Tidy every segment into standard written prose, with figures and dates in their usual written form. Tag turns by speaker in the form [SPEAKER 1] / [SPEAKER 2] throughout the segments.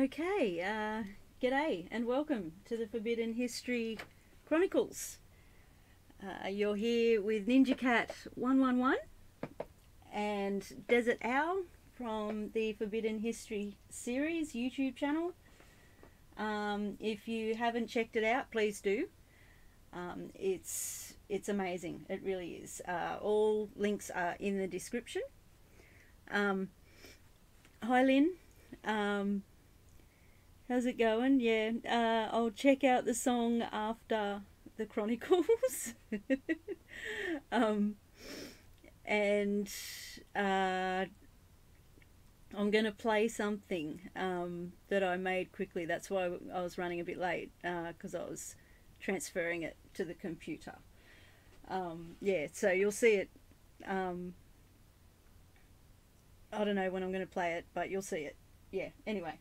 [SPEAKER 1] Okay, g'day and welcome to the Forbidden History Chronicles. You're here with Ninja Cat 111 and Dezert-Owl from the Forbidden History series YouTube channel. If you haven't checked it out, please do. It's amazing. It really is. All links are in the description. Hi Lynn. How's it going? Yeah, I'll check out the song after the Chronicles. And I'm going to play something that I made quickly. That's why I was running a bit late, because I was transferring it to the computer. Yeah, so you'll see it. I don't know when I'm going to play it, but you'll see it. Yeah, anyway.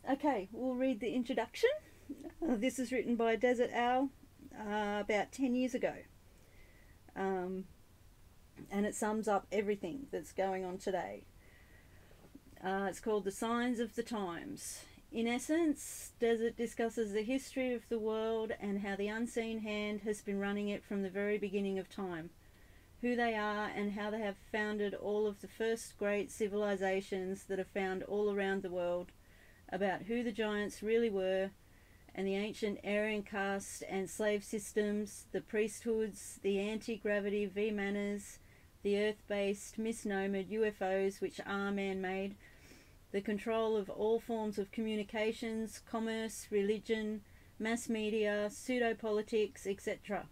[SPEAKER 1] Okay, we'll read the introduction. This is written by Dezert-Owl about 10 years ago. And it sums up everything that's going on today. It's called The Signs of the Times. In essence, Desert discusses the history of the world and how the unseen hand has been running it from the very beginning of time. Who they are and how they have founded all of the first great civilizations that are found all around the world, about who the giants really were, and the ancient Aryan caste and slave systems, the priesthoods, the anti-gravity V-manners, the earth-based misnomered UFOs which are man-made, the control of all forms of communications, commerce, religion, mass media, pseudo-politics, etc.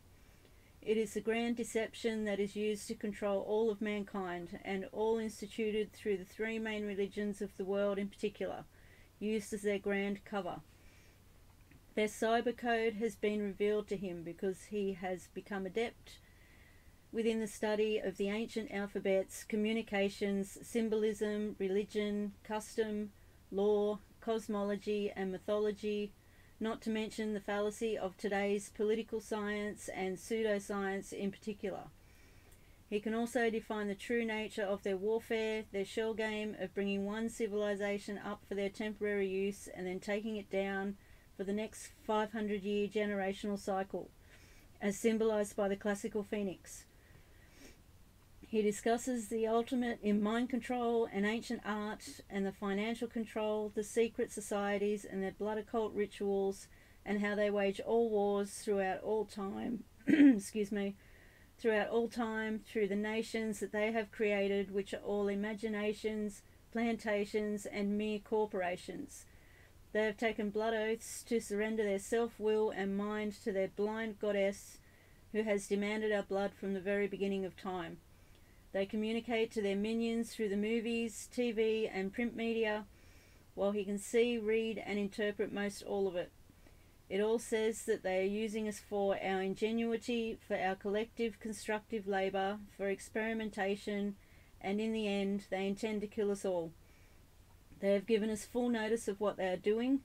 [SPEAKER 1] It is the grand deception that is used to control all of mankind, and all instituted through the three main religions of the world in particular, used as their grand cover. Their cyber code has been revealed to him because he has become adept within the study of the ancient alphabets, communications, symbolism, religion, custom, law, cosmology, and mythology, not to mention the fallacy of today's political science and pseudoscience in particular. He can also define the true nature of their warfare, their shell game of bringing one civilization up for their temporary use and then taking it down for the next 500-year generational cycle, as symbolized by the classical phoenix. He discusses the ultimate in mind control and ancient art and the financial control, the secret societies and their blood occult rituals, and how they wage all wars throughout all time, throughout all time, through the nations that they have created, which are all imaginations, plantations, and mere corporations. They have taken blood oaths to surrender their self-will and mind to their blind goddess, who has demanded our blood from the very beginning of time. They communicate to their minions through the movies, TV, and print media, while he can see, read, and interpret most all of it. It all says that they are using us for our ingenuity, for our collective constructive labour, for experimentation, and in the end, they intend to kill us all. They have given us full notice of what they are doing,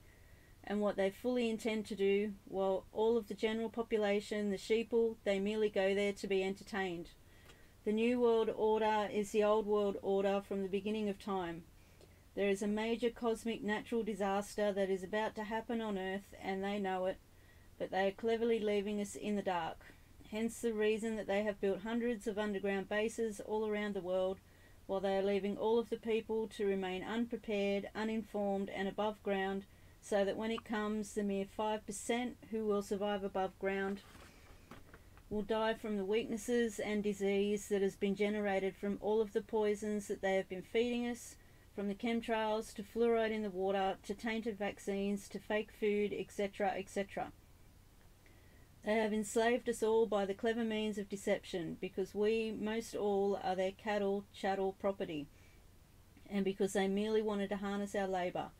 [SPEAKER 1] and what they fully intend to do, while all of the general population, the sheeple, they merely go there to be entertained. The New World Order is the Old World Order from the beginning of time. There is a major cosmic natural disaster that is about to happen on Earth, and they know it, but they are cleverly leaving us in the dark. Hence the reason that they have built hundreds of underground bases all around the world, while they are leaving all of the people to remain unprepared, uninformed, and above ground, so that when it comes, the mere 5% who will survive above ground will die from the weaknesses and disease that has been generated from all of the poisons that they have been feeding us, from the chemtrails to fluoride in the water to tainted vaccines to fake food, etc., etc. They have enslaved us all by the clever means of deception, because we, most all, are their cattle, chattel property, and because they merely wanted to harness our labour,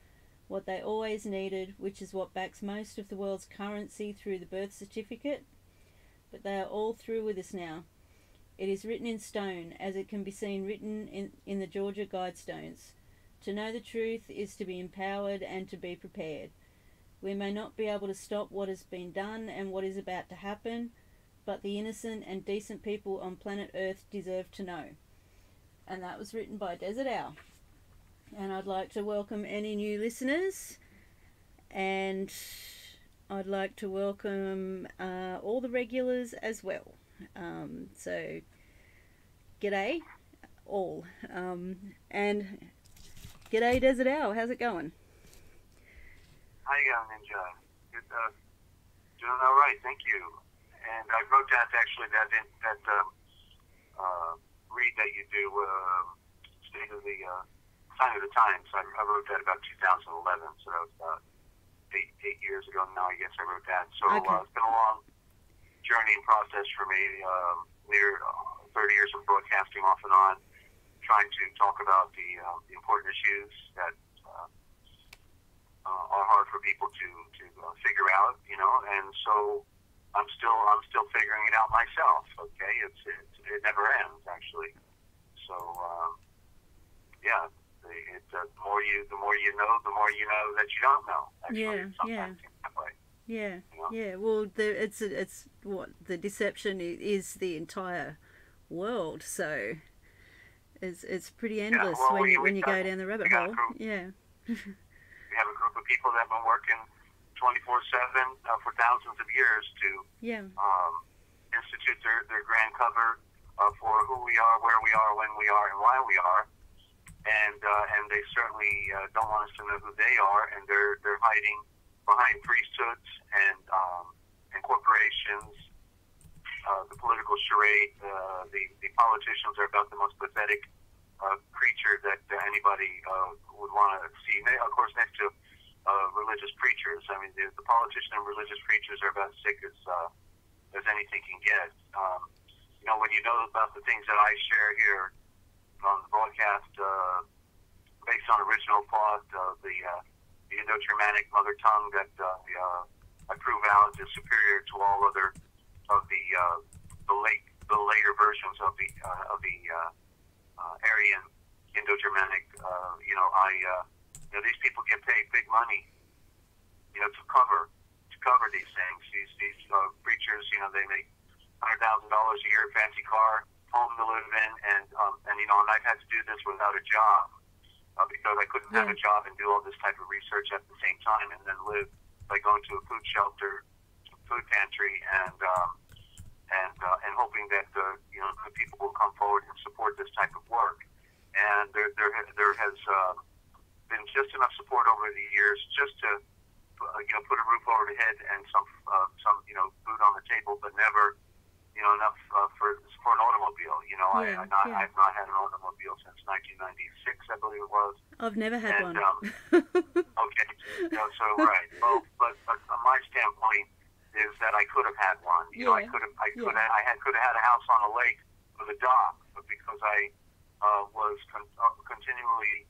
[SPEAKER 1] what they always needed, which is what backs most of the world's currency through the birth certificate. But they are all through with us now. It is written in stone, as it can be seen written in the Georgia Guidestones. To know the truth is to be empowered and to be prepared. We may not be able to stop what has been done and what is about to happen, but the innocent and decent people on planet Earth deserve to know. And that was written by Dezert-Owl. And I'd like to welcome any new listeners, and I'd like to welcome all the regulars as well. So, g'day, all. And g'day, Dezert-Owl. How's it going?
[SPEAKER 2] Hi, Ninja. Good, doing all right, thank you. And I wrote that actually that read that you do, State of the Sign of the Times. I wrote that about 2011, so that was about eight years ago now. I guess I wrote that. So
[SPEAKER 1] Okay.
[SPEAKER 2] It's been a long journey and process for me. Near 30 years of broadcasting off and on, trying to talk about the important issues that are hard for people to figure out, you know. And so I'm still figuring it out myself. Okay, it never ends actually. So yeah, the more you know, the more you know that you don't know. Actually, sometimes that way.
[SPEAKER 1] Yeah,
[SPEAKER 2] you know?
[SPEAKER 1] yeah. Well, it's what the deception is the entire world. So it's pretty endless when you go down the rabbit hole. Yeah.
[SPEAKER 2] We have a group of people that have been working 24/7 for thousands of years to institute their grand cover for who we are, where we are, when we are, and why we are. And they certainly don't want us to know who they are, and they're hiding behind priesthoods and corporations, the political charade. The politicians are about the most pathetic creature that anybody would want to see. Of course, next to religious preachers. I mean, the politicians and religious preachers are about as sick as anything can get. You know, when you know about the things that I share here on the broadcast, based on original thought, the Indo-Germanic mother tongue that I prove out is superior to all other of the later versions of the Aryan Indo-Germanic. You know, these people get paid big money, you know, to cover these things. These preachers, you know, they make $100,000 a year, fancy car, home to live in, and you know, and I've had to do this without a job because I couldn't have a job and do all this type of research at the same time, and then live by going to a food shelter, food pantry, and hoping that you know, the people will come forward and support this type of work. And there has been just enough support over the years just to you know, put a roof over the head and some you know, food on the table, but never, you know, enough for an automobile. You know, I've not had an automobile since 1996, I believe it was.
[SPEAKER 1] I've never had one.
[SPEAKER 2] Okay, you know, so right. Well, but from my standpoint is that I could have had one. You know, I could have had a house on a lake with a dock, but because I was continually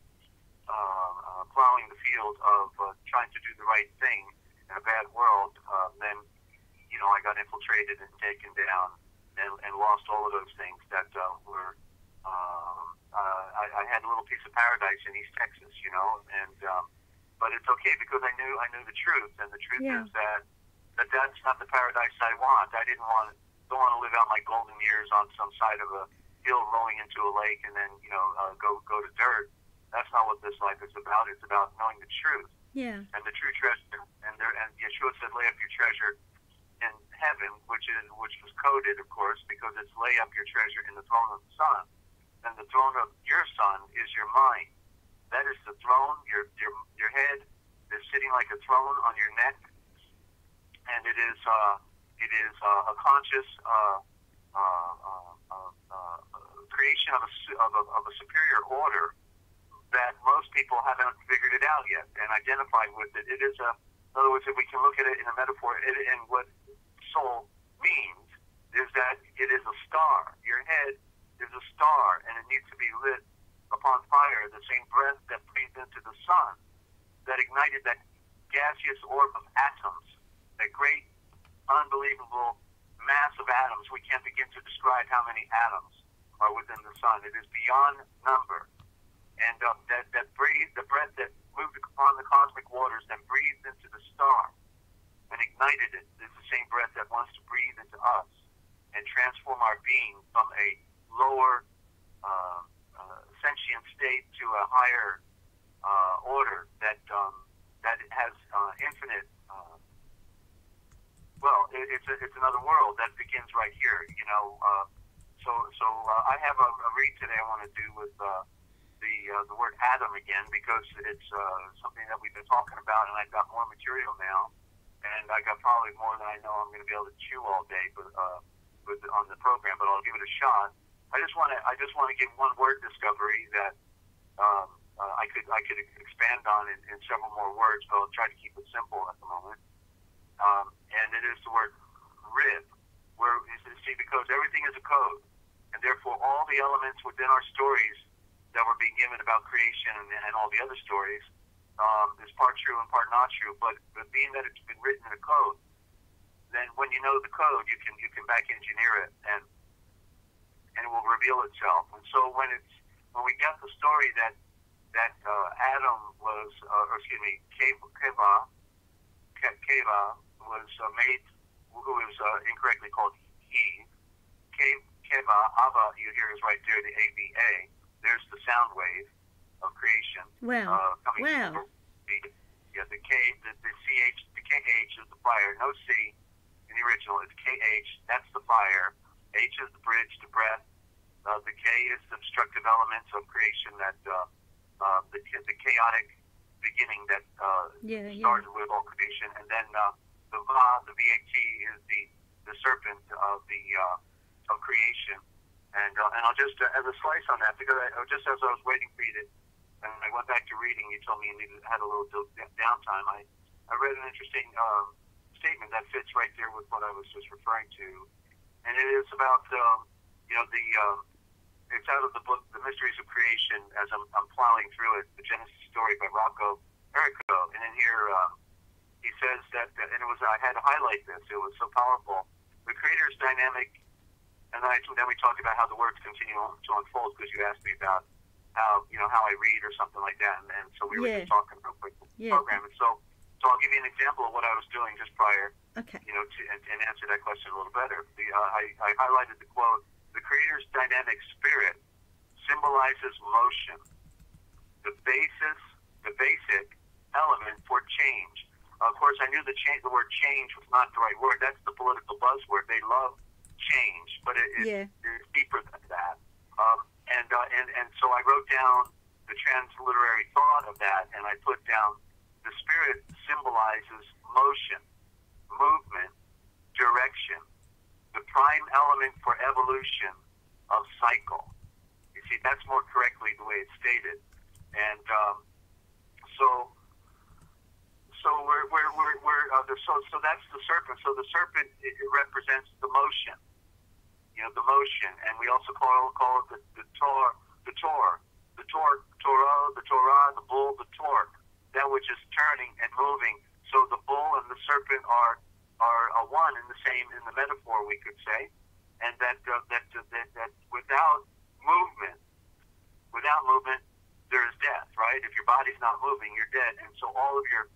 [SPEAKER 2] plowing the field of trying to do the right thing in a bad world, then, you know, I got infiltrated and taken down and lost all of those things that were. I had a little piece of paradise in East Texas, you know, and but it's okay because I knew the truth, and the truth is that that's not the paradise I want. I don't want to live out my golden years on some side of a hill rolling into a lake and then, you know, go to dirt. That's not what this life is about. It's about knowing the truth.
[SPEAKER 1] Yeah. And
[SPEAKER 2] the true treasure. And Yeshua said, lay up your treasure in heaven, which was coded, of course, because it's lay up your treasure in the throne of the Son. And the throne of your Son is your mind. That is the throne. Your head is sitting like a throne on your neck, and it is a conscious creation of a superior order that most people haven't figured it out yet and identified with it. It is in other words, if we can look at it in a metaphor, and what soul means is that it is a star. Your head is a star, and it needs to be lit upon fire, the same breath that breathed into the sun, that ignited that gaseous orb of atoms, that great, unbelievable mass of atoms. We can't begin to describe how many atoms are within the sun. It is beyond number. And that breathed, the breath that moved upon the cosmic waters, that breathed into the star and ignited it, is the same breath that wants to breathe into us and transform our being from a lower sentient state to a higher order that that has infinite. Well, it's another world that begins right here. So I have a read today I want to do with the word Adam again, because it's something that we've been talking about, and I've got more material now, and I got probably more than I know I'm going to be able to chew all day on the program, but I'll give it a shot. I just want to give one word discovery that I could expand on in several more words, but I'll try to keep it simple at the moment. And it is the word rib, where you see, because everything is a code, and therefore all the elements within our stories that we're being given about creation and all the other stories is part true and part not true. But being that it's been written in a code, then when you know the code, you can back engineer it, and it will reveal itself. And so when we got the story that Adam was, Keva was made, who is incorrectly called Eve. Keva, Ava, you hear is right there, the AVA. There's the sound wave of creation.
[SPEAKER 1] Wow.
[SPEAKER 2] Coming from the K, the CH, the KH is the fire. No C in the original. It's KH. That's the fire. H is the bridge, the breath. The K is the obstructive elements of creation that the chaotic beginning that started with all creation, and then the Va, the VAT is the serpent of of creation, and I'll just as a slice on that, because just as I was waiting for you and I went back to reading, you told me you had a little downtime. I read an interesting statement that fits right there with what I was just referring to, and it is about it's out of the book The Mysteries of Creation. As I'm plowing through it, the Genesis story by Rocco Errico, and in here he says that, and I had to highlight this. It was so powerful. The Creator's dynamic, and then we talked about how the words continue to unfold, because you asked me about how I read or something like that, and so we were just talking real quick about the program, and so I'll give you an example of what I was doing just prior, and answer that question a little better. I highlighted the quote: "The Creator's dynamic spirit symbolizes motion, the basic element for change." Of course, I knew the word change was not the right word. That's the political buzzword. They love change, but it's deeper than that. And so I wrote down the transliterary thought of that, and I put down the spirit symbolizes motion, movement, direction, the prime element for evolution of cycle. You see, that's more correctly the way it's stated. And so that's the serpent. So the serpent, it represents the motion, the motion, and we also call it the Torah, the bull, the torque, that which is turning and moving. So the bull and the serpent are one and the same in the metaphor, we could say, and that without movement, there is death, right? If your body's not moving, you're dead. And so all of your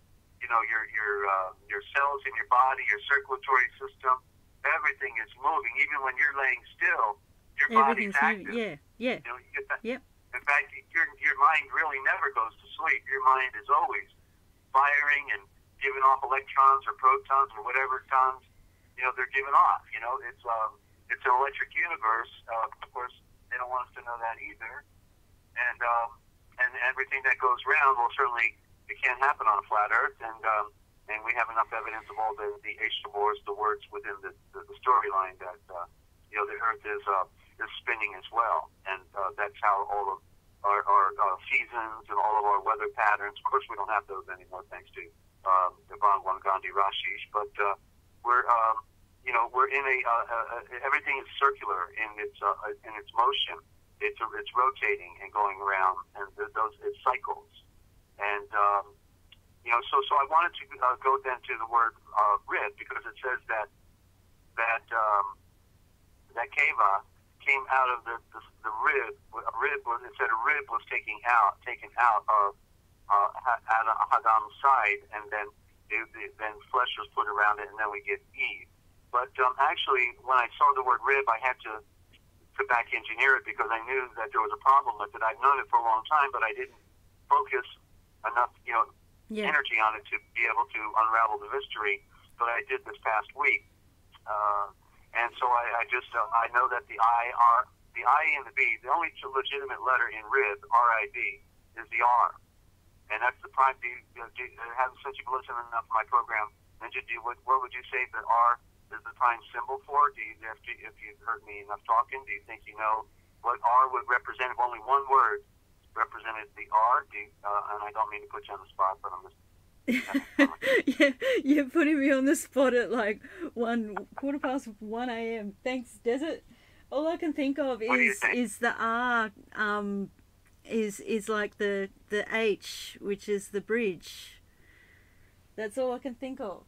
[SPEAKER 2] cells in your body, your circulatory system, everything is moving. Even when you're laying still, your body's active.
[SPEAKER 1] Yeah.
[SPEAKER 2] You get that? Yep. In fact, your mind really never goes to sleep. Your mind is always firing and giving off electrons or protons or whatever tons they're giving off. It's an electric universe. Of course, they don't want us to know that either. And everything that goes around, well, certainly it can't happen on a flat Earth. And we have enough evidence of all the H-Tabors, the words within the storyline that the Earth is spinning as well, and that's how all of our seasons and all of our weather patterns. Of course, we don't have those anymore, thanks to the Bhagwan Gandhi Rashish. But we're in everything is circular in its motion. It's rotating and going around, and it cycles. And so I wanted to go then to the word rib, because it says that Keva came out of the rib. It said a rib was taken out of Adam's side, and then flesh was put around it, and then we get Eve. But actually, when I saw the word rib, I had to back engineer it, because I knew that there was a problem with it. I'd known it for a long time, but I didn't focus enough, energy on it to be able to unravel the mystery. But I did this past week, and so I know that the I and the B, the only legitimate letter in RIB, RIB, is the R, and that's the prime. Since you've listened enough to my program, what would you say that R is the prime symbol for? If you've heard me enough talking, do you think you know what R would represent? If only one word represented the R, and I don't mean to put you on the spot, but I'm just.
[SPEAKER 1] Yeah, you're putting me on the spot at like 1:15 a.m. Thanks, Desert. All I can think of is the R. Is like the H, which is the bridge. That's all I can think of.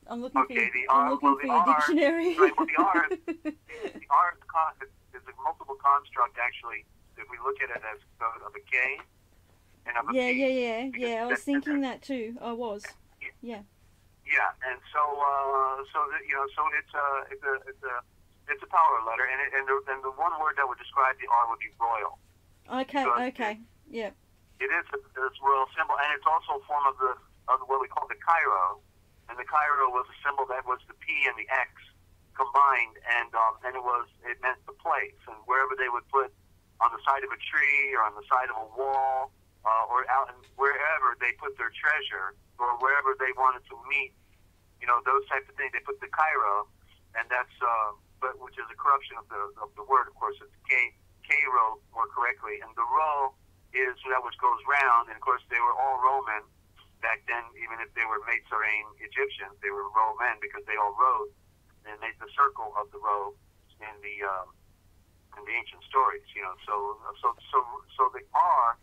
[SPEAKER 1] I'm looking for your dictionary.
[SPEAKER 2] Right, well, the R is a multiple construct, actually. If we look at it as of a K and of a P.
[SPEAKER 1] Yeah. I was thinking that too. I was. Yeah.
[SPEAKER 2] Yeah, and so it's a power letter, and the one word that would describe the R would be royal.
[SPEAKER 1] Okay. Yeah.
[SPEAKER 2] It is this royal symbol, and it's also a form of what we call the Cairo, and the Cairo was a symbol that was the P and the X combined, and it meant the place, and wherever they would put on the side of a tree or on the side of a wall or out and wherever they put their treasure or wherever they wanted to meet, those types of things, they put the Cairo, and that's which is a corruption of the word, of course. It's Cairo more correctly, and the ro is that which goes round, and of course they were all Roman back then. Even if they were Mazorean Egyptians, they were Roman because they all rode and made the circle of the row in the ancient stories. So the R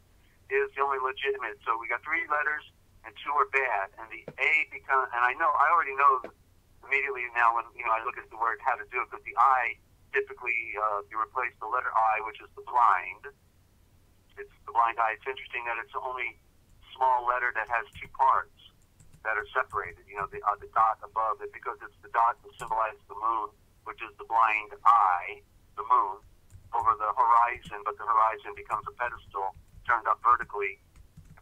[SPEAKER 2] is the only legitimate. So we got 3 letters and 2 are bad, and the A becomes. And I already know immediately now when I look at the word how to do it, but the I typically you replace the letter I, which is the blind. It's the blind eye. It's interesting that it's the only small letter that has 2 parts that are separated. The dot above it, because it's the dot that symbolizes the moon, which is the blind eye, the moon, over the horizon. But the horizon becomes a pedestal turned up vertically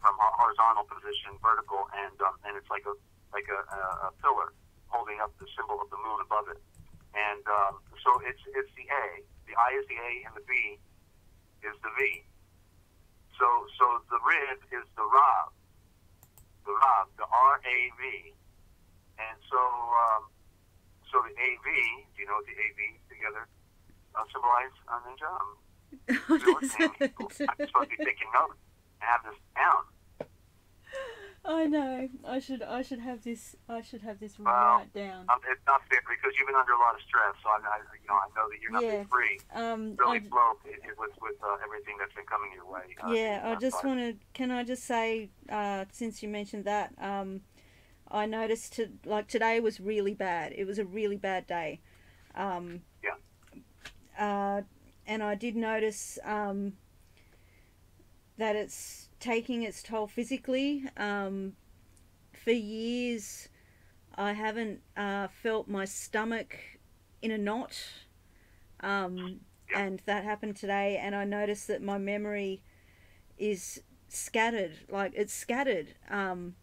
[SPEAKER 2] from horizontal position, vertical, and it's like a pillar holding up the symbol of the moon above it. And so it's the A. The I is the A, and the B is the V. So the rib is the Rav, the R-A-V. And so the A-V, do you know what the A-V together symbolize, Ninja? I'm supposed to be taking notes and have this down.
[SPEAKER 1] I know. I should have this. Right down.
[SPEAKER 2] It's not fair because you've been under a lot of stress. So I know that you're not being free. Really slow with everything that's been coming your way.
[SPEAKER 1] I just wanted. Can I just say, since you mentioned that, I noticed today was really bad. It was a really bad day. And I did notice that it's taking its toll physically. For years I haven't felt my stomach in a knot, and that happened today, and I noticed that my memory is scattered, it's scattered. And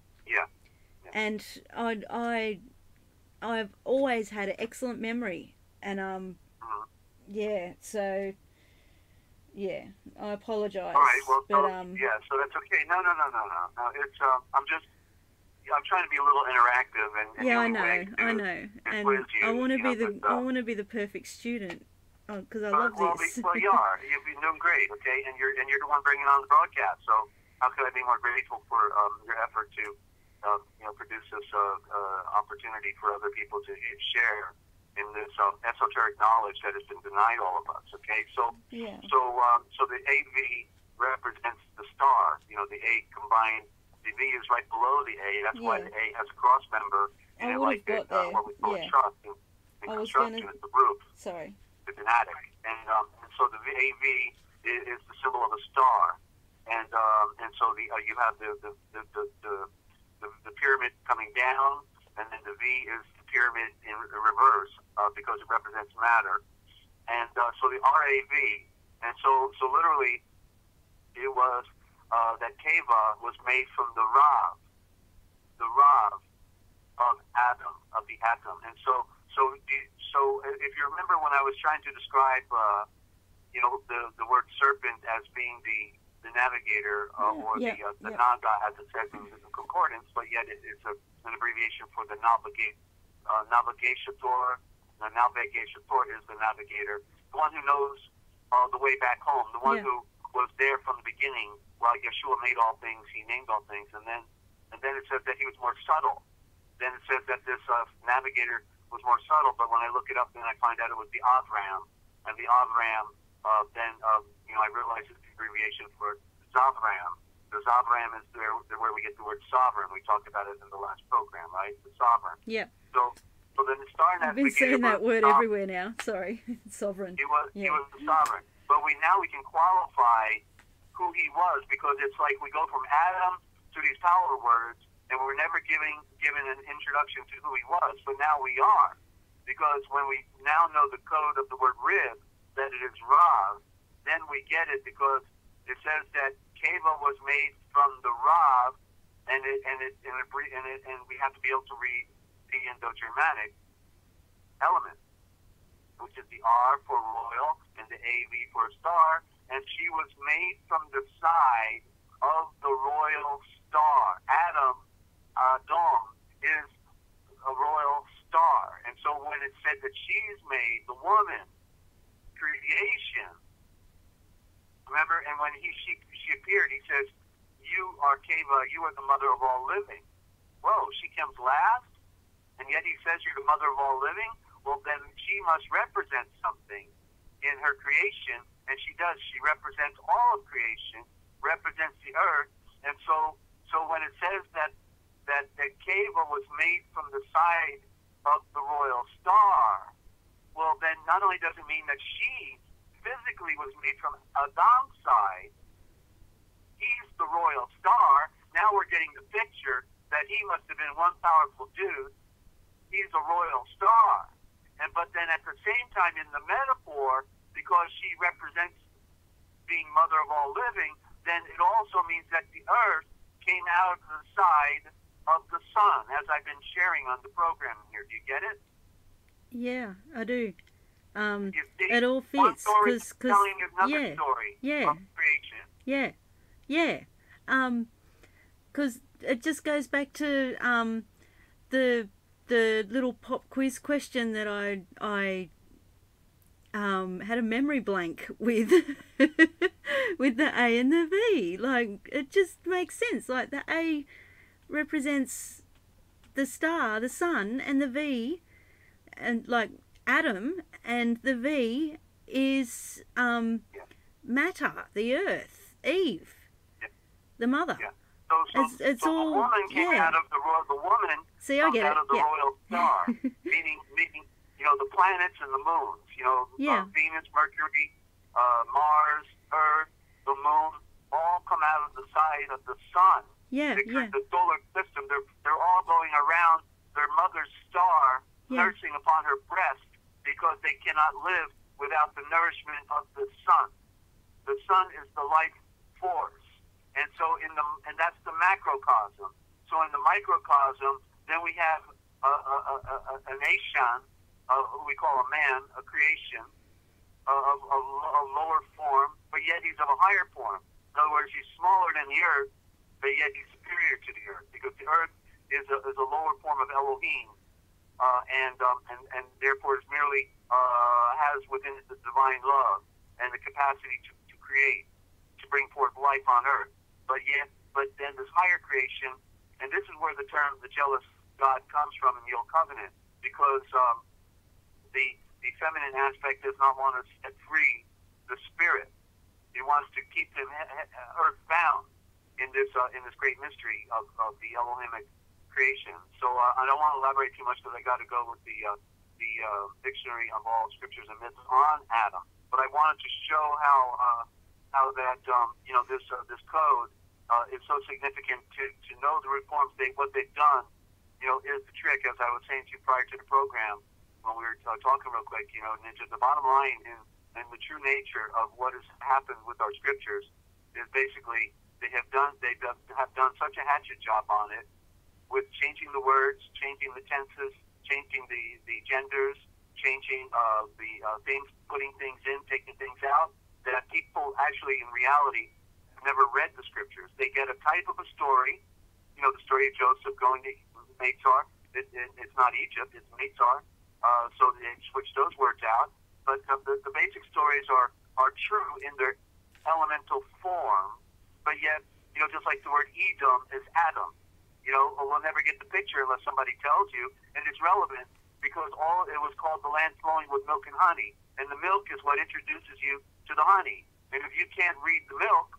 [SPEAKER 1] I've always had an excellent memory, and so I apologize.
[SPEAKER 2] All right, well,
[SPEAKER 1] but
[SPEAKER 2] so that's okay. No. It's I'm trying to be a little interactive, and
[SPEAKER 1] I know, and I want to be the perfect student, because I love this.
[SPEAKER 2] Well, you are. You've been doing great, okay, and you're the one bringing on the broadcast. So how could I be more grateful for your effort to produce this opportunity for other people to share in this esoteric knowledge that has been denied all of us. Okay, so the AV represents the star. The A combined. The V is right below the A. That's why the A has a cross member.
[SPEAKER 1] And what we call
[SPEAKER 2] a truss. In construction, it's the roof.
[SPEAKER 1] Sorry.
[SPEAKER 2] It's an attic, and so the AV is the symbol of a star, and so you have the pyramid coming down, and then the V is the pyramid in reverse because it represents matter, and so the RAV, and so literally it was that Keva was made from the Rav of Adam, of the atom. And so if you remember when I was trying to describe, the word serpent as being the navigator, the Naga, as it says in the concordance, but yet it's an abbreviation for the navigator. The navigator is the navigator, the one who knows the way back home, the one who was there from the beginning. While Yeshua made all things, he named all things, and then it says that he was more subtle. Then it says that this navigator was more subtle, but when I look it up, then I find out it was the Avram, and the Avram, I realize it's the abbreviation for Zavram. The Zavram is where we get the word sovereign. We talked about it in the last program, right? The sovereign.
[SPEAKER 1] Yeah.
[SPEAKER 2] So then the star navigator.
[SPEAKER 1] I've been saying that word everywhere now. Sorry, sovereign.
[SPEAKER 2] He was the sovereign, but we can qualify who he was, because it's like we go from Adam to these power words, and we're never given an introduction to who he was, but now we are, because when we now know the code of the word rib, that it is Rav, then we get it, because it says that Keva was made from the Rav, and we have to be able to read the Indo-Germanic element, which is the R for royal and the AV for star, and she was made from the side of the royal star. Adam is a royal star. And so when it said that she's made, the woman, creation, remember, and when she appeared, he says, you are Keva, you are the mother of all living. Whoa, she comes last, and yet he says you're the mother of all living? Well, then she must represent something in her creation, and she does. She represents all of creation, represents the earth, and so when it says that Keva was made from the side of the royal star, well, then not only does it mean that she physically was made from Adam's side, he's the royal star. Now we're getting the picture that he must have been one powerful dude. He's a royal star. But then at the same time, in the metaphor, because she represents being mother of all living, then it also means that the earth came out of the side of the sun, as I've been sharing on the program here. Do you get it?
[SPEAKER 1] Yeah, I do. It all fits.
[SPEAKER 2] One story is telling another story of creation.
[SPEAKER 1] Yeah. Because it just goes back to the little pop quiz question that I had a memory blank with with the A and the V. Like, it just makes sense. Like, the A represents the star, the sun, and the V, and like Adam, and the V is matter, the earth, Eve, the mother.
[SPEAKER 2] Yeah.
[SPEAKER 1] It's
[SPEAKER 2] so
[SPEAKER 1] all,
[SPEAKER 2] the woman came out of the woman.
[SPEAKER 1] See, I get
[SPEAKER 2] out
[SPEAKER 1] it.
[SPEAKER 2] of the royal star, meaning the planets and the moons. Venus, Mercury, Mars, Earth, the moon, all come out of the side of the sun. The solar system. They're all going around their mother's star, nursing upon her breast, because they cannot live without the nourishment of the sun. The sun is the life force. And so and that's the macrocosm. So in the microcosm, then we have a nation, who we call a man, a creation, of lower form, but yet he's of a higher form. In other words, he's smaller than the earth, but yet he's superior to the earth, because the earth is a lower form of Elohim, and therefore is merely has within it the divine love and the capacity to create, to bring forth life on earth. But then this higher creation, and this is where the term the jealous God comes from in the Old Covenant, because the feminine aspect does not want to set free the spirit. He wants to keep them earthbound in this great mystery of the Elohimic creation. So I don't want to elaborate too much, because I got to go with the dictionary of all scriptures and myths on Adam. But I wanted to show how that this code is so significant to know the reforms. What they've done, is the trick. As I was saying to you prior to the program, when we were talking real quick, Ninja, the bottom line and the true nature of what has happened with our scriptures is basically They have done such a hatchet job on it, with changing the words, changing the tenses, changing the genders, changing the things, putting things in, taking things out, that people actually in reality have never read the scriptures. They get a type of a story, the story of Joseph going to Meitzar. It's not Egypt, it's Meitzar. So they switch those words out. But the basic stories are true in their elemental form, but yet, just like the word Edom is Adam. We'll never get the picture unless somebody tells you, and it's relevant because it was called the land flowing with milk and honey, and the milk is what introduces you to the honey. And if you can't read the milk,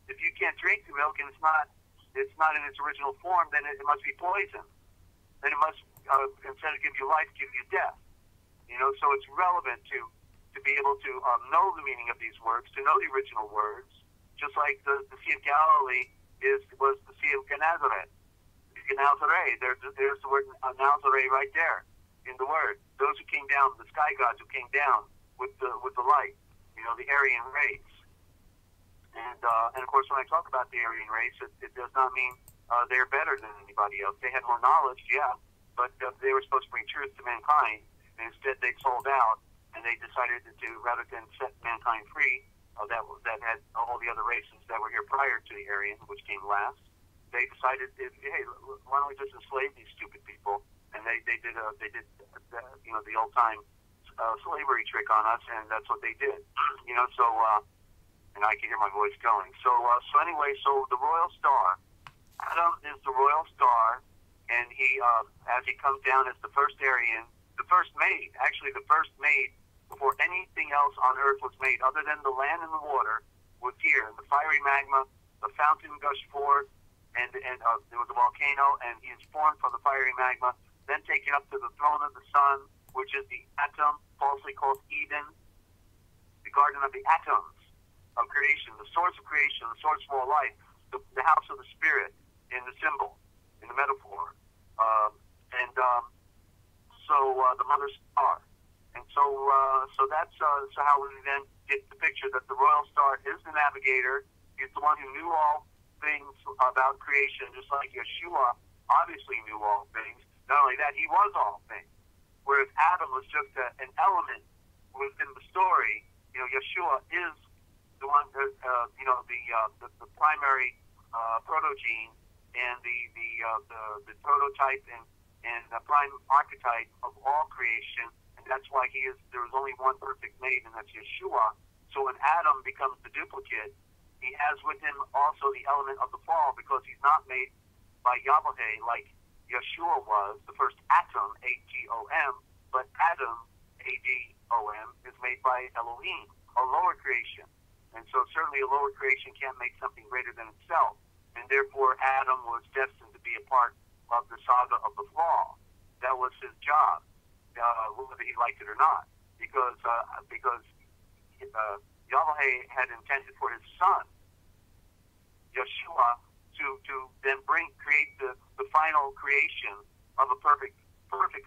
[SPEAKER 2] if you can't drink the milk, and it's not in its original form, then it must be poison. Then it must, instead of give you life, give you death. So it's relevant to be able to know the meaning of these words, to know the original words, just like the Sea of Galilee was the Sea of Gennesaret. There's the word Nazareth right there in the word. Those who came down, the sky gods who came down with the light, the Aryan race. And of course, when I talk about the Aryan race, it does not mean they're better than anybody else. They had more knowledge, yeah, but they were supposed to bring truth to mankind, and instead they sold out, and they decided to, rather than set mankind free, that had all the other races that were here prior to the Aryan, which came last. They decided, hey, why don't we just enslave these stupid people? And they did the old time slavery trick on us, and that's what they did. So and I can hear my voice going. So anyway, the royal star, Adam is the royal star, and he as he comes down as the first Aryan, the first made before anything else on earth was made, other than the land and the water, was here. The fiery magma, the fountain gushed forth, and there was a volcano, and he is formed from the fiery magma, then taken up to the throne of the sun, which is the atom, falsely called Eden, the garden of the atoms of creation, the source of creation, the source of all life, the house of the spirit in the symbol, in the metaphor. The mother star. And so that's how we then get the picture that the royal star is the navigator. He's the one who knew all things about creation, just like Yeshua obviously knew all things. Not only that, he was all things. Whereas Adam was just an element within the story. Yeshua is the one, the primary protogene and the prototype and the prime archetype of all creation, and that's why there was only one perfect made, and that's Yeshua. So when Adam becomes the duplicate, he has with him also the element of the fall, because he's not made by Yahweh like Yeshua was, the first atom, A-T-O-M, but Adam, A-D-O-M, is made by Elohim, a lower creation. And so certainly a lower creation can't make something greater than itself, and therefore Adam was destined to be a part of the saga of the fall. That was his job, whether he liked it or not, because Yahweh had intended for his son, Yeshua, to then create the final creation of a perfect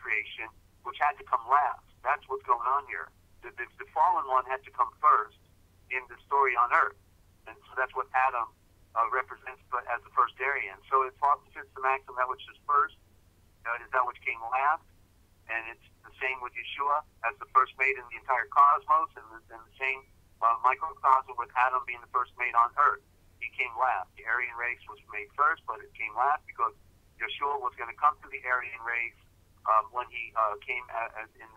[SPEAKER 2] creation, which had to come last. That's what's going on here. The fallen one had to come first in the story on earth, and so that's what Adam represents as the first Aryan. So it fits the maxim that which is first is that which came last, and it's the same with Yeshua as the first made in the entire cosmos, and the same microcosm with Adam being the first made on earth. He came last. The Aryan race was made first, but it came last because Yeshua was going to come to the Aryan race when he came in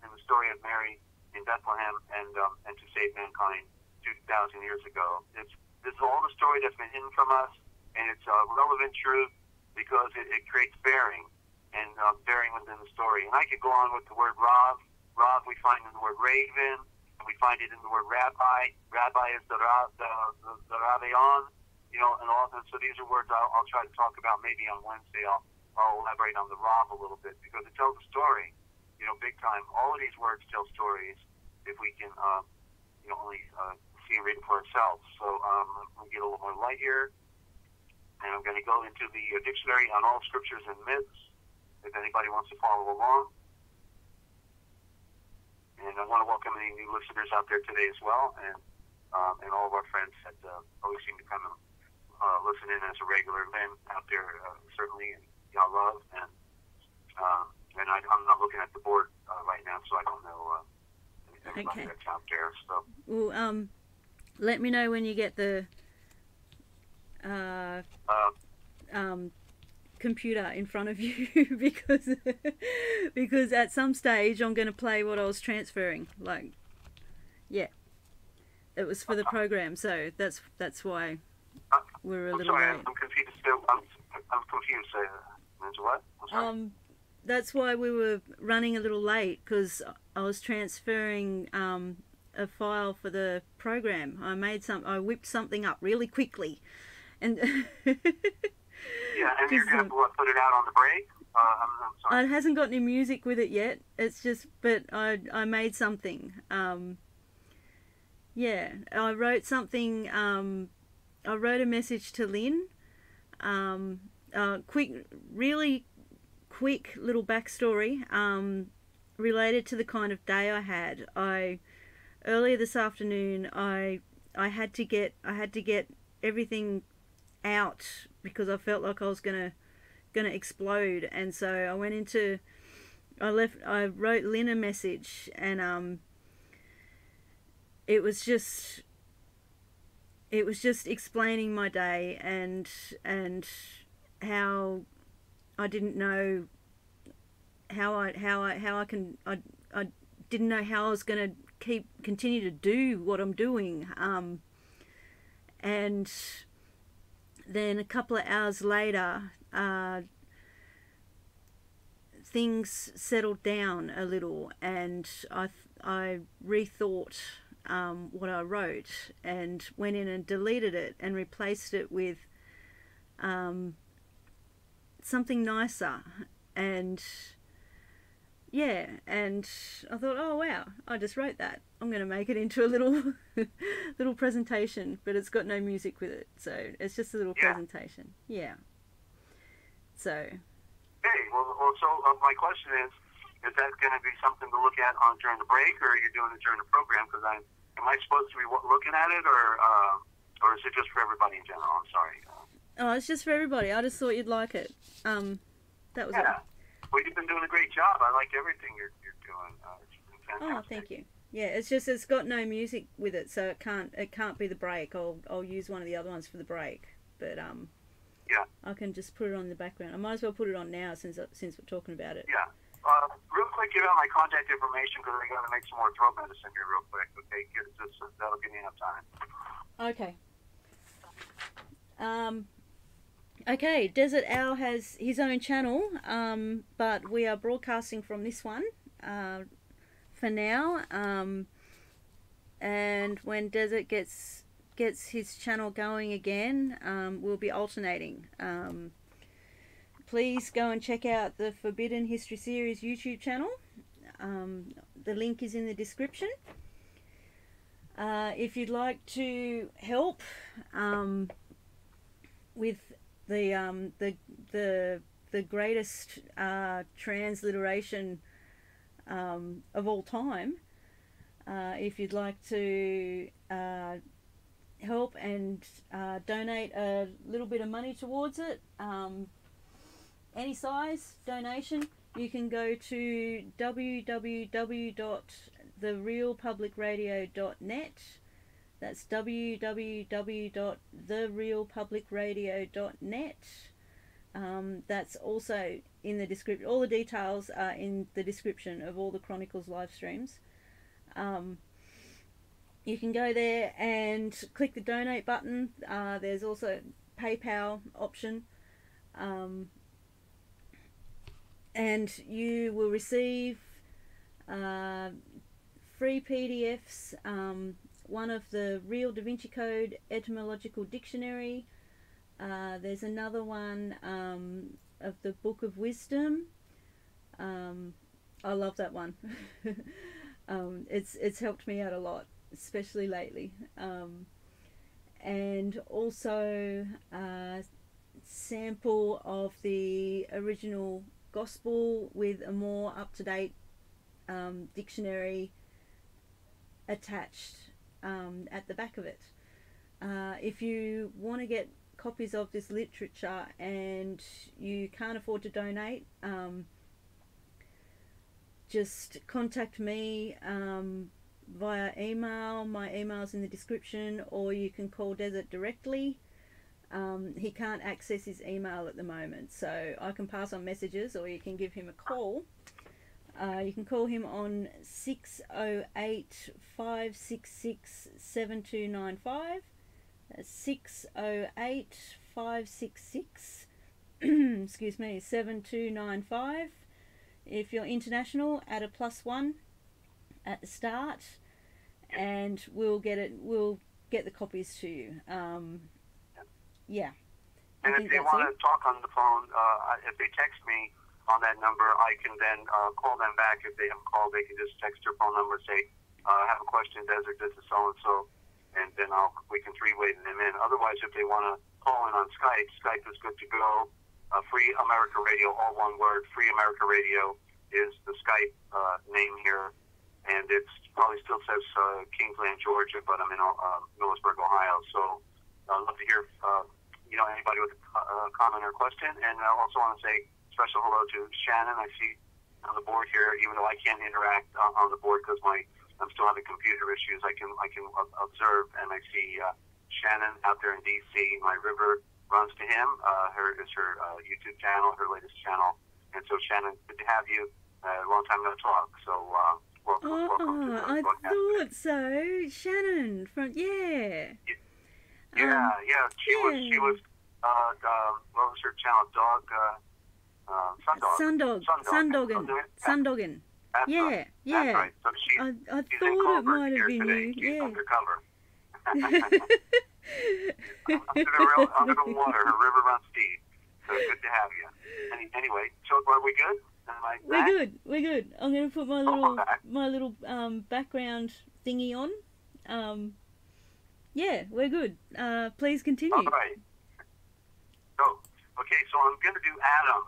[SPEAKER 2] the story of Mary in Bethlehem and to save mankind 2,000 years ago. This is all the story that's been hidden from us, and it's relevant truth because it creates bearing and bearing within the story. And I could go on with the word Rav. Rav we find in the word raven, and we find it in the word rabbi. Rabbi is the Ravion, and all. And so these are words I'll try to talk about maybe on Wednesday. I'll elaborate on the Rav a little bit because it tells a story, big time. All of these words tell stories if we can, only see and read it for ourselves. So I'm going to get a little more light here, and I'm going to go into the dictionary on all scriptures and myths, if anybody wants to follow along. And I want to welcome any new listeners out there today as well, and all of our friends that always seem to come and listen in as a regular. Lynn out there, certainly, and y'all love. And I'm not looking at the board right now, so I don't know everybody that's out there. So,
[SPEAKER 1] well, let me know when you get the computer in front of you, because at some stage I'm going to play what I was transferring. Like, yeah, it was for the program, so that's why we're a little late.
[SPEAKER 2] I'm confused. I'm confused. What? I'm sorry.
[SPEAKER 1] That's why we were running a little late, because I was transferring a file for the program. I whipped something up really quickly, and
[SPEAKER 2] yeah, and you're gonna put it out on the break. I'm sorry.
[SPEAKER 1] It hasn't got any music with it yet. It's just, but I made something. Yeah, I wrote something. I wrote a message to Lynn. Really quick little backstory related to the kind of day I had. Earlier this afternoon, I had to get everything out because I felt like I was gonna explode, and so I wrote Lynn a message, and it was just explaining my day and how I didn't know I didn't know how I was going to continue to do what I'm doing, and then a couple of hours later things settled down a little, and I rethought what I wrote and went in and deleted it and replaced it with something nicer. And yeah, and I thought, oh wow, I just wrote that. I'm going to make it into a little little presentation, but it's got no music with it, so it's just a little presentation. Yeah. So.
[SPEAKER 2] Okay. Well, so my question is that going to be something to look at during the break, or are you doing it during the program? Because am I supposed to be looking at it, or is it just for everybody in general? I'm sorry.
[SPEAKER 1] Oh, it's just for everybody. I just thought you'd like it. That was it.
[SPEAKER 2] Well, you've been doing a great job. I like everything you're doing. It's been fantastic.
[SPEAKER 1] Oh, thank you. Yeah, it's just it's got no music with it, so it can't be the break. I'll use one of the other ones for the break, but
[SPEAKER 2] yeah,
[SPEAKER 1] I can just put it on in the background. I might as well put it on now since we're talking about it.
[SPEAKER 2] Yeah. Real quick, give out my contact information because I got to make some more throat medicine here real quick. Okay, that'll give me enough time.
[SPEAKER 1] Okay. Okay, Dezert-Owl has his own channel, but we are broadcasting from this one for now. And when Desert gets his channel going again, we'll be alternating. Please go and check out the Forbidden History Series YouTube channel. The link is in the description. If you'd like to help with the greatest transliteration of all time, if you'd like to help and donate a little bit of money towards it, any size donation, you can go to www.therealpublicradio.net. That's www.therealpublicradio.net. That's also in the description. All the details are in the description of all the Chronicles live streams. You can go there and click the donate button. There's also PayPal option. And you will receive free PDFs, one of the Real Da Vinci Code Etymological Dictionary. There's another one of the Book of Wisdom. I love that one. It's helped me out a lot, especially lately. And also a sample of the original Gospel with a more up-to-date dictionary attached at the back of it. If you want to get copies of this literature and you can't afford to donate, just contact me via email. My email's in the description, or you can call Desert directly. He can't access his email at the moment, so I can pass on messages, or you can give him a call. You can call him on 608-566-7295. That's 608-566 excuse me, 7295. If you're international, add a +1 at the start, and we'll get the copies to you. Yeah.
[SPEAKER 2] And if they want to talk on the phone, if they text me on that number, I can then call them back. If they haven't called, they can just text their phone number and say, I have a question, Desert, this is so-and-so, and then we can three-way them in. Otherwise, if they want to call in on Skype, Skype is good to go. Free America Radio, all one word, Free America Radio is the Skype name here, and it probably still says Kingsland, Georgia, but I'm in Millersburg, Ohio, so I'd love to hear anybody with a comment or question. And I also want to say special hello to Shannon. I see on the board here, even though I can't interact on the board because I'm still having computer issues. I can observe, and I see Shannon out there in DC. My river runs to him. Her YouTube channel, her latest channel. And so Shannon, good to have you. Long time no talk. So welcome to the
[SPEAKER 1] I thought so. Shannon from
[SPEAKER 2] Yeah. She was. What was her channel?
[SPEAKER 1] Sundoggin. Yeah.
[SPEAKER 2] That's right. So
[SPEAKER 1] I
[SPEAKER 2] she's
[SPEAKER 1] thought
[SPEAKER 2] in
[SPEAKER 1] it might have been
[SPEAKER 2] today.
[SPEAKER 1] you.
[SPEAKER 2] She's
[SPEAKER 1] Yeah.
[SPEAKER 2] undercover. Under the water. Her river runs deep. So good to have you. Anyway, so are we good?
[SPEAKER 1] We're good. I'm going to put my little background thingy on. Yeah, we're good. Please continue.
[SPEAKER 2] All right. So I'm going to do Adam.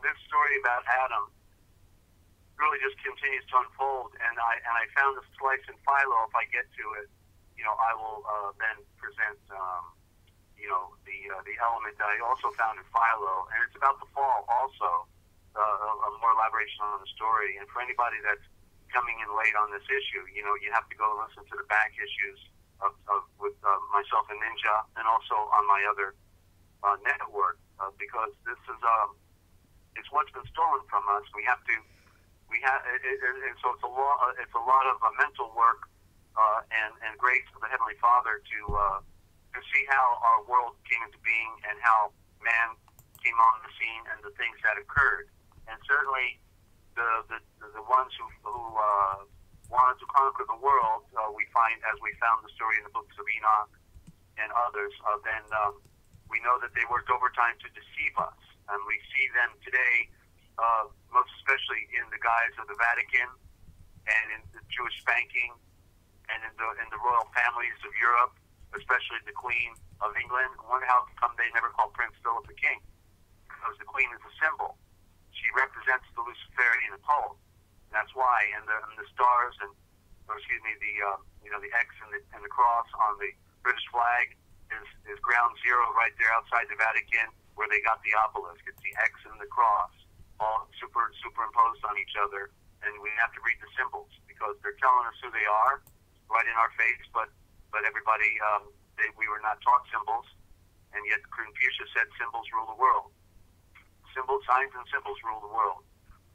[SPEAKER 2] This story about Adam really just continues to unfold, and I found the slice in Philo. If I get to it, I will then present the element that I also found in Philo, and it's about the fall also. A more elaboration on the story, and for anybody that's coming in late on this issue, you have to go listen to the back issues with myself and Ninja, and also on my other network, because this is it's what's been stolen from us. So it's a lot of mental work and grace of the Heavenly Father to see how our world came into being and how man came on the scene and the things that occurred. And certainly the ones who wanted to conquer the world, we find, as we found the story in the books of Enoch and others, then we know that they worked overtime to deceive us. And we see them today, most especially in the guise of the Vatican and in the Jewish banking and in the royal families of Europe, especially the Queen of England. I wonder how come they never call Prince Philip the king, because the Queen is a symbol. She represents the Luciferian occult, and that's why. And the stars the X and the cross on the British flag is ground zero right there outside the Vatican, where they got the obelisk. It's the X and the cross, all superimposed on each other, and we have to read the symbols because they're telling us who they are right in our face. But everybody, we were not taught symbols, and yet Confucius said symbols rule the world. Signs and symbols rule the world,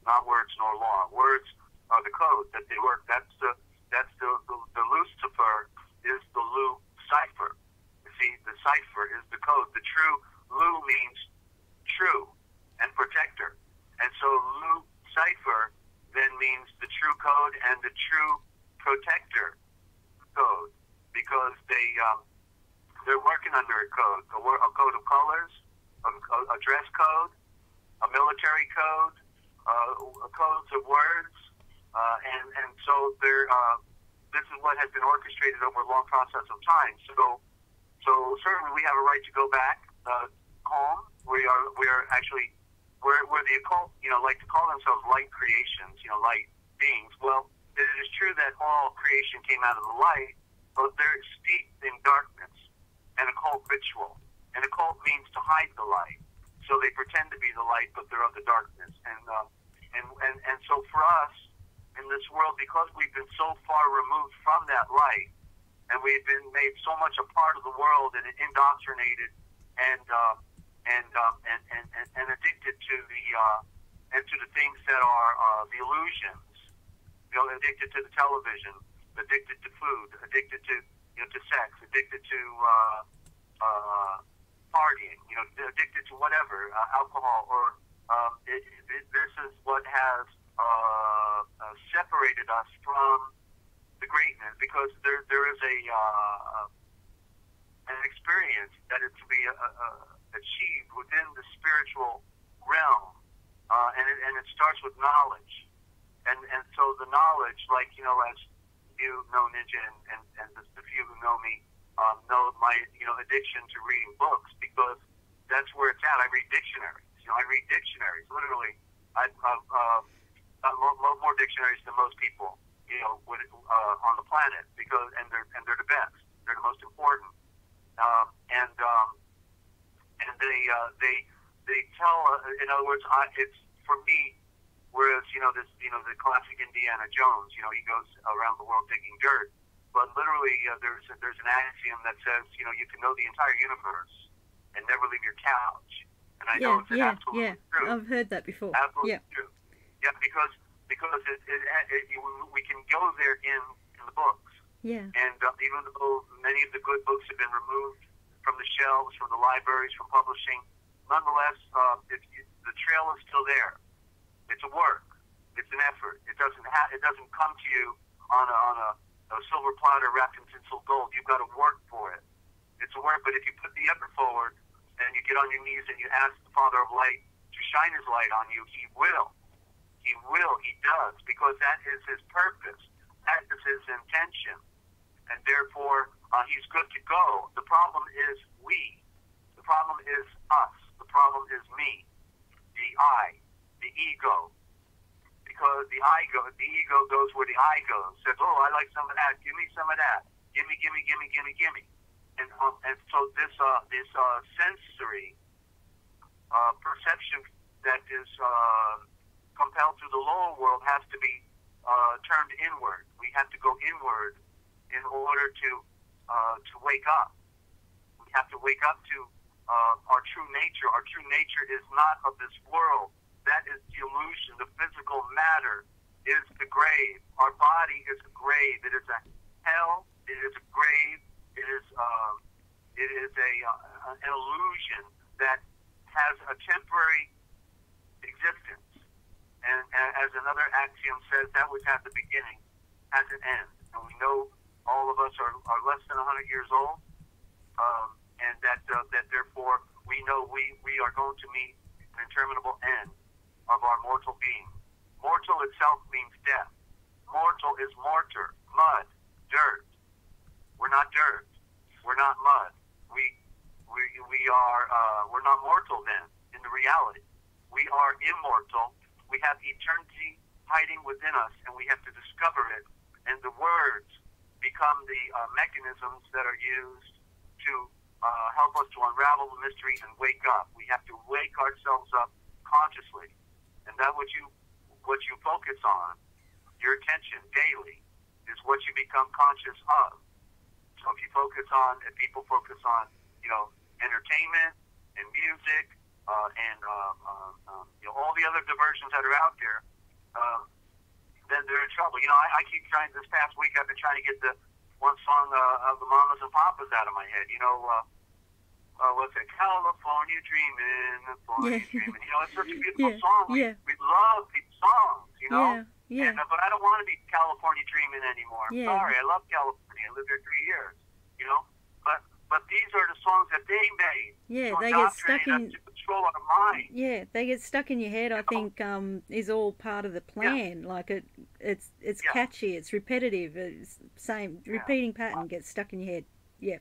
[SPEAKER 2] not words nor law. Words are the code that they work. That's the Lucifer is the Lu cipher. You see, the cipher is the code. The true Lu means true and protector, and so Lu cipher then means the true code and the true protector code, because they're working under a code, a code of colors, a dress code, a military code, codes of words, and so this is what has been orchestrated over a long process of time. So certainly we have a right to go back home. We are actually we're the occult, like to call themselves light creations, light beings. Well, it is true that all creation came out of the light, but they're steeped in darkness and occult ritual And occult means to hide the light. So they pretend to be the light, but they're of the darkness. And so for us, in this world, because we've been so far removed from that light, and we've been made so much a part of the world and indoctrinated and addicted to the things that are the illusions, addicted to the television, addicted to food, addicted to to sex, addicted to partying, addicted to whatever, alcohol, or this is what has separated us from the greatness, because there is an experience that is to be achieved within the spiritual realm, and it starts with knowledge, and so the knowledge, like as you know, Ninja, and the few who know me know my addiction to reading books, because that's where it's at. I read dictionaries. I read dictionaries. Literally, I've more dictionaries than most people on the planet, because and they're the best. They're the most important. And they tell, in other words, it's for me. Whereas the classic Indiana Jones, he goes around the world digging dirt. But literally, there's an axiom that says you can know the entire universe and never leave your couch. And I know it's absolutely true.
[SPEAKER 1] I've heard that before.
[SPEAKER 2] Absolutely true. Yeah, because we can go there in the books.
[SPEAKER 1] Yeah. And
[SPEAKER 2] even though many of the good books have been removed from the shelves, from the libraries, from publishing, nonetheless, the trail is still there. It's a work. It's an effort. It doesn't come to you on a silver platter wrapped in tinsel gold. You've got to work for it. It's a work, but if you put the effort forward and you get on your knees and you ask the Father of Light to shine His light on you, He will. He will. He does, because that is His purpose. That is His intention. And therefore, He's good to go. The problem is we. The problem is us. The problem is me. The I. The ego. Because the ego goes where the I goes. Says, oh, I like some of that. Give me some of that. Give me. And so this sensory perception that is compelled through the lower world has to be turned inward. We have to go inward in order to wake up. We have to wake up to our true nature. Our true nature is not of this world. That is the illusion. The physical matter is the grave. Our body is a grave. It is a hell. It is a grave. It is an illusion that has a temporary existence. And as another axiom says, that which has a beginning has an end. And we know all of us are less than 100 years old, and that therefore we know we are going to meet an interminable end of our mortal being. Mortal itself means death. Mortal is mortar, mud, dirt. We're not dirt. We're not mud. We're not mortal then, in the reality. We are immortal. We have eternity hiding within us, and we have to discover it. And the words become the mechanisms that are used to help us to unravel the mysteries and wake up. We have to wake ourselves up consciously. And that what you focus on, your attention daily, is what you become conscious of. So if people focus on, entertainment and music and all the other diversions that are out there, then they're in trouble. I keep trying. This past week, I've been trying to get the one song of the Mamas and Papas out of my head. What's it? California Dreamin', California Dreamin'. It's such a beautiful song. We love these songs,
[SPEAKER 1] Yeah.
[SPEAKER 2] But I don't want to be California Dreamin' anymore. I'm sorry. I love California. I lived there 3 years, But these are the songs that they made.
[SPEAKER 1] Yeah, they get stuck in.
[SPEAKER 2] To control our mind.
[SPEAKER 1] Yeah, they get stuck in your head. I think is all part of the plan. Yeah. Like it's catchy. It's repetitive. It's same repeating pattern gets stuck in your head. Yeah.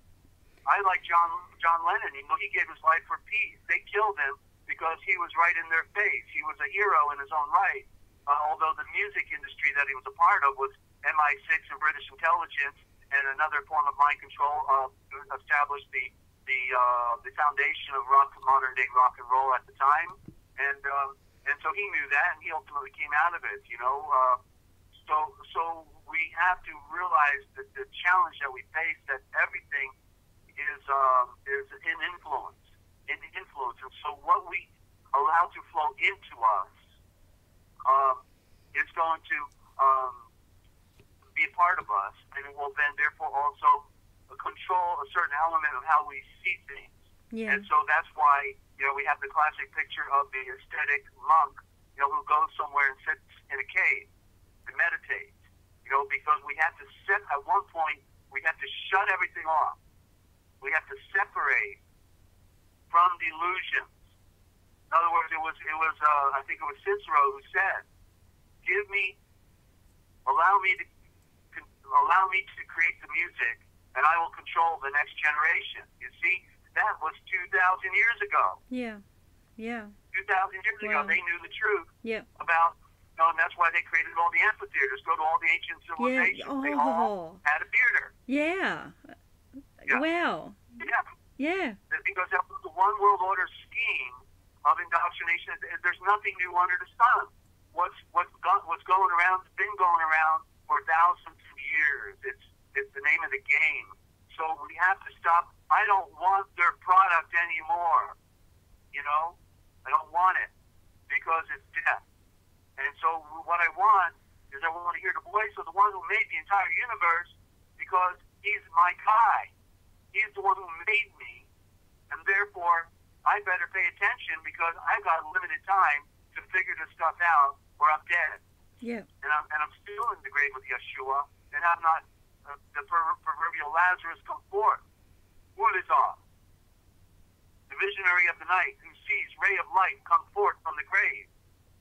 [SPEAKER 2] I like John Lennon. He gave his life for peace. They killed him because he was right in their face. He was a hero in his own right. Although the music industry that he was a part of was MI6 and British intelligence and another form of mind control established the the foundation of modern day rock and roll at the time, and so he knew that, and he ultimately came out of it. So we have to realize that the challenge that we face, that everything is in influence, and so what we allow to flow into us is going to be a part of us, and it will then therefore also control a certain element of how we see things.
[SPEAKER 1] Yeah.
[SPEAKER 2] And so that's why, we have the classic picture of the ascetic monk, who goes somewhere and sits in a cave and meditates, because we have to at one point, we have to shut everything off. We have to separate from delusions. In other words, I think it was Cicero who said, allow me to create the music, and I will control the next generation. You see, that was 2,000 years ago.
[SPEAKER 1] Yeah.
[SPEAKER 2] 2,000 years ago, they knew the truth about, and that's why they created all the amphitheaters. Go to all the ancient civilizations.
[SPEAKER 1] Yeah. Oh.
[SPEAKER 2] They all had a theater.
[SPEAKER 1] Yeah. Wow. Yeah.
[SPEAKER 2] Because that was the one world order scheme of indoctrination. There's nothing new under the sun. What's going around has been going around for thousands of years. It's the name of the game. So we have to stop. I don't want their product anymore. I don't want it because it's death. And so what I want is I want to hear the voice of the one who made the entire universe, because he's my guy. He's the one who made me, and therefore I better pay attention, because I've got limited time to figure this stuff out, or I'm dead.
[SPEAKER 1] Yeah.
[SPEAKER 2] And I'm still in the grave with Yeshua, and I'm not the proverbial Lazarus come forth. What is off? The visionary of the night who sees ray of light come forth from the grave.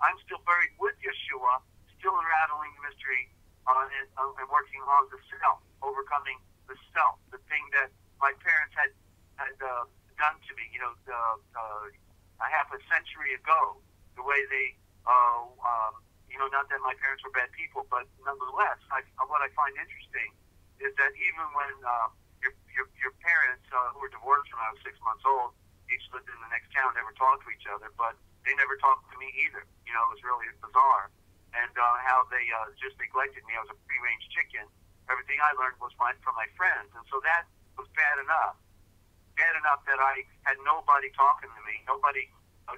[SPEAKER 2] I'm still buried with Yeshua, still unraveling the mystery and working on the self, overcoming the self, the thing that my parents had done to me. A half a century ago, the way they, not that my parents were bad people, but nonetheless, what I find interesting is that even when your parents, who were divorced when I was 6 months old, each lived in the next town, never talked to each other, but they never talked to me either. It was really bizarre. And how they just neglected me. I was a free-range chicken. Everything I learned was from my friends. And so that was bad enough. Bad enough that I had nobody talking to me, nobody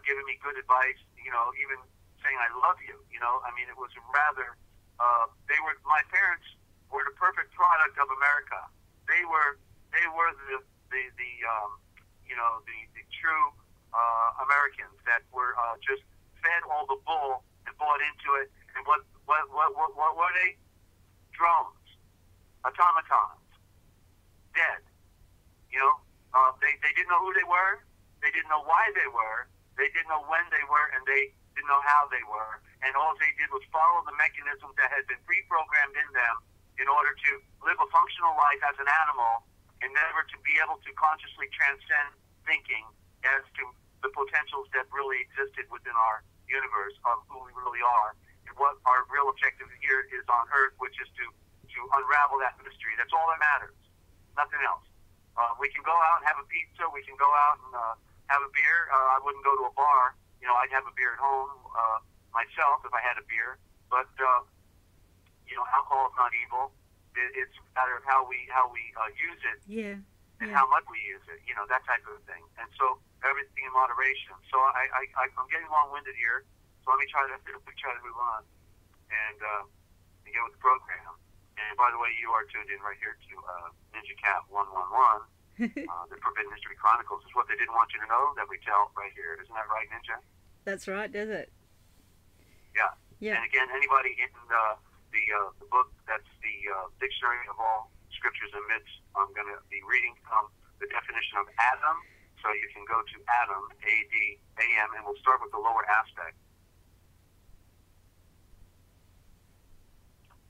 [SPEAKER 2] giving me good advice, even saying I love you. It was rather, my parents were the perfect product of America. They were the true Americans that were just fed all the bull and bought into it. And what were they? Drones, automatons, dead. They didn't know who they were. They didn't know why they were. They didn't know when they were, and they didn't know how they were. And all they did was follow the mechanisms that had been pre-programmed in them in order to live a functional life as an animal, and never to be able to consciously transcend thinking as to the potentials that really existed within our universe of who we really are, and what our real objective here is on Earth, which is to unravel that mystery. That's all that matters. Nothing else. We can go out and have a pizza. We can go out and have a beer. I wouldn't go to a bar. I'd have a beer at home myself if I had a beer. But alcohol is not evil. It's a matter of how we use it.
[SPEAKER 1] Yeah.
[SPEAKER 2] And how much we use it, that type of thing. And so everything in moderation. So I'm getting long-winded here. So let me try to move on and get with the program. And by the way, you are tuned in right here to Ninja Cat 111. The Forbidden History Chronicles is what they didn't want you to know that we tell right here. Isn't that right, Ninja?
[SPEAKER 1] That's right, does it?
[SPEAKER 2] Yeah.
[SPEAKER 1] Yeah.
[SPEAKER 2] And again, anybody in the book, that's the Dictionary of All Scriptures and Myths, I'm going to be reading from the definition of Adam. So you can go to Adam, A-D-A-M, and we'll start with the lower aspect.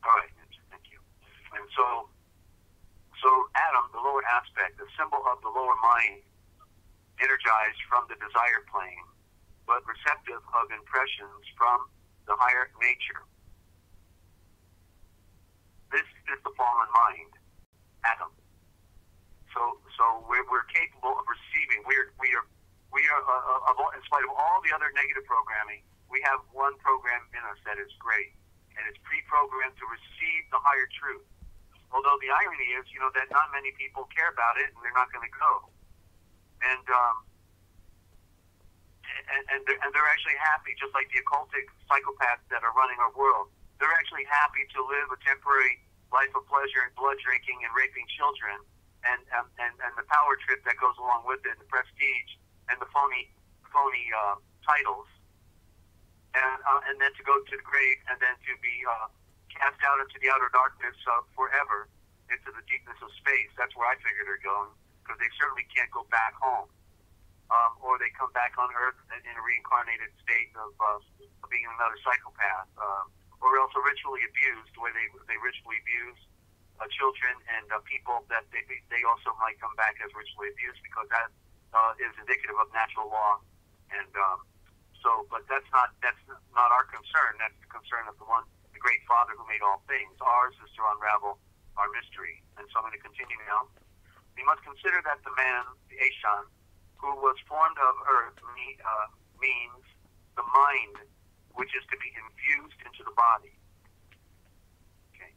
[SPEAKER 2] All right, thank you. And so Adam, the lower aspect, the symbol of the lower mind, energized from the desire plane, but receptive of impressions from the higher nature. This is the fallen mind, Adam. So we're capable of interesting. In spite of all the other negative programming, we have one program in us that is great, and it's pre-programmed to receive the higher truth. Although the irony is, that not many people care about it, and they're not going to go. And they're actually happy, just like the occultic psychopaths that are running our world. They're actually happy to live a temporary life of pleasure and blood drinking and raping children, and the power trip that goes along with it, the prestige and the phony titles, and then to go to the grave, and then to be cast out into the outer darkness forever, into the deepness of space. That's where I figure they're going, because they certainly can't go back home, or they come back on Earth in a reincarnated state of being another psychopath, or else are ritually abused, where they ritually abuse children and people that they also might come back as ritually abused, because that is indicative of natural law. And but that's not our concern. That's the concern of the great Father who made all things. Ours is to unravel our mystery. And so I'm going to continue now. We must consider that the man, the Eshan, who was formed of earth, means the mind, which is to be infused into the body. Okay.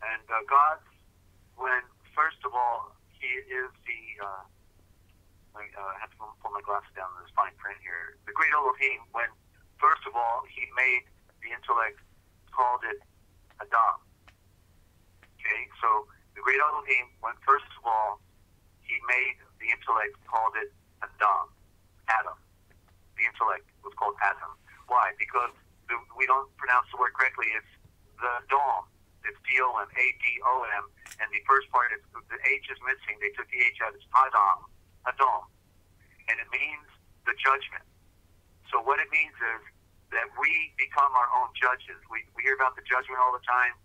[SPEAKER 2] And God, when first of all, He is the I have to pull my glasses down to this fine print here. The great Elohim, when first of all He made the intellect, called it Adam. Okay, so the great Elohim, when first of all He made the intellect, called it Adam. Adam. The intellect was called Adam. Why? Because we don't pronounce the word correctly. It's the Dom. It's D-O-M, A-D-O-M, and the first part is the H is missing. They took the H out. It's Adam. Adom, and it means the judgment. So what it means is that we become our own judges. We hear about the judgment all the time,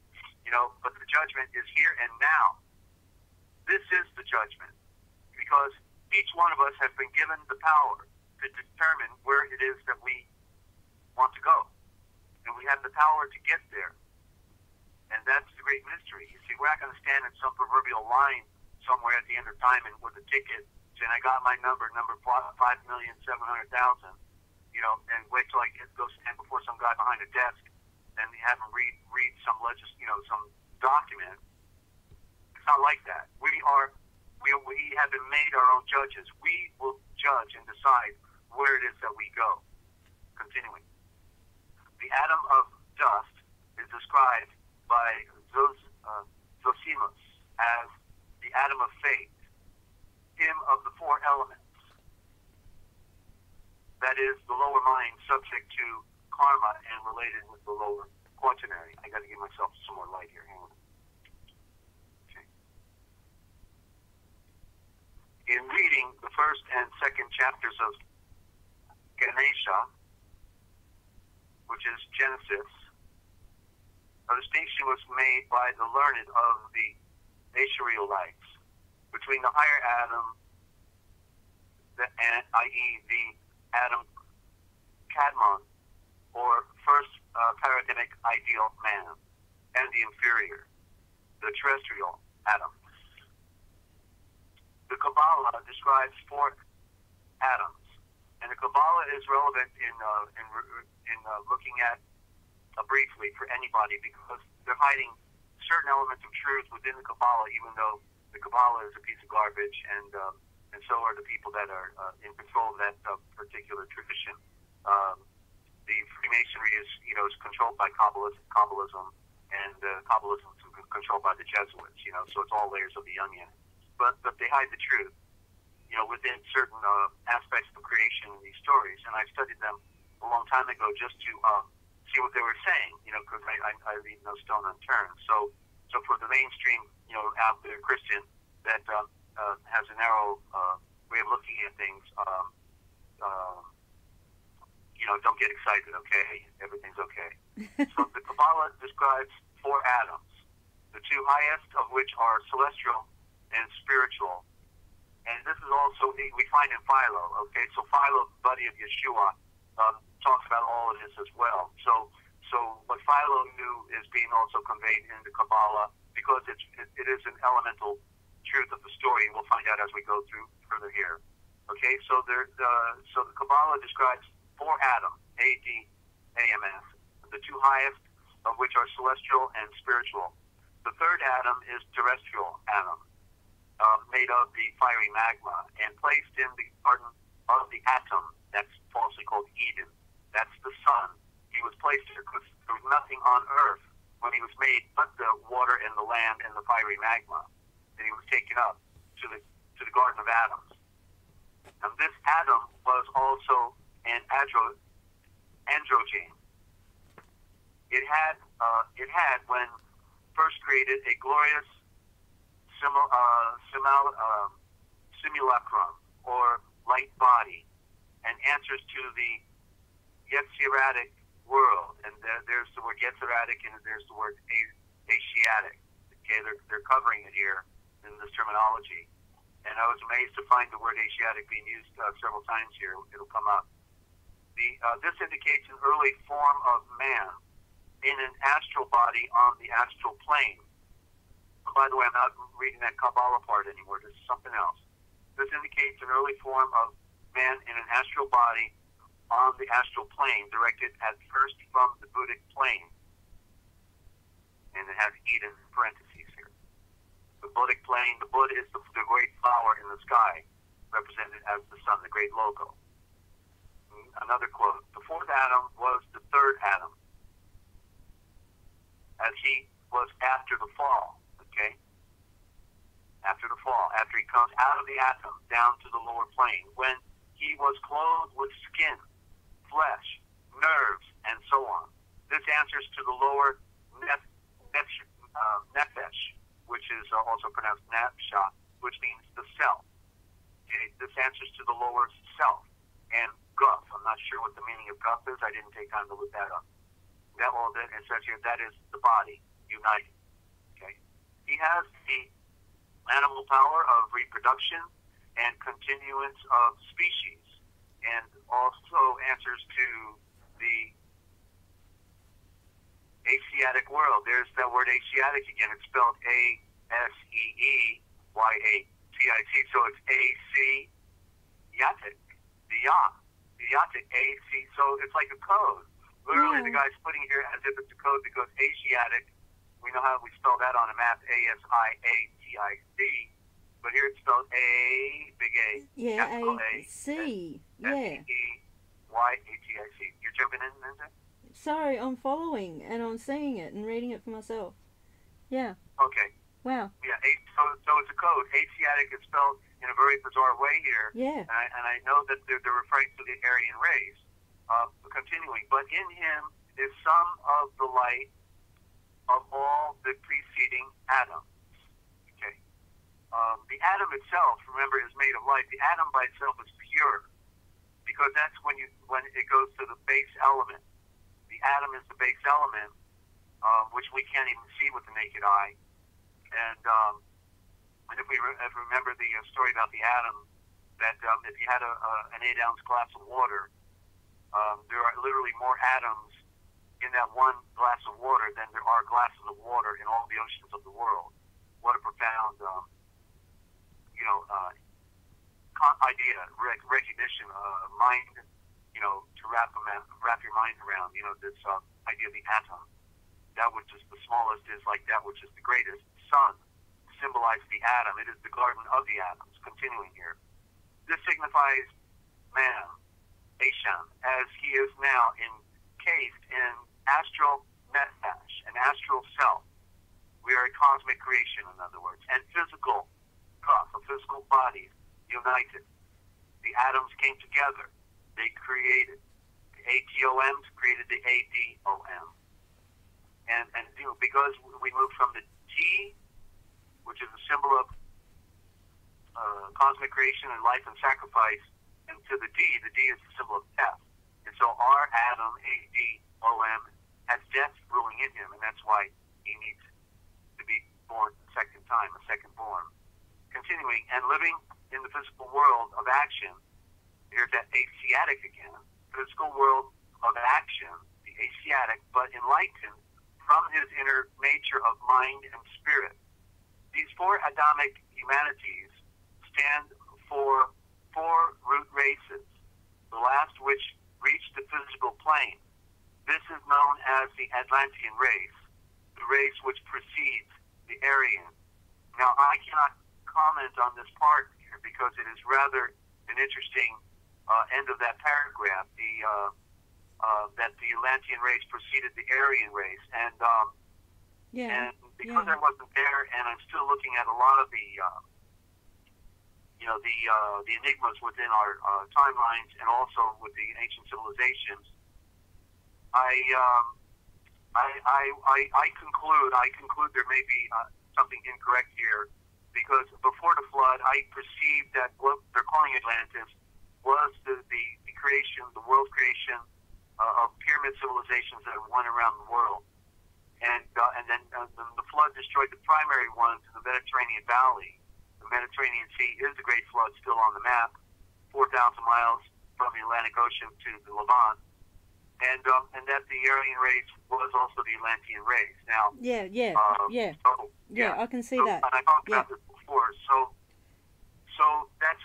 [SPEAKER 2] but the judgment is here and now. This is the judgment, because each one of us has been given the power to determine where it is that we want to go, and we have the power to get there. And that's the great mystery. You see, we're not going to stand in some proverbial line somewhere at the end of time and with a ticket, and I got my number 5,700,000, and wait till I go stand before some guy behind a desk and have him read some some document. It's not like that. We have been made our own judges. We will judge and decide where it is that we go. Continuing. The atom of dust is described by Zosimus as the atom of fate, him of the four elements. That is the lower mind, subject to karma and related with the lower quaternary. I got to give myself some more light here. Hang on. Okay. In reading the first and second chapters of Ganesha, which is Genesis, a distinction was made by the learned of the Asheriolites between the higher Adam, i.e. the Adam Kadmon, or first paradigmic ideal man, and the inferior, the terrestrial Adam. The Kabbalah describes four atoms, and the Kabbalah is relevant in looking at briefly for anybody, because they're hiding certain elements of truth within the Kabbalah, even though the Kabbalah is a piece of garbage, and so are the people that are in control of that particular tradition. The Freemasonry is controlled by Kabbalism, and Kabbalism is controlled by the Jesuits. So it's all layers of the onion. But they hide the truth, within certain aspects of creation in these stories. And I studied them a long time ago just to see what they were saying, because I leave no stone unturned. So for the mainstream, out there Christian that has a narrow way of looking at things, don't get excited, okay? Everything's okay. So the Kabbalah describes four atoms, the two highest of which are celestial and spiritual. And this is also, we find in Philo, okay? So Philo, buddy of Yeshua, talks about all of this as well. So what Philo knew is being also conveyed in the Kabbalah, because it is an elemental truth of the story. We'll find out as we go through further here. Okay, so the Kabbalah describes 4 atoms, A-D-A-M-S, the 2 highest of which are celestial and spiritual. The 3rd atom is terrestrial atom, made of the fiery magma, and placed in the garden of the atom, that's falsely called Eden. That's the sun. He was placed here because there was nothing on earth when he was made but the water and the land and the fiery magma. And he was taken up to the Garden of Atoms. And this atom was also an androgen. It had when first created a glorious simulacrum or light body, and answers to the Yetziratic world. And there's the word Yetziratic and there's the word Asiatic. Okay, they're covering it here in this terminology. And I was amazed to find the word Asiatic being used several times here. It'll come up. This indicates an early form of man in an astral body on the astral plane. And by the way, I'm not reading that Kabbalah part anymore. This is something else. This indicates an early form of man in an astral body on the astral plane, directed at first from the Buddhic plane. And it has Eden in parentheses here. The Buddhic plane, the Buddha is the great flower in the sky, represented as the sun, the great logo. Another quote, the 4th atom was the 3rd atom, as he was after the fall, okay? After the fall, after he comes out of the atom down to the lower plane, when he was clothed with skin, flesh, nerves, and so on. This answers to the lower nefesh, which is also pronounced nafsha, which means the self. Okay? This answers to the lower self. And guf, I'm not sure what the meaning of guf is. I didn't take time to look that up. It says here, that is the body, united. Okay? He has the animal power of reproduction and continuance of species, and also answers to the Asiatic world. There's that word Asiatic again. It's spelled A-S-E-E-Y-A-T-I-C, so it's A-C-Yatic. The Yatic, A-C, so it's like a code. Literally, the guy's putting it here as if it's a code because Asiatic, we know how we spell that on a map, A-S-I-A-T-I-C, but here it's spelled A, big A, capital
[SPEAKER 1] A-C, yeah.
[SPEAKER 2] S-E-Y-A-T-I-C. You're jumping in, Linda?
[SPEAKER 1] Sorry, I'm following, and I'm seeing it and reading it for myself. Yeah.
[SPEAKER 2] Okay.
[SPEAKER 1] Wow.
[SPEAKER 2] Yeah, so it's a code. Asiatic is spelled in a very bizarre way here.
[SPEAKER 1] Yeah.
[SPEAKER 2] And I know that they're referring to the Aryan race. Continuing, but in him is some of the light of all the preceding atoms. Okay. The atom itself, remember, is made of light. The atom by itself is pure, because that's when it goes to the base element. The atom is the base element, which we can't even see with the naked eye. And if we remember the story about the atom, that if you had an 8-ounce glass of water, there are literally more atoms in that one glass of water than there are glasses of water in all the oceans of the world. What a profound, idea, recognition, mind, to wrap your mind around, this idea of the atom. That which is the smallest is like that which is the greatest. Sun symbolizes the atom. It is the garden of the atoms. Continuing here. This signifies man, Asham, as he is now encased in astral nefesh, an astral self. We are a cosmic creation, in other words, and physical kaf, a physical body, united. The atoms came together. They created. The ATOMs created the ADOM. And because we moved from the T, which is a symbol of cosmic creation and life and sacrifice, and to the D is the symbol of death. And so our atom, ADOM, has death ruling in him, and that's why he needs to be born a second time, a second born. Continuing, and living in the physical world of action, here's that Asiatic again, physical world of action, the Asiatic, but enlightened from his inner nature of mind and spirit. These 4 Adamic humanities stand for four root races, the last which reached the physical plane. This is known as the Atlantean race, the race which precedes the Aryan. Now, I cannot comment on this part here because it is rather an interesting end of that paragraph, that the Atlantean race preceded the Aryan race. And because I wasn't there, and I'm still looking at a lot of the enigmas within our timelines, and also with the ancient civilizations, I conclude there may be something incorrect here, because before the flood, I perceived that what they're calling Atlantis was the creation, the world creation of pyramid civilizations that went around the world. And then the flood destroyed the primary ones in the Mediterranean Valley. The Mediterranean Sea is the Great Flood, still on the map, 4,000 miles from the Atlantic Ocean to the Levant. And that the Aryan race was also the Atlantean race. Now,
[SPEAKER 1] I can see that.
[SPEAKER 2] And I talked about this before. So that's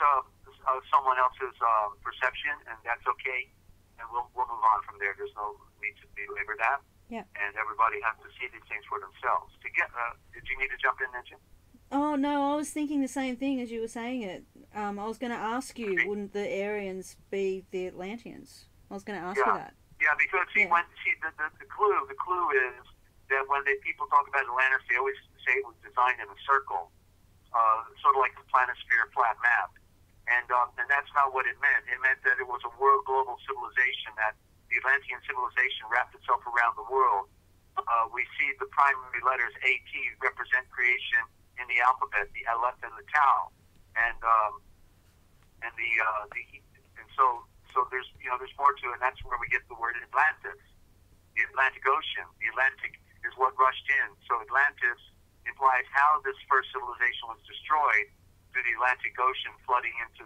[SPEAKER 2] someone else's perception, and that's okay. And we'll move on from there. There's no need to belabor that.
[SPEAKER 1] Yeah.
[SPEAKER 2] And everybody has to see these things for themselves. Did you need to jump in, Ninja?
[SPEAKER 1] Oh, no, I was thinking the same thing as you were saying it. I was going to ask you, wouldn't the Aryans be the Atlanteans? I was going to ask you that.
[SPEAKER 2] Yeah, because the clue is that when people talk about Atlantis, they always say it was designed in a circle, sort of like the planisphere flat map. And that's not what it meant. It meant that it was a world global civilization, that the Atlantean civilization wrapped itself around the world. We see the primary letters AT represent creation in the alphabet, the Aleph and the Tau, so there's more to it, and that's where we get the word Atlantis, the Atlantic Ocean. The Atlantic is what rushed in. So Atlantis implies how this first civilization was destroyed through the Atlantic Ocean flooding into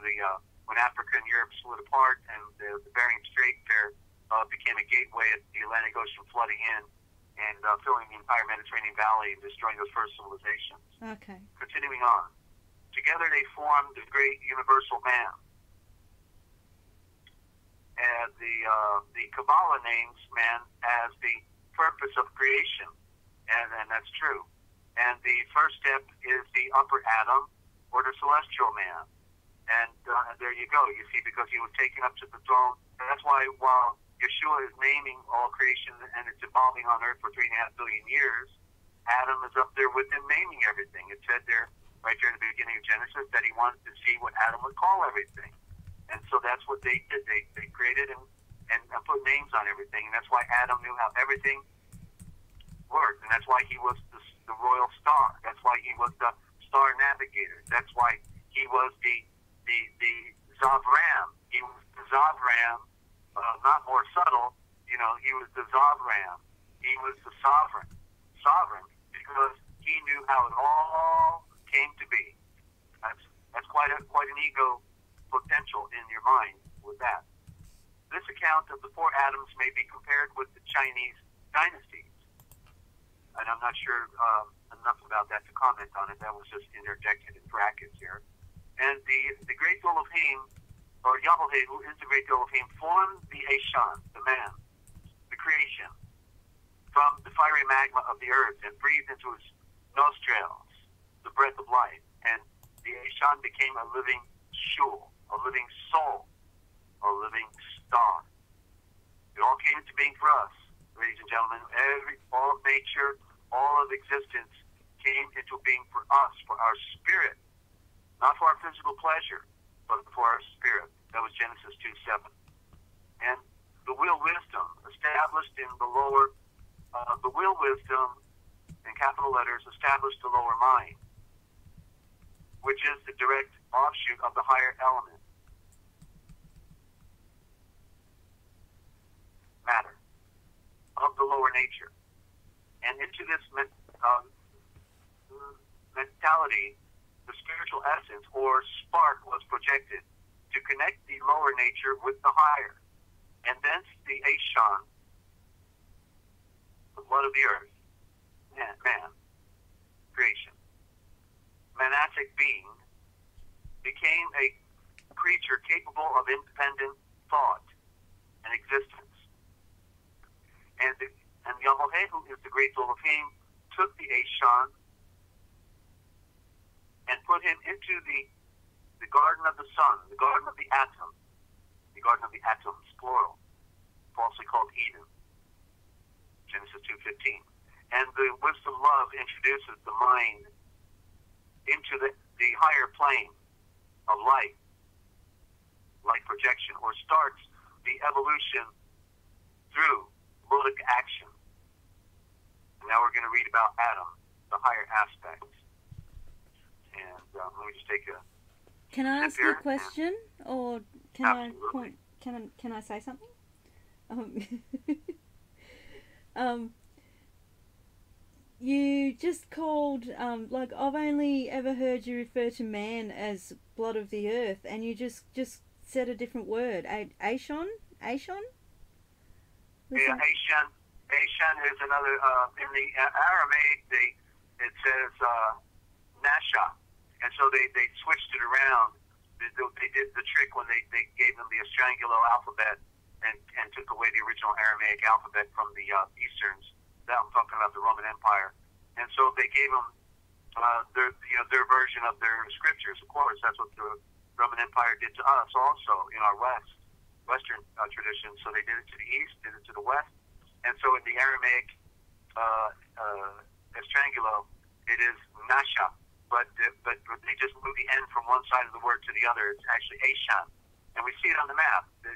[SPEAKER 2] when Africa and Europe split apart, and the Bering Strait there became a gateway at the Atlantic Ocean flooding in and filling the entire Mediterranean Valley and destroying those first civilizations.
[SPEAKER 1] Okay.
[SPEAKER 2] Continuing on. Together they formed the great universal man. And the Kabbalah names man as the purpose of creation, and that's true. And the first step is the upper Adam, or the celestial man. And there you go. You see, because he was taken up to the throne. And that's why while Yeshua is naming all creation and it's evolving on earth for 3.5 billion years, Adam is up there with him naming everything. It said there, right there in the beginning of Genesis, that he wanted to see what Adam would call everything. And so that's what they did. They created and put names on everything. And that's why Adam knew how everything worked. And that's why he was the royal star. That's why he was the star navigator. That's why he was the Zavram. He was the Zavram, not more subtle. He was the Zavram. He was the sovereign because he knew how it all came to be. That's quite an ego potential in your mind with that. This account of the four Adams may be compared with the Chinese dynasties. And I'm not sure enough about that to comment on it. That was just interjected in brackets here. And the great Elohim, or Yahweh, who is the great Elohim, formed the Eshan, the man, the creation, from the fiery magma of the earth and breathed into his nostrils the breath of life. And the Eshan became a living shul, a living soul, a living star. It all came into being for us, ladies and gentlemen. All of nature, all of existence came into being for us, for our spirit. Not for our physical pleasure, but for our spirit. That was Genesis 2:7. And the will wisdom established in the lower, the will wisdom, in capital letters, established the lower mind, which is the direct offshoot of the higher element, matter, of the lower nature. And into this mentality, the spiritual essence or spark was projected to connect the lower nature with the higher. And thence the Eshan, the blood of the earth, man, creation. Manasseh telepathic being became a creature capable of independent thought and existence. And Yahweh, who is the great Elohim, took the Eshan and put him into the garden of the sun, the garden of the atom, the garden of the atoms, plural, falsely called Eden, Genesis 2:15. And the wisdom love introduces the mind into the higher plane of light projection, or starts the evolution through logic action. And now we're going to read about Adam, the higher aspects. And let me just take a...
[SPEAKER 1] Can I ask you a question, or can
[SPEAKER 2] Absolutely.
[SPEAKER 1] Can I say something? You just called, like, I've only ever heard you refer to man as blood of the earth, and you just said a different word. Ashon? Ashon?
[SPEAKER 2] Yeah, Ashan. Ashan is another, in the Aramaic, it says Nasha. And so they switched it around. They did the trick when they gave them the Estrangulo alphabet and took away the original Aramaic alphabet from the Easterns. That I'm talking about the Roman Empire. And so they gave them their version of their scriptures. Of course, that's what the Roman Empire did to us also in our Western tradition. So they did it to the East, did it to the West. And so in the Aramaic Estrangulo, it is Nasha. But they just move the N from one side of the word to the other. It's actually Ashan. And we see it on the map. The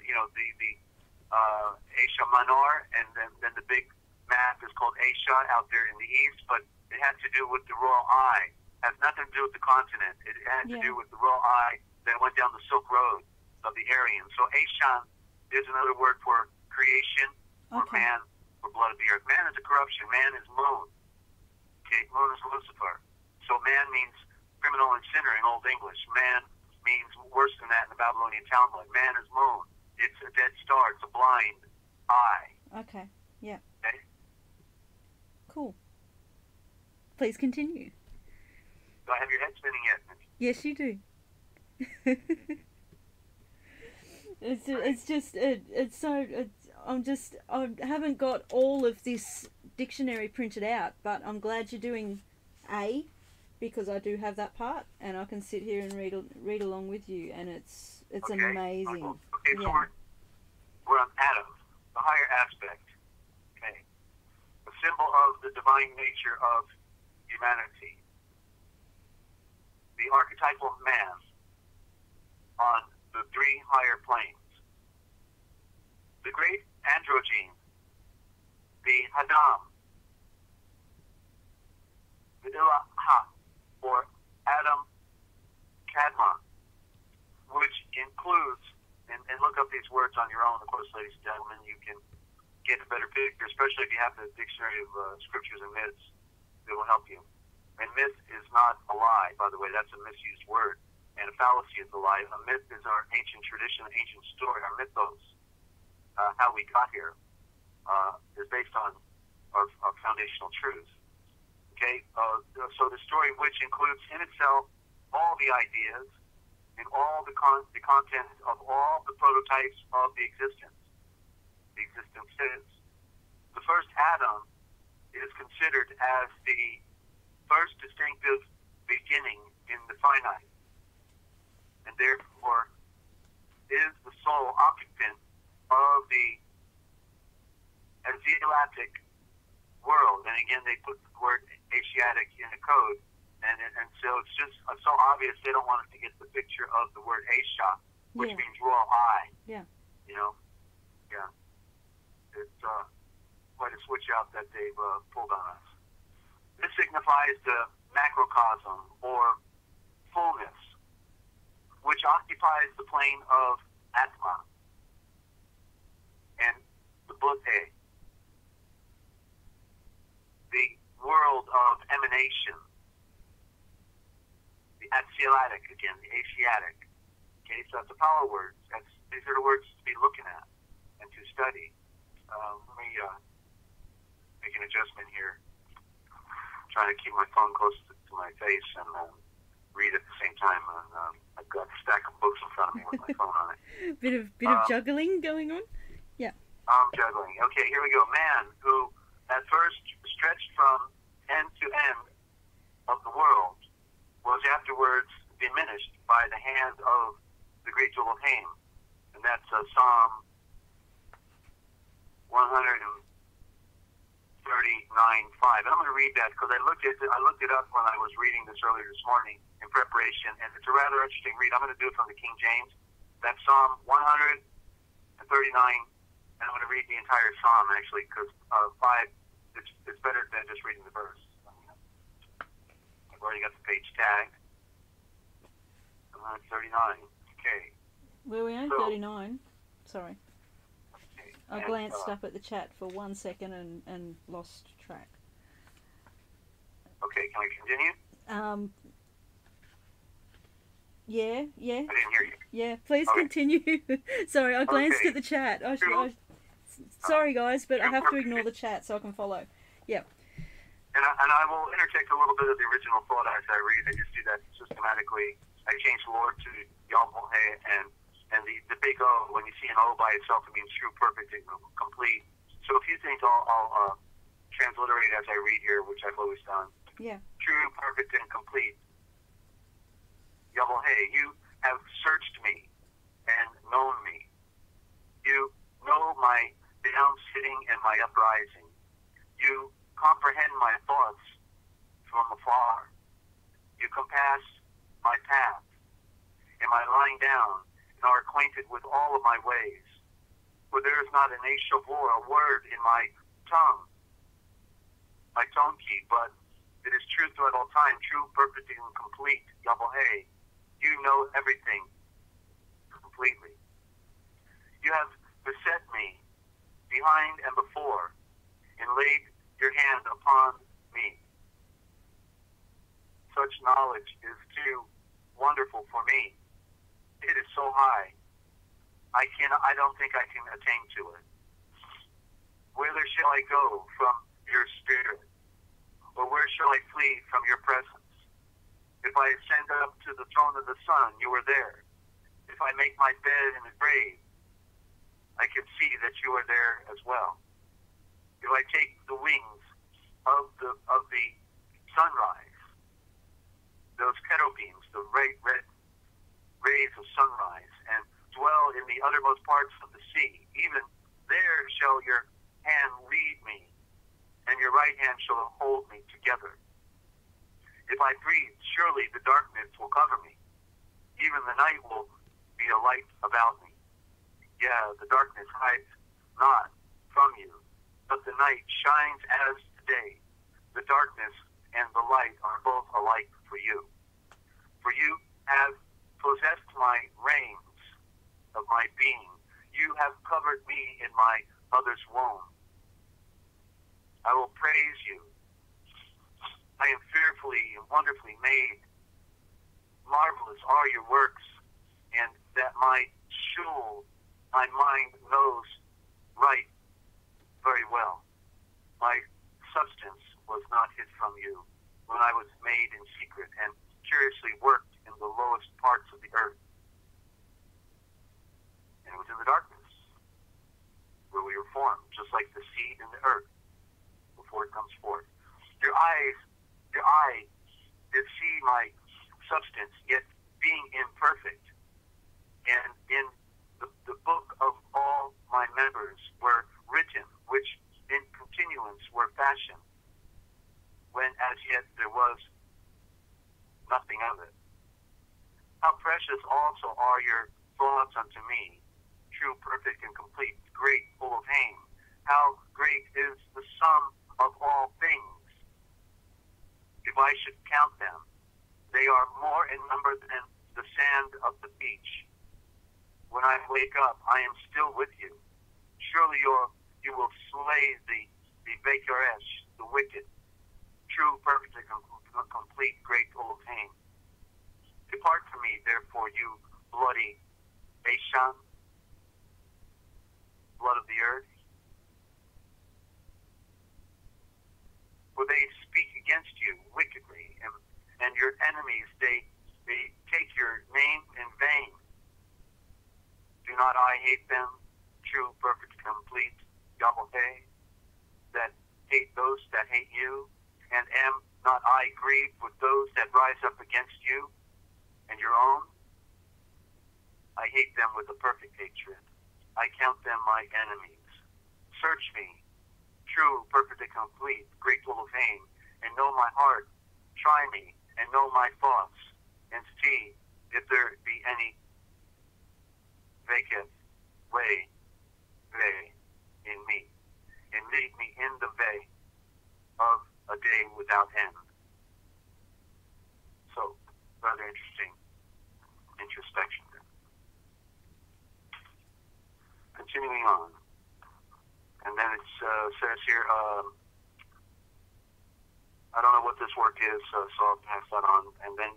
[SPEAKER 2] Asha Manor, and then the big map is called Asia out there in the east, but it had to do with the royal eye. It has nothing to do with the continent. It had to do with the royal eye that went down the Silk Road of the Aryans. So Ashan is another word for creation, or man, or blood of the earth. Man is a corruption. Man is moon. Okay, moon is Lucifer. So man means criminal and sinner in Old English. Man means worse than that in the Babylonian Talmud. Man is moon. It's a dead star. It's a blind eye.
[SPEAKER 1] Okay, yeah.
[SPEAKER 2] Okay?
[SPEAKER 1] Cool. Please continue.
[SPEAKER 2] Do I have your head spinning yet?
[SPEAKER 1] Yes, you do. I haven't got all of this dictionary printed out, but I'm glad you're doing A, because I do have that part, and I can sit here and read along with you, and it's
[SPEAKER 2] okay.
[SPEAKER 1] Amazing.
[SPEAKER 2] Okay, so
[SPEAKER 1] yeah.
[SPEAKER 2] we're on Adam, the higher aspect. Okay, a symbol of the divine nature of humanity. The archetypal man on the three higher planes. The great androgyne, the Hadam, the Ilaha, or Adam Kadmon, which includes, and look up these words on your own, of course, ladies and gentlemen, you can get a better picture, especially if you have the Dictionary of Scriptures and Myths. It will help you. And myth is not a lie, by the way. That's a misused word. And a fallacy is a lie. A myth is our ancient tradition, ancient story, our mythos. How we got here is based on our foundational truths. Okay? So the story, which includes in itself all the ideas and all the content of all the prototypes of the existence. The existence is. The first Adam is considered as the first distinctive beginning in the finite, and therefore is the sole occupant of the Asiatic world. And again, they put the word Asiatic in the code, and so it's just so obvious they don't want us to get the picture of the word Asia, which means royal eye.
[SPEAKER 1] Yeah.
[SPEAKER 2] You know? Yeah. It's quite a switch out that they've pulled on us. This signifies the macrocosm, or fullness, which occupies the plane of Atma and the Buddha, the world of emanation, the Asiatic, again, the Asiatic. Okay, so that's a power word. These are the words to be looking at and to study. Let me make an adjustment here. Trying to keep my phone close to my face, and read at the same time. And I've got a stack of books in front of me with my phone on it.
[SPEAKER 1] bit of juggling going on. Yeah.
[SPEAKER 2] Juggling. Okay, here we go. Man who at first stretched from end to end of the world was afterwards diminished by the hand of the great Elohim. And that's Psalm 139:5. And I'm going to read that because I looked it up when I was reading this earlier this morning in preparation, and it's a rather interesting read. I'm going to do it from the King James. That's Psalm 139. And I'm going to read the entire psalm, actually, because 5, it's better than just reading the verse. I've already got the page tagged. 39. Okay.
[SPEAKER 1] Where we are, 39. Sorry.
[SPEAKER 2] Okay.
[SPEAKER 1] I glanced up at the chat for 1 second and lost track.
[SPEAKER 2] Okay, can I continue?
[SPEAKER 1] Yeah.
[SPEAKER 2] I didn't hear you.
[SPEAKER 1] Yeah, please continue. Sorry, I glanced at the chat. Sorry, guys, but I have to ignore the chat so I can follow. Yeah.
[SPEAKER 2] And I will interject a little bit of the original thought as I read. I just do that systematically. I change Lord to Yahweh, and the big O, when you see an O by itself, it means true, perfect, and complete. So a few things I'll transliterate as I read here, which I've always done.
[SPEAKER 1] Yeah.
[SPEAKER 2] True, perfect, and complete. Yahweh, you have searched me and known me. You know my down-sitting and my uprising. You comprehend my thoughts from afar. You compass my path. Am I lying down and are acquainted with all of my ways? For there is not an Eshavor, a word in my tongue key, but it is true throughout all time, true, perfect, and complete. Yahweh, you know everything completely. You have beset me behind and before, and laid your hand upon me. Such knowledge is too wonderful for me. It is so high. I don't think I can attain to it. Whither shall I go from your spirit? Or where shall I flee from your presence? If I ascend up to the throne of the sun, you are there. If I make my bed in the grave, I can see that you are there as well. If I take the wings of the sunrise, those cherubims, the red rays of sunrise, and dwell in the uttermost parts of the sea, even there shall your hand lead me, and your right hand shall hold me together. If I breathe, surely the darkness will cover me. Even the night will be a light about me. Yeah, the darkness hides not from you, but the night shines as the day. The darkness and the light are both alike for you. For you have possessed my reins of my being. You have covered me in my mother's womb. I will praise you. I am fearfully and wonderfully made. Marvelous are your works, and that my mind knows right very well. My substance was not hid from you when I was made in secret and curiously worked in the lowest parts of the earth. And it was in the darkness where we were formed, just like the seed in the earth before it comes forth. Your eye did see my substance, yet being imperfect. And in the book of all my members were written, which in continuance were fashioned, when as yet there was nothing of it. How precious also are your thoughts unto me, true, perfect, and complete, great, full of aim. How great is the sum of all things. If I should count them, they are more in number than the sand of the beach. When I wake up, I am still with you. Surely you will slay the Vakeresh, the wicked, true, perfect, and complete, great, full of aim. Depart from me, therefore, you bloody Bashan, blood of the earth. For they speak against you wickedly, and your enemies, they your name in vain. Do not I hate them, true, perfect, complete, Yahweh, that hate those that hate you, and am not I grieved with those that rise up against you and your own? I hate them with a perfect hatred. I count them my enemies. Search me, true, perfect, and complete, grateful of fame, and know my heart. Try me, and know my thoughts, and see if there be any vacant way in me, and lead me in the way of a day without end. So, rather interesting introspection there. Continuing on, and then it says here, I don't know what this work is, so I'll pass that on. And then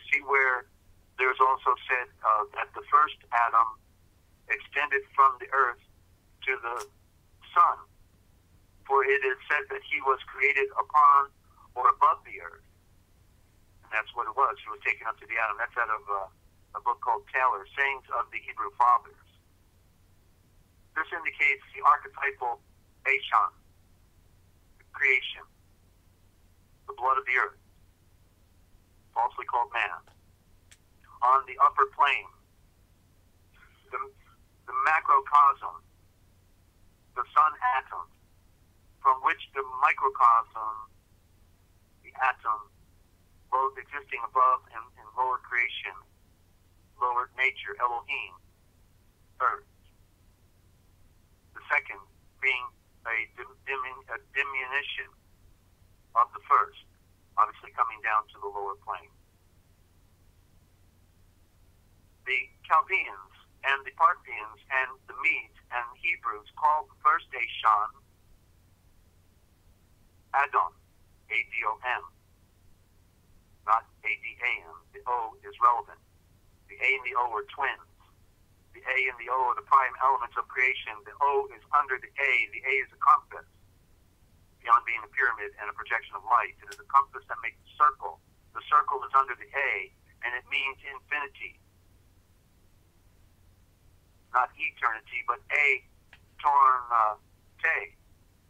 [SPEAKER 2] see where there's also said that the first Adam extended from the earth to the sun. For it is said that he was created upon or above the earth. And that's what it was. He was taken up to the Adam. That's out of a book called Taylor, Sayings of the Hebrew Fathers. This indicates the archetypal Eshan, creation, the blood of the earth, falsely called man. On the upper plane, the macrocosm, the sun atom, from which the microcosm, the atom, both existing above and in lower creation, lower nature, Elohim, earth. The second being a diminution of the first, obviously coming down to the lower plane. The Chaldeans and the Parthians and the Medes and Hebrews called the first Eshan Adon, A-D-O-M, not A-D-A-M. The O is relevant. The A and the O are twins. The A and the O are the prime elements of creation. The O is under the A. The A is a compass, beyond being a pyramid and a projection of light. It is a compass that makes a circle. The circle is under the A, and it means infinity. Not eternity, but A-torn-te,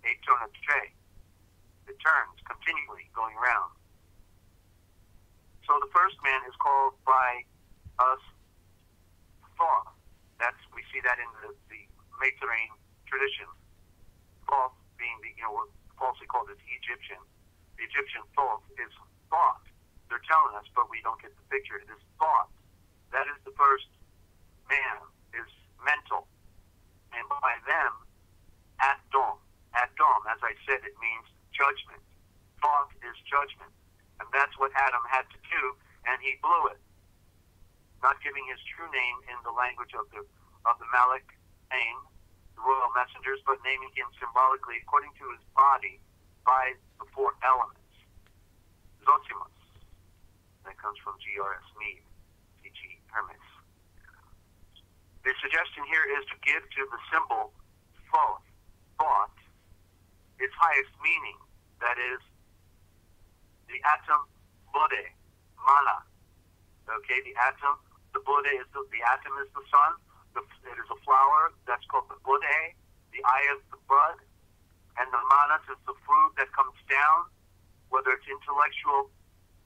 [SPEAKER 2] A-torn-te. It turns continually, going round. So the first man is called by us Thoth. We see that in the Mediterranean tradition. Thoth being falsely called as Egyptian. The Egyptian Thoth is thought. They're telling us, but we don't get the picture. It is thought. That is the first man, is mental. And by them, Adon, as I said, it means judgment. Thought is judgment. And that's what Adam had to do, and he blew it. Not giving his true name in the language of the Malak name, the royal messengers, but naming him symbolically according to his body by the four elements. Zosimus. That comes from G.R.S. Mead, C.G. Hermes. The suggestion here is to give to the symbol thought, its highest meaning. That is, the atom Bude, mana. Okay, the atom, the Bude is the atom is the sun. It is a flower that's called the Bude. The eye is the bud, and the manas is the fruit that comes down, whether it's intellectual,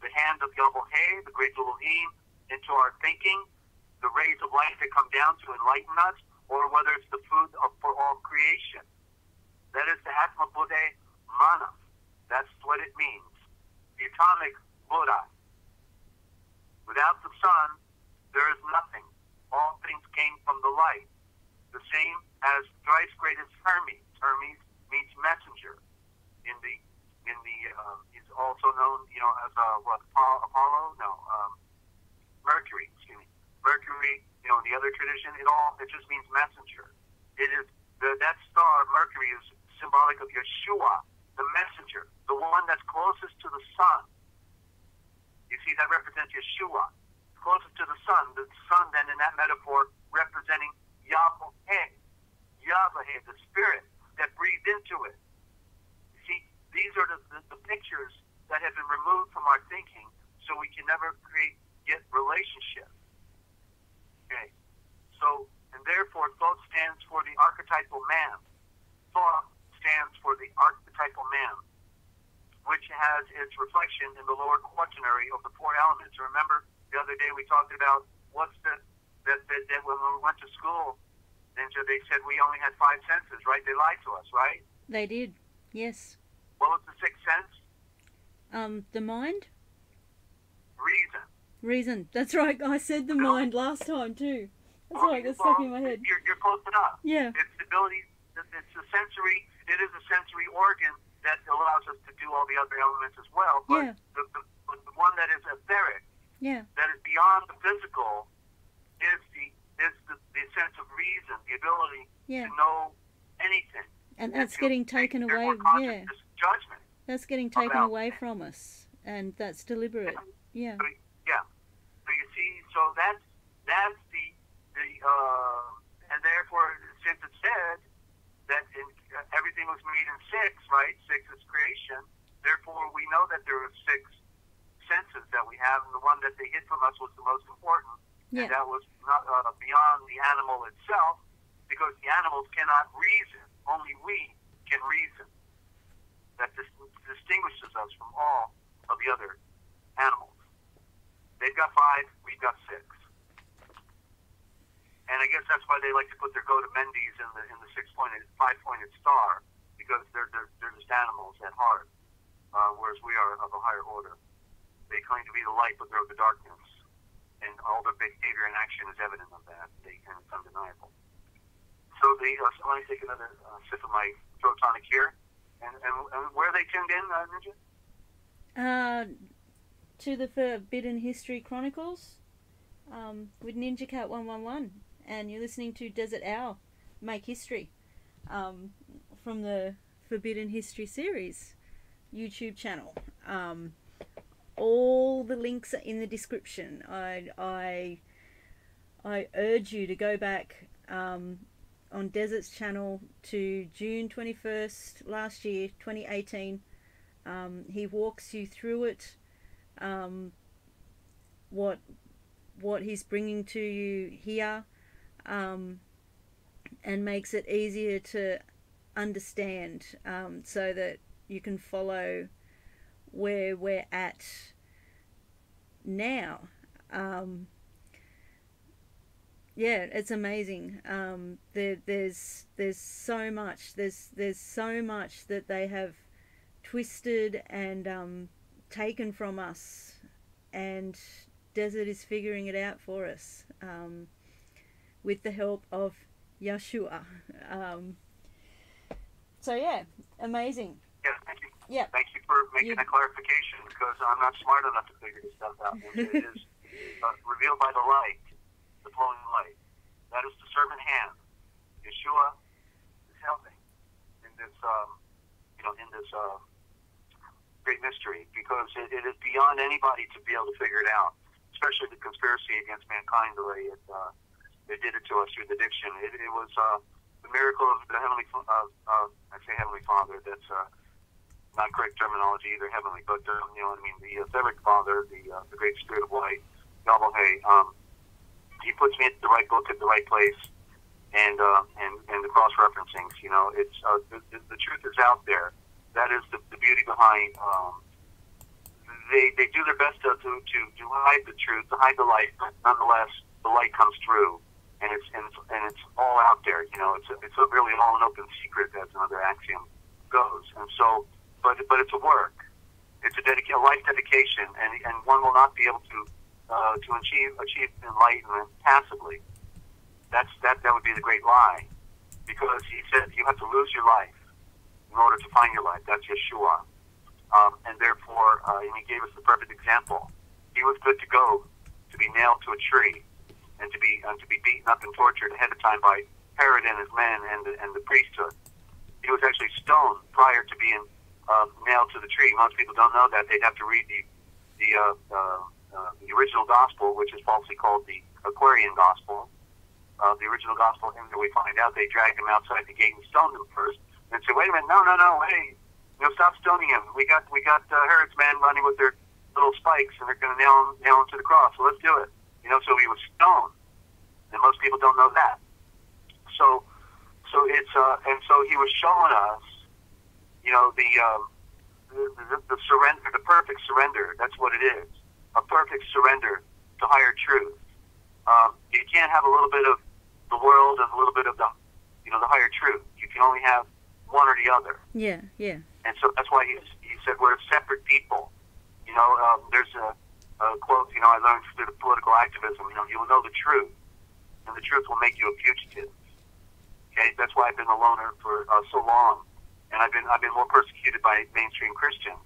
[SPEAKER 2] the hand of Yahweh, the great Elohim, into our thinking, the rays of light that come down to enlighten us, or whether it's the food for all creation. That is the Atma Bude Mana. That's what it means. The atomic Buddha. Without the sun, there is nothing. All things came from the light. The same as thrice greatest Hermes. Hermes means messenger. He's also known, as Apollo? No, Mercury. Excuse me. Mercury. In the other tradition, it just means messenger. It is that star Mercury is symbolic of Yeshua, the messenger, the one that's closest to the sun. You see, that represents Yeshua, closest to the sun then in that metaphor representing Yahweh, the spirit that breathed into it. You see, these are the pictures that have been removed from our thinking so we can never get relationship. therefore, Thoth stands for the archetypal man. Thoth stands for the archetypal man, which has its reflection in the lower quaternary of the four elements. Remember, the other day we talked about what's that when we went to school, Ninja, they said we only had 5 senses, right? They lied to us, right?
[SPEAKER 1] They did, yes.
[SPEAKER 2] What was the sixth sense?
[SPEAKER 1] The mind?
[SPEAKER 2] Reason.
[SPEAKER 1] Reason. That's right. I said the mind last time too. That's right. That's stuck in my head.
[SPEAKER 2] You're close enough.
[SPEAKER 1] Yeah.
[SPEAKER 2] It's the ability. It's a sensory. It is a sensory organ that allows us to do all the other elements as well. But
[SPEAKER 1] yeah.
[SPEAKER 2] the one that is etheric.
[SPEAKER 1] Yeah.
[SPEAKER 2] That is beyond the physical is the sense of reason, the ability to know anything.
[SPEAKER 1] And that's getting taken away. Yeah.
[SPEAKER 2] Judgment.
[SPEAKER 1] That's getting taken away from us, and that's deliberate. Yeah.
[SPEAKER 2] Yeah. So you see, so that's the and therefore, since it said that everything was made in 6, right? 6 is creation. Therefore, we know that there are 6 senses that we have, and the one that they hid from us was the most important.
[SPEAKER 1] Yeah.
[SPEAKER 2] And that was not beyond the animal itself, because the animals cannot reason. Only we can reason. That distinguishes us from all of the other animals. They've got 5, we've got 6. And I guess that's why they like to put their Gota Mendes in the 5-pointed star, because they're just animals at heart, whereas we are of a higher order. They claim to be the light, but they're of the darkness, and all their behavior and action is evident of that. And it's undeniable. So let me take another sip of my throat tonic here. And where are they tuned in, Ninja?
[SPEAKER 1] To the Forbidden History Chronicles, with Ninja Cat 111, and you're listening to Dezert-Owl make history, from the Forbidden History series YouTube channel. All the links are in the description. I urge you to go back on Desert's channel to June 21st last year, 2018. He walks you through it, what he's bringing to you here, and makes it easier to understand, so that you can follow where we're at now. Yeah, it's amazing. There's so much. There's so much that they have twisted and taken from us, and Desert is figuring it out for us, with the help of Yeshua. So yeah, amazing.
[SPEAKER 2] Yeah, thank you.
[SPEAKER 1] Yeah.
[SPEAKER 2] Thank you for making a clarification, because I'm not smart enough to figure this stuff out. It is revealed by the light. The flowing light. That is the servant hand. Yeshua is helping in this, great mystery, because it is beyond anybody to be able to figure it out. Especially the conspiracy against mankind, the way they did it to us through the diction. It was the miracle of the heavenly. I say heavenly Father. That's not correct terminology either. Heavenly, but you know what I mean. The etheric Father, the Great Spirit of Light, Yahweh. He puts me at the right book at the right place, and the cross-referencing. You know, it's the truth is out there. That is the beauty behind. They do their best to hide the truth, to hide the light, but nonetheless, the light comes through, and it's all out there. You know, it's a really all an open secret, as another axiom goes. And so, but it's a work. It's a life dedication, and one will not be able to achieve enlightenment passively. That would be the great lie, because he said you have to lose your life in order to find your life. That's Yeshua, and therefore, and he gave us the perfect example. He was good to go to be nailed to a tree, and to be beaten up and tortured ahead of time by Herod and his men and the priesthood. He was actually stoned prior to being nailed to the tree. Most people don't know that. They'd have to read the original gospel, which is falsely called the Aquarian gospel. The original gospel, and we find out they dragged him outside the gate and stoned him first, and said, "Wait a minute, no, hey, stop stoning him. We got Herod's men running with their little spikes, and they're going to nail him to the cross. So let's do it." So he was stoned, and most people don't know that. So it's and so he was showing us, you know, the surrender, the perfect surrender. That's what it is, a perfect surrender to higher truth. You can't have a little bit of the world and a little bit of the, you know, the higher truth. You can only have one or the other.
[SPEAKER 1] Yeah, yeah.
[SPEAKER 2] And so that's why he said we're separate people. You know, there's a quote, you know, I learned through the political activism. You know, you will know the truth, and the truth will make you a fugitive. Okay, that's why I've been a loner for so long, and I've been more persecuted by mainstream Christians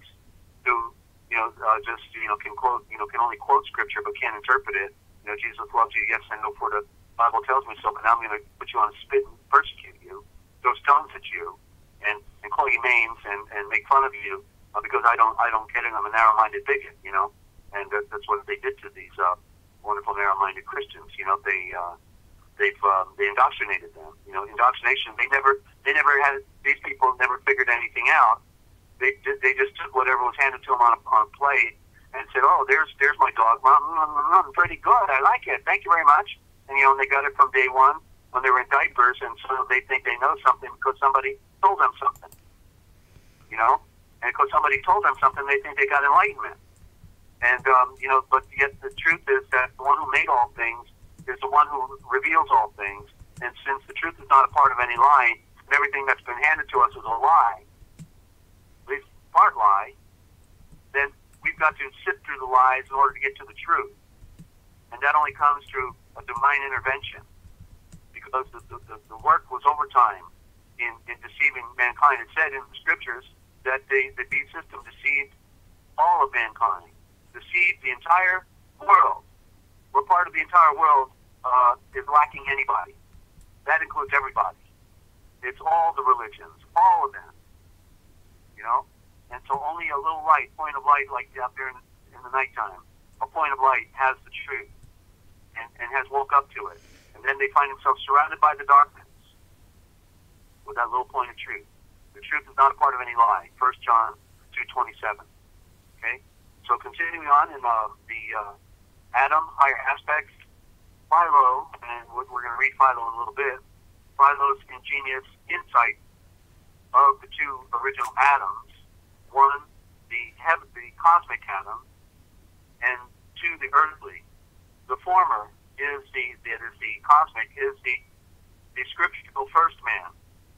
[SPEAKER 2] who, you know, just, you know, can quote, you know, can only quote scripture but can't interpret it. You know, Jesus loves you, yes, I know, for the Bible tells me so, but now I'm going to put you on a spit and persecute you, throw stones at you, and call you names and make fun of you because I don't get it. I'm a narrow-minded bigot, you know, and that's what they did to these wonderful narrow-minded Christians. You know, they indoctrinated them. You know, indoctrination. They never had, these people never figured anything out. They just took whatever was handed to them on a plate and said, oh, there's my dog. Pretty good. I like it. Thank you very much. And, you know, they got it from day one when they were in diapers, and so they think they know something because somebody told them something. You know? And because somebody told them something, they think they got enlightenment. And, you know, but yet the truth is that the one who made all things is the one who reveals all things. And since the truth is not a part of any lie, and everything that's been handed to us is a lie, at least part lie, then we've got to sift through the lies in order to get to the truth. And that only comes through a divine intervention, because the work was over time in deceiving mankind. It said in the scriptures that the beast system deceived all of mankind, deceived the entire world. What part of the entire world is lacking anybody? That includes everybody. It's all the religions, all of them. You know? And so only a little light, point of light, like out there in the nighttime, a point of light has the truth and has woke up to it. And then they find themselves surrounded by the darkness with that little point of truth. The truth is not a part of any lie. 1 John 2:27. Okay? So continuing on in the Adam, higher aspects, Philo, and we're going to read Philo in a little bit, Philo's ingenious insight of the two original atoms, one, the cosmic atom, and two, the earthly. The former is the cosmic, is the scriptural first man,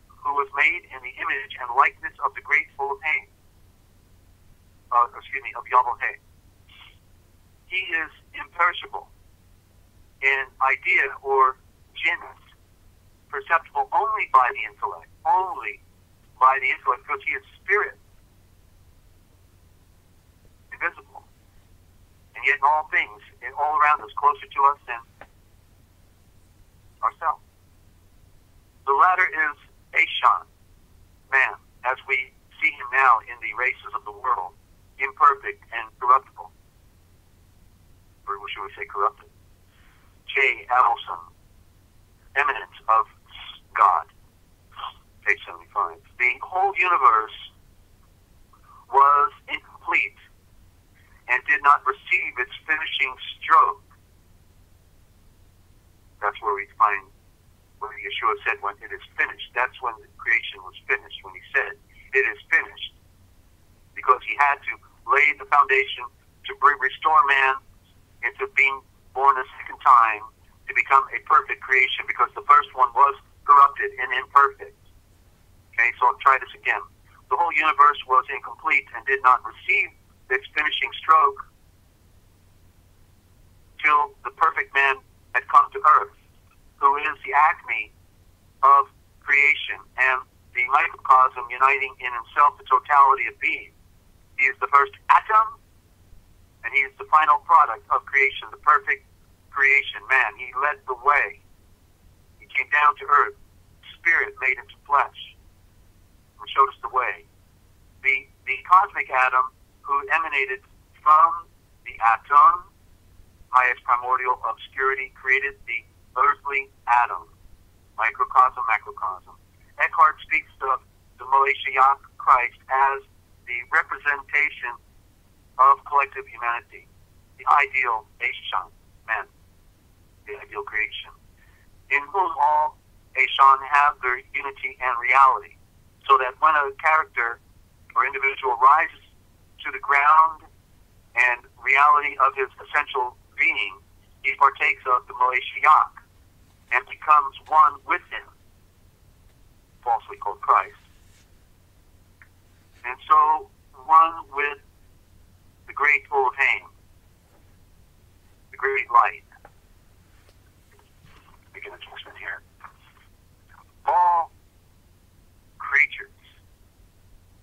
[SPEAKER 2] who was made in the image and likeness of the great Elohim, of Yahweh. He is imperishable in idea or genus, perceptible only by the intellect, because he is spirit, invisible. And yet in all things, all around us, closer to us than ourselves. The latter is Ashan, man, as we see him now in the races of the world, imperfect and corruptible. Or should we say corrupted? J. Adelson, eminence of God, page 75. The whole universe was incomplete and did not receive its finishing stroke. That's where we find where Yeshua said when it is finished. That's when the creation was finished, when he said it is finished. Because he had to lay the foundation to restore man into being born a second time, to become a perfect creation, because the first one was corrupted and imperfect. Okay, so I'll try this again. The whole universe was incomplete and did not receive its finishing stroke till the perfect man had come to earth, who is the acme of creation and the microcosm uniting in himself the totality of being. He is the first atom, and he is the final product of creation, the perfect creation, man. He led the way. He came down to earth, spirit made into flesh, and showed us the way. The cosmic atom, who emanated from the atom, highest primordial obscurity, created the earthly atom, microcosm, macrocosm. Eckhart speaks of the Mashiach Christ as the representation of collective humanity, the ideal Ashan, man, the ideal creation, in whom all Eshan have their unity and reality, so that when a character or individual rises to the ground and reality of his essential being, he partakes of the Malaysiak and becomes one with him, falsely called Christ. And so, one with the great Ulhain, the great light. Make an adjustment here. All creatures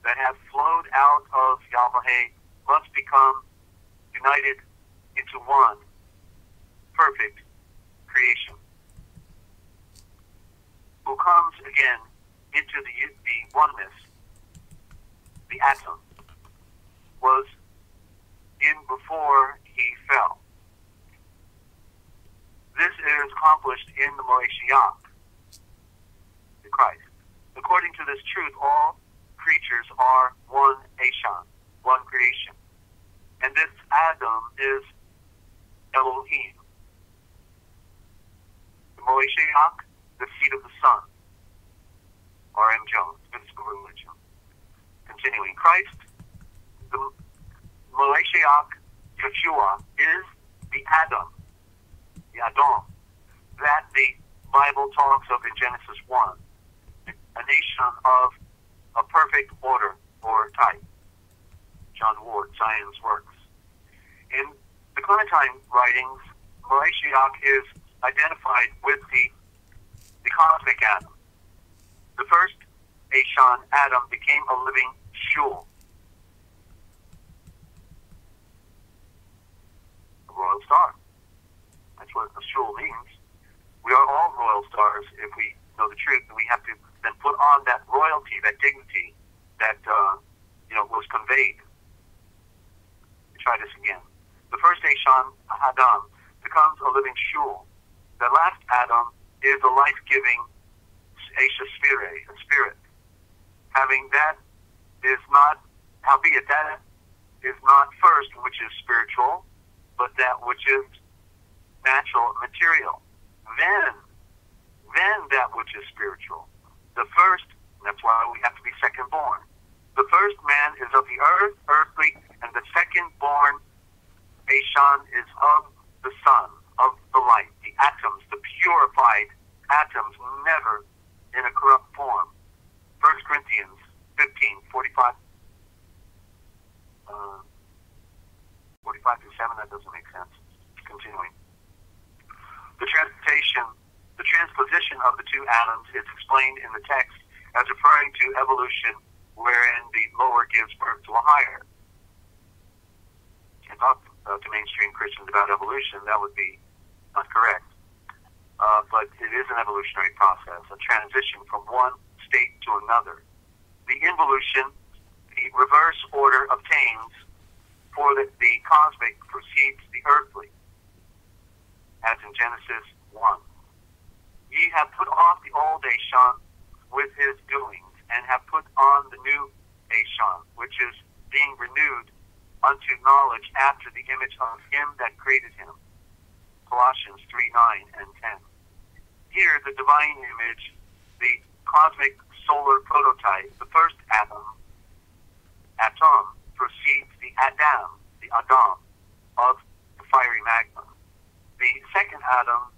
[SPEAKER 2] that have flowed out of Yahweh must become united into one perfect creation, who comes again into the oneness. The atom was in before he fell. This is accomplished in the Malaysiak, the Christ. According to this truth, all creatures are one Eshan, one creation. And this Adam is Elohim. The Malaysiak, the seed of the sun. R.M. Jones, Mystical Religion. Continuing, Christ, the Malaysiak, Yeshua, is the Adam, that the Bible talks of in Genesis 1, a nation of a perfect order or type. John Ward, Science Works. In the Clementine writings, Malaysiak is identified with the cosmic Adam. The first Eshan, Adam, became a living shul, a royal star. That's what a shul means. We are all royal stars if we know the truth, and we have to then put on that royalty, that dignity that was conveyed. Try this again. The first Eshan, Adam, becomes a living shul. The last Adam is a life-giving Esha Sphere, a spirit. Having that is not, howbeit that is not first which is spiritual, but that which is natural, material. Then that which is spiritual. The first, and that's why we have to be second born. The first man is of the earth, earthly, and the second born, Eshan, is of the sun, of the light, the atoms, the purified atoms, never in a corrupt form. 1 Corinthians 15:45 to 7, that doesn't make sense. Continuing. The transposition of the two atoms is explained in the text as referring to evolution, wherein the lower gives birth to a higher. And talk to mainstream Christians about evolution, that would be not correct. But it is an evolutionary process, a transition from one state to another. The involution, the reverse order obtains, for the cosmic precedes the earthly, as in Genesis 1. Ye have put off the old Eshan with his doings, and have put on the new Eshan, which is being renewed unto knowledge after the image of him that created him. Colossians 3:9 and 10. Here, the divine image, the cosmic solar prototype, the first atom, precedes the Adam of the fiery magma. The second Adam,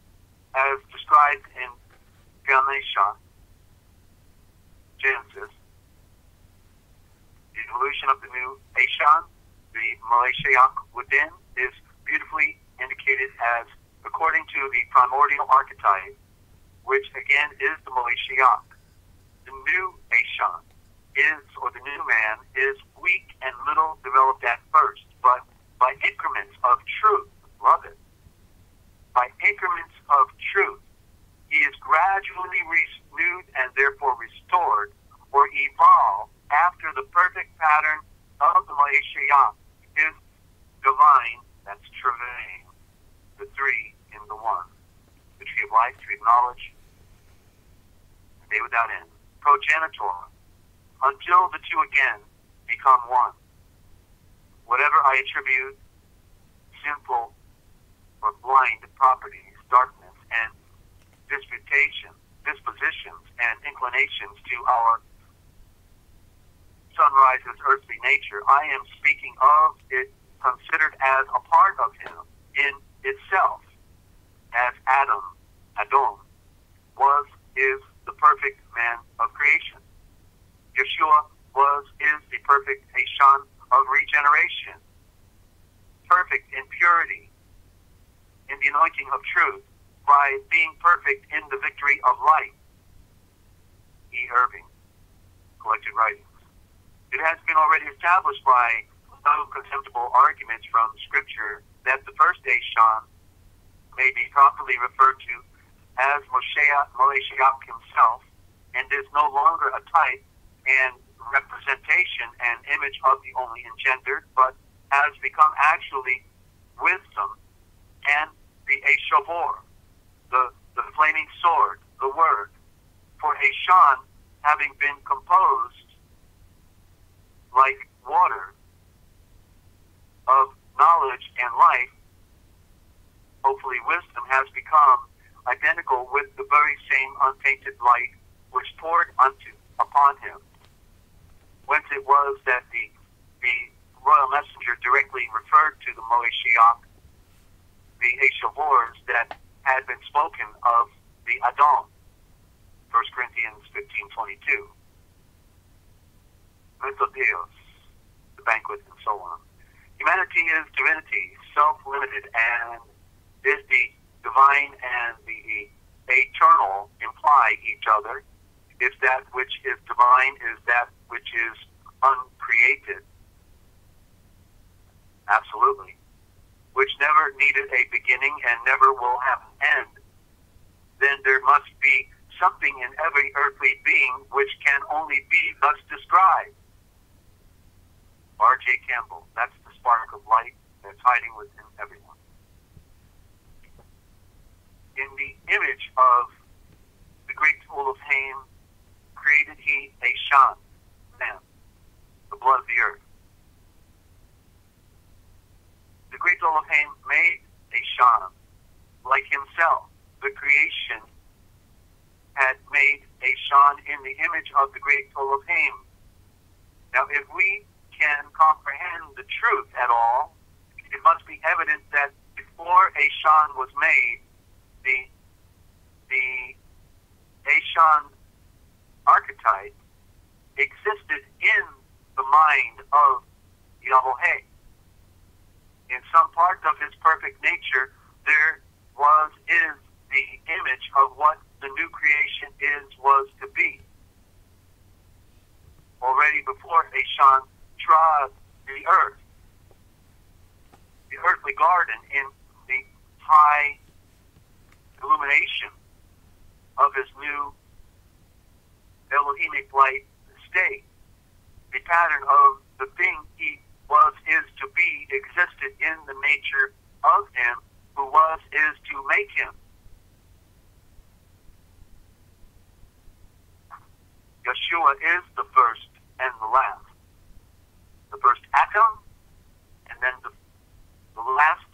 [SPEAKER 2] as described in Ganesha, Genesis, the evolution of the new Eshan, the Malaysiak within, is beautifully indicated as according to the primordial archetype, which again is the Malaysiak. The new Eshan is, or the new man, is weak and little developed at first, but by increments of truth, love it, by increments of truth, he is gradually renewed and therefore restored or evolved after the perfect pattern of the Malaysiak is divine, that's travail, the three in the one, the tree of life, tree of knowledge, day without end, progenitor, until the two again become one. Whatever I attribute sinful or blind properties, darkness, and disputation dispositions and inclinations to our sunrise's earthly nature. I am speaking of it considered as a part of him in itself, as Adam, is the perfect man of creation. Yeshua is the perfect Heshon of regeneration, perfect in purity, in the anointing of truth, by being perfect in the victory of light. E. Irving, Collected Writings. It has been already established by no contemptible arguments from Scripture that the first Heshon may be properly referred to as Moshiach himself, and is no longer a type and representation and image of the only engendered, but has become actually wisdom and the Eshavor, the flaming sword, the word. For Heshon, having been composed like water of knowledge and life, hopefully wisdom has become identical with the very same untainted light which poured upon him. Whence it was that the royal messenger directly referred to the Moeshiach, the Eshavors that had been spoken of the Adon, 1 Corinthians 15:22. Mythodeos, the banquet, and so on. Humanity is divinity, self-limited, and is the divine and the eternal imply each other. If that which is divine is that which is uncreated, absolutely, which never needed a beginning and never will have an end, then there must be something in every earthly being which can only be thus described. R.J. Campbell, that's the spark of light that's hiding within everyone. In the image of the great Elohim created he Heshon, man, the blood of the earth. The great Elohim made Heshon like himself. The creation had made Heshon in the image of the great Elohim. Now, if we can comprehend the truth at all, it must be evident that before Heshon was made, the Heshon archetype existed in the mind of Yahweh. In some part of his perfect nature, there is the image of what the new creation was to be. Already before Heshon trod the earth, the earthly garden, in the high illumination of his new Elohimic light state, the pattern of the thing he is to be existed in the nature of him who is to make him. Yeshua is the first and the last. The first Atom, and then the last,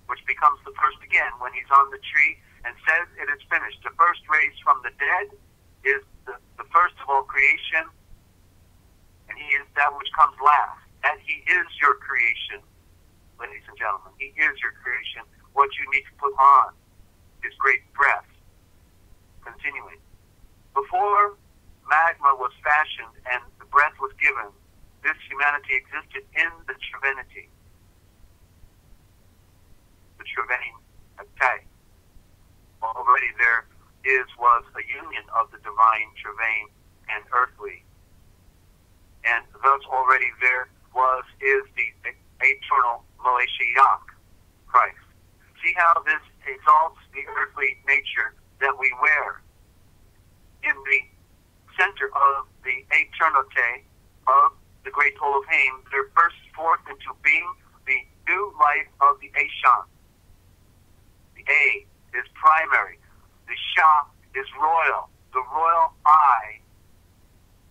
[SPEAKER 2] which becomes the first again when he's on the tree and says it is finished. The first raised from the dead is the first of all creation, and he is that which comes last. And he is your creation, ladies and gentlemen. He is your creation. What you need to put on is great breath. Continuing. Before magma was fashioned and the breath was given, this humanity existed in the Trinity. The Trinity. Already there was a union of the divine Travain and earthly. And thus already there is the eternal Moeshiach, Christ. See how this exalts the earthly nature that we wear. In the center of the eternity of the great Elohim, there bursts forth into being the new life of the Heshon. The A is primary. The Shah is royal. The royal eye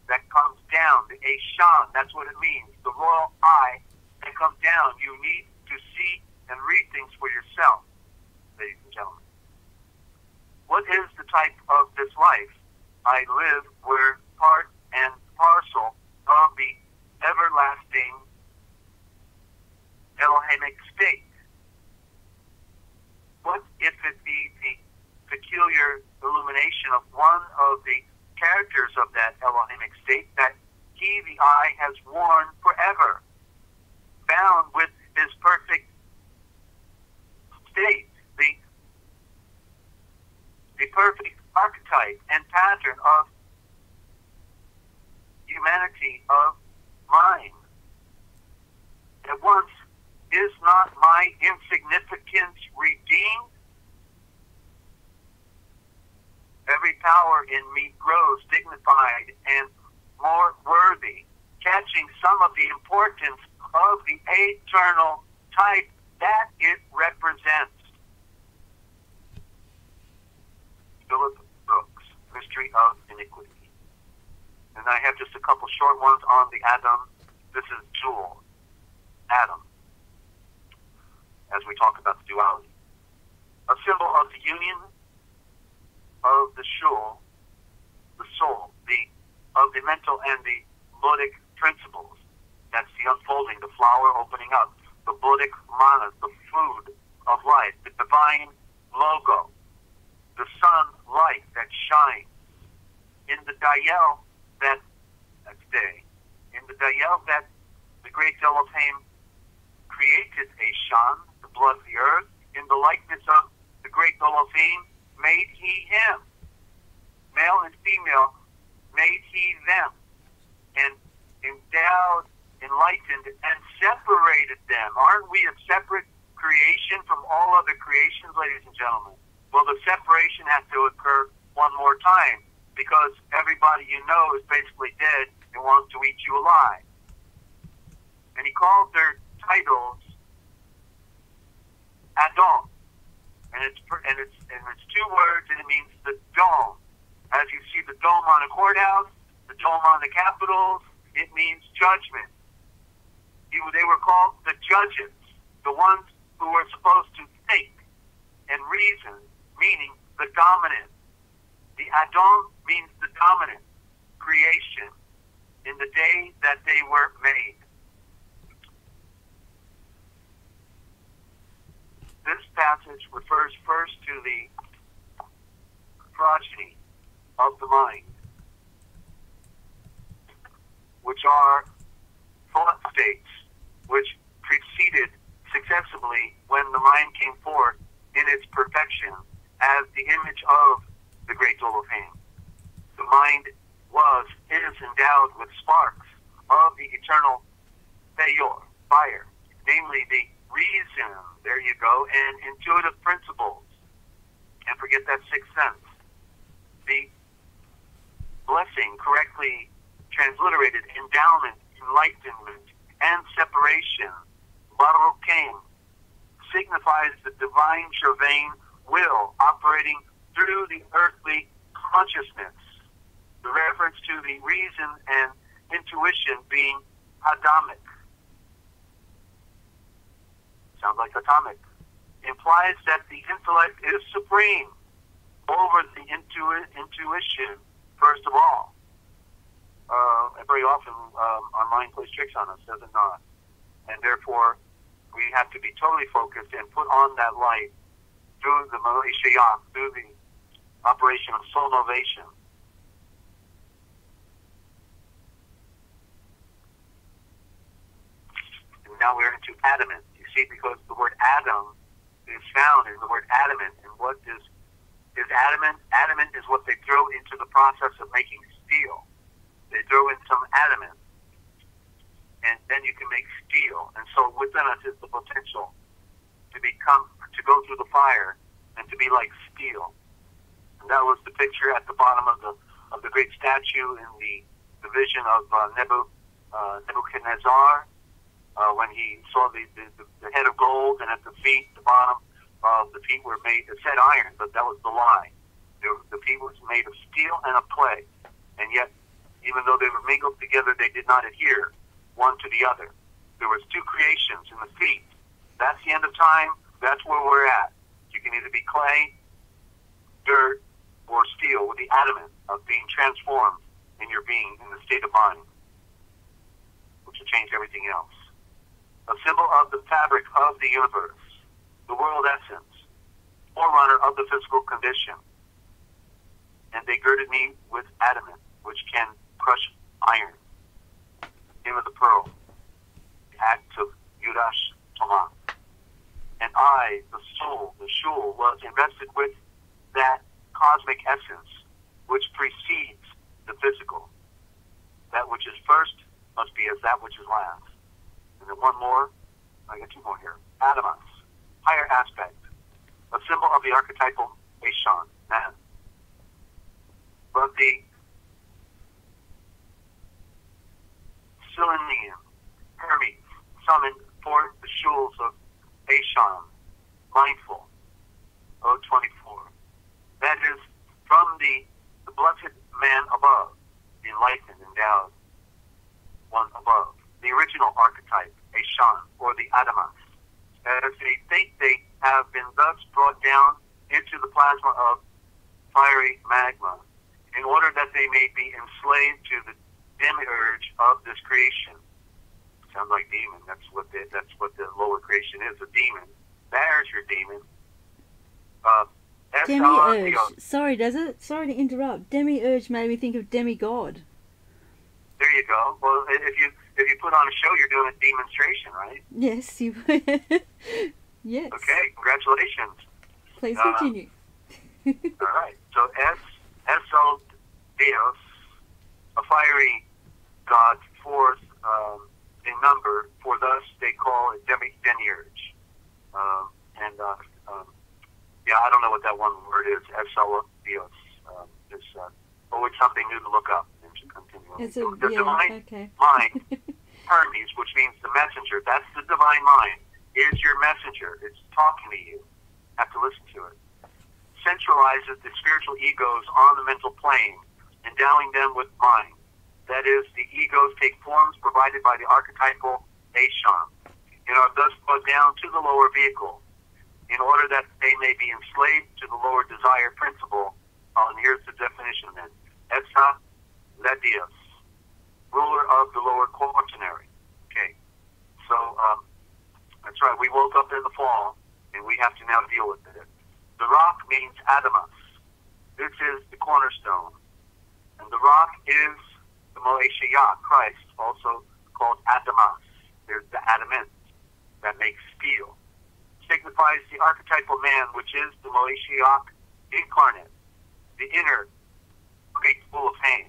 [SPEAKER 2] that comes down, the Heshon, that's what it means. The royal eye that comes down. You need to see and read things for yourself, ladies and gentlemen. What is the type of this life? I live where part and parcel of the everlasting Elohimic state. What if it be the peculiar illumination of one of the characters of that Elohimic state that he, the I, has worn forever, bound with his perfect state, the perfect archetype and pattern of humanity, of mind? At once, is not my insignificance redeemed? Every power in me grows dignified and more worthy, catching some of the importance of the eternal type that it represents. Philip Brooks, Mystery of Iniquity. And I have just a couple short ones on the Adam. This is Jewel, Adam, as we talk about the duality. A symbol of the union of the soul, of the mental and the Buddhic principles. That's the unfolding, the flower opening up, the Buddhic manas, the food of life, the divine logo, the sun light that shines. In the Dayel that's day, in the Dayel that the great Elohim created a Shan, the blood of the earth, in the likeness of the great Elohim made he him. Male and female made he them, and endowed, enlightened, and separated them. Aren't we a separate creation from all other creations, ladies and gentlemen? Well, the separation has to occur one more time, because everybody you know is basically dead and wants to eat you alive. And he called their titles Adon, and it's two words, and it means the dome. As you see the dome on a courthouse, the dome on the capitals, it means judgment. They were called the judges, the ones who were supposed to think and reason, meaning the dominant. The Adon means the dominant creation in the day that they were made. This passage refers first to the progeny of the mind, which are thought states which preceded successively when the mind came forth in its perfection as the image of the great Elohim. The mind is endowed with sparks of the eternal fire, namely the reason, there you go, and intuitive principles. Can't forget that sixth sense. The blessing, correctly transliterated, endowment, enlightenment, and separation, Baruch Cain, signifies the divine Shervain will operating through the earthly consciousness. The reference to the reason and intuition being Adamic. Sounds like atomic. Implies that the intellect is supreme over the intuition, first of all. Very often our mind plays tricks on us, does it not? And therefore, we have to be totally focused and put on that light through the Malay Shayak, through the operation of soul novation. And now we're into adamant. You see, because the word Adam is found in the word adamant. And what is adamant? Adamant is what they throw into the process of making steel. They throw in some adamant, and then you can make steel. And so within us is the potential to go through the fire and to be like steel. And that was the picture at the bottom of the great statue in the vision of Nebuchadnezzar, when he saw the head of gold, and at the feet, the bottom of the feet were made of set iron, but that was the lie. The feet was made of steel and of clay, and yet, even though they were mingled together, they did not adhere one to the other. There was two creations in the feet. That's the end of time. That's where we're at. You can either be clay dirt, or steel with the adamant of being transformed in your being in the state of mind, which will change everything else. A symbol of the fabric of the universe, the world essence, forerunner of the physical condition. And they girded me with adamant, which can crush iron. Name of the pearl, the act of Yudash Toma. And I, the soul, the shul, was invested with that cosmic essence which precedes the physical. That which is first must be as that which is last. And then one more, I got two more here. Adamas, higher aspect, a symbol of the archetypal Eshan, man. But the Selenium, Hermes, summoned forth the shuls of Eshan, mindful, O24. That is, from the blessed man above, the enlightened, endowed one above, the original archetype, Eshan, or the Adamas. As they think they have been thus brought down into the plasma of fiery magma, in order that they may be enslaved to the demiurge of this creation. Sounds like demon. That's what the lower creation is, a demon. There's your demon.
[SPEAKER 1] Demiurge. Sorry, Desert. Sorry to interrupt. Demiurge made me think of demigod.
[SPEAKER 2] There you go. Well, if you put on a show, you're doing a demonstration, right?
[SPEAKER 1] Yes, you. Yes.
[SPEAKER 2] Okay. Congratulations.
[SPEAKER 1] Please continue.
[SPEAKER 2] All right. So Eso Dios, a fiery god, fourth in number, for thus they call it demiurge. Yeah, I don't know what that one word is. Eso Dios. It's something new to look up.
[SPEAKER 1] It's
[SPEAKER 2] the divine
[SPEAKER 1] okay.
[SPEAKER 2] mind, Hermes, which means the messenger. That's the divine mind. Is your messenger. It's talking to you. Have to listen to it. Centralizes the spiritual egos on the mental plane, endowing them with mind. That is, the egos take forms provided by the archetypal Eshan, and are thus brought down to the lower vehicle, in order that they may be enslaved to the lower desire principle. And here's the definition then. Etsa Ledios, ruler of the lower quaternary. Okay, so that's right. We woke up in the fall, and we have to now deal with it. The rock means Adamas. This is the cornerstone. And the rock is the Moeshiach, Christ, also called Adamas. There's the adamant that makes steel. Signifies the archetypal man, which is the Moeshiach incarnate. The inner great pool of pain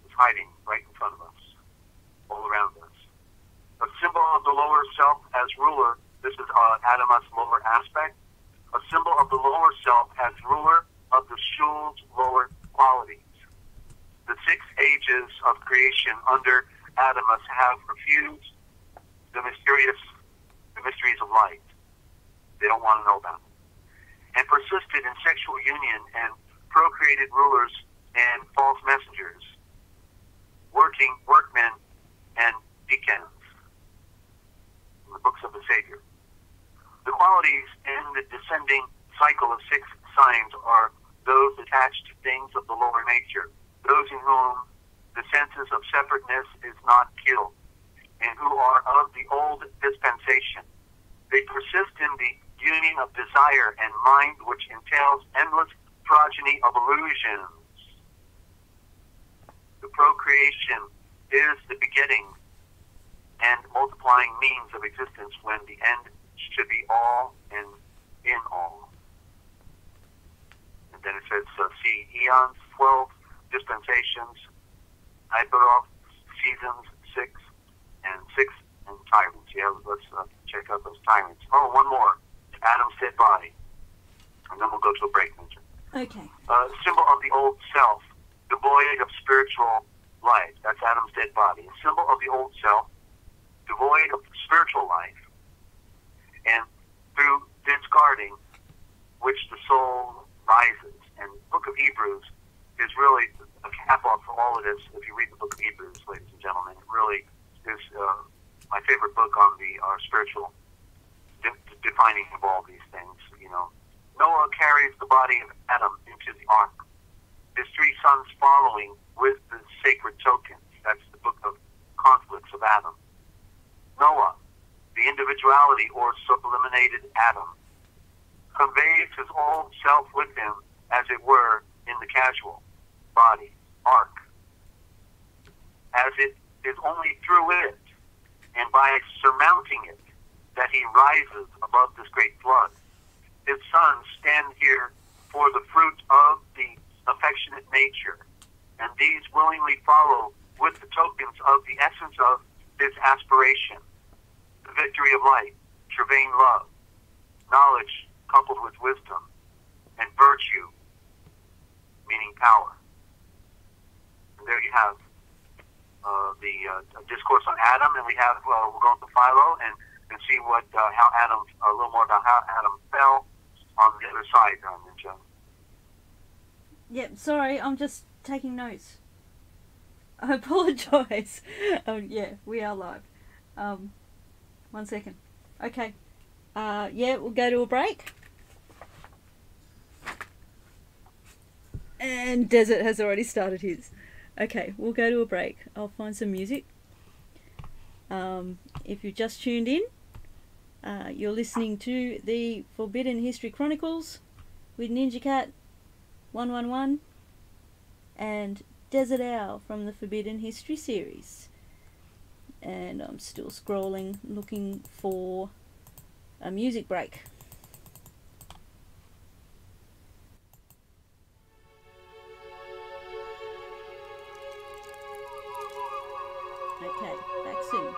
[SPEAKER 2] is hiding right in front of us, all around us. A symbol of the lower self as ruler. This is Adamas' lower aspect. A symbol of the lower self as ruler of the shul's lower qualities. The 6 ages of creation under Adamas have refused the mysteries of light. They don't want to know about it. And persisted in sexual union and procreated rulers and false messengers, workmen and deacons in the books of the Savior. The qualities in the descending cycle of 6 signs are those attached to things of the lower nature, those in whom the senses of separateness is not killed, and who are of the old dispensation. They persist in the union of desire and mind, which entails endless progeny of illusions. The procreation is the begetting and multiplying means of existence, when the end should be all and in all. And then it says, see eons, 12 dispensations, Hyperov, seasons, 6, and 6 and tyrants. Yeah, let's check out those tyrants. Oh, one more. Adam's dead body. And then we'll go to a break.
[SPEAKER 1] Okay.
[SPEAKER 2] Symbol of the old self, devoid of spiritual life. That's Adam's dead body. A symbol of the old self, devoid of spiritual life, and through discarding which the soul rises. And the book of Hebrews is really a cap-off for all of this. If you read the book of Hebrews, ladies and gentlemen, it really is my favorite book on our spiritual defining of all these things, Noah carries the body of Adam into the ark, his three sons following with the sacred tokens. That's the book of conflicts of Adam. Noah, the individuality or sublimated Adam, conveys his old self with him, as it were, in the casual body, ark, as it is only through it and by surmounting it that he rises above this great flood. His sons stand here for the fruit of the affectionate nature, and these willingly follow with the tokens of the essence of his aspiration, the victory of light, travailing love, knowledge coupled with wisdom, and virtue, meaning power. And there you have the discourse on Adam, and we have we'll go into Philo and see what how Adam, a little more about how Adam fell on the other side, Ninja.
[SPEAKER 1] Yep, sorry, I'm just taking notes. I apologise. Yeah, we are live. 1 second. Okay. Yeah, we'll go to a break. And Desert has already started his. Okay, we'll go to a break. I'll find some music. If you've just tuned in, you're listening to the Forbidden History Chronicles with Ninja Cat 111 and Dezert-Owl from the Forbidden History series. And I'm still scrolling, looking for a music break. Okay, back soon.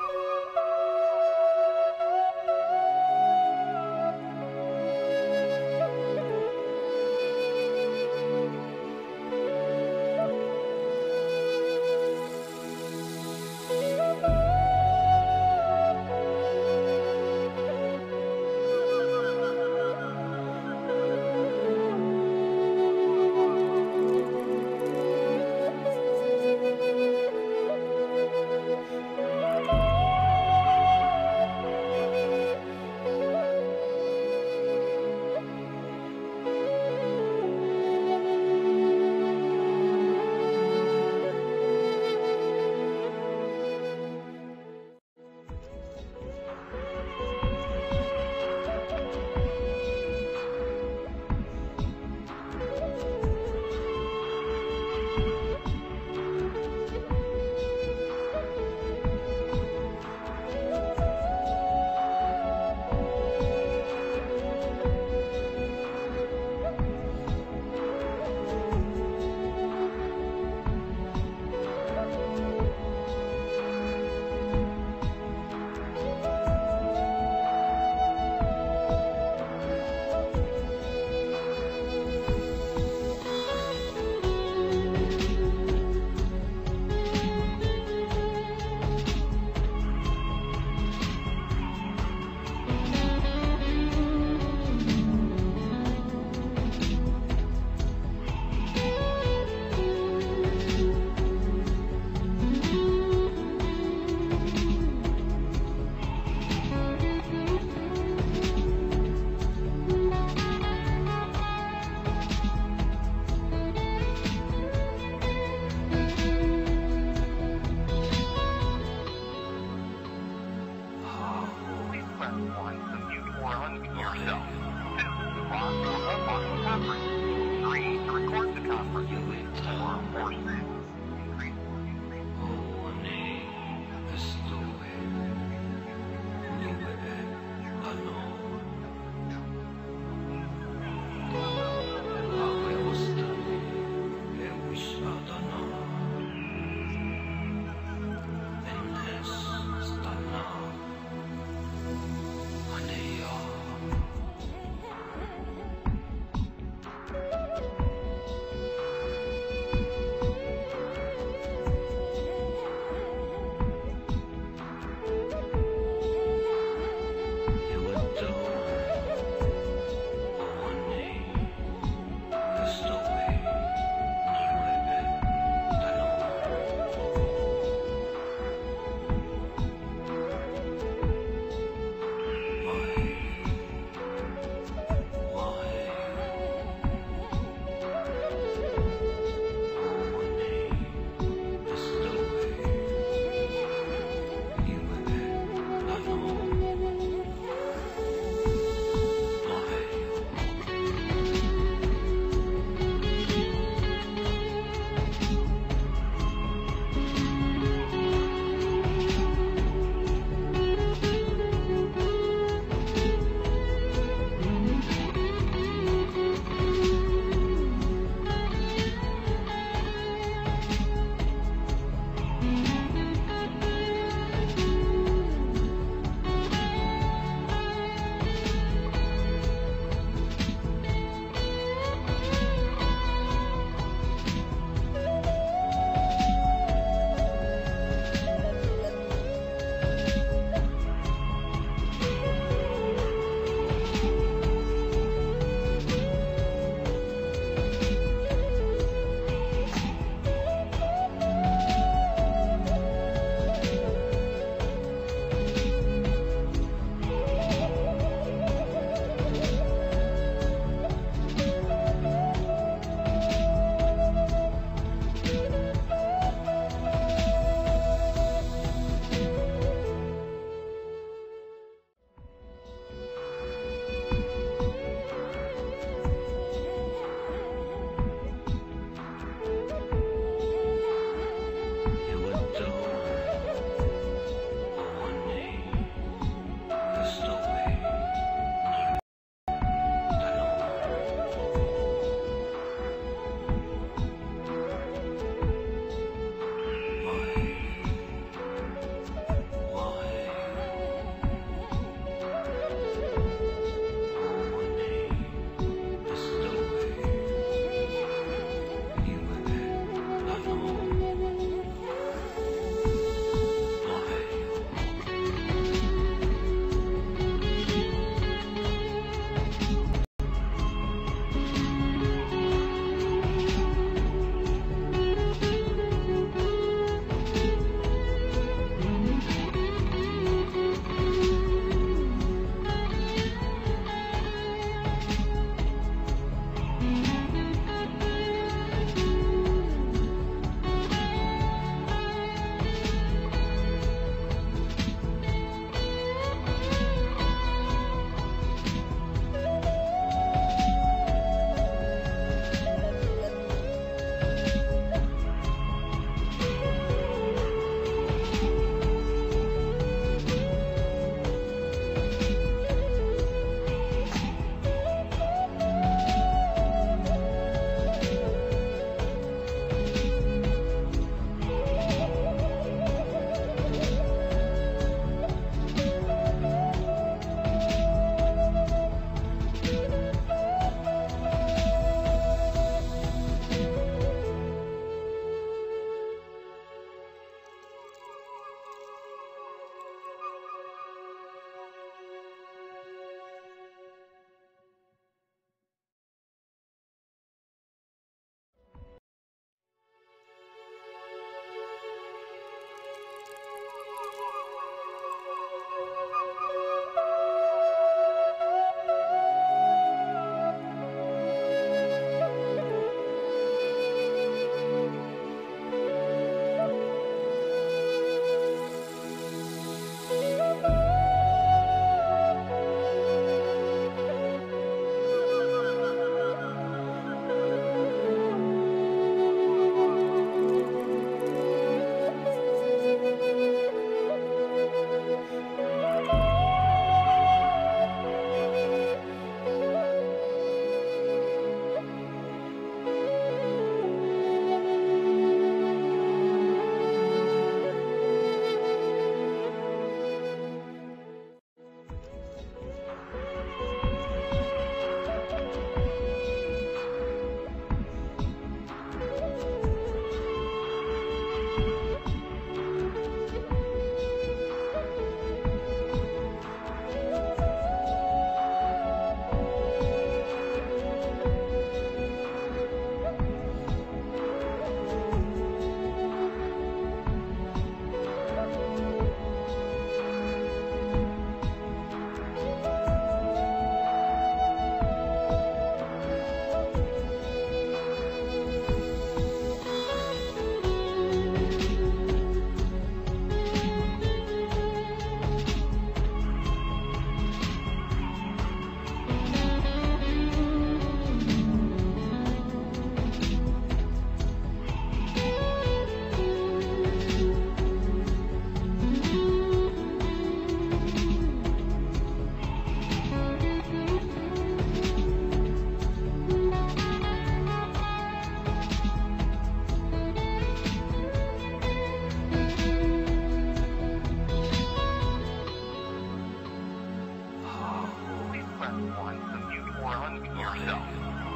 [SPEAKER 3] unmute yourself.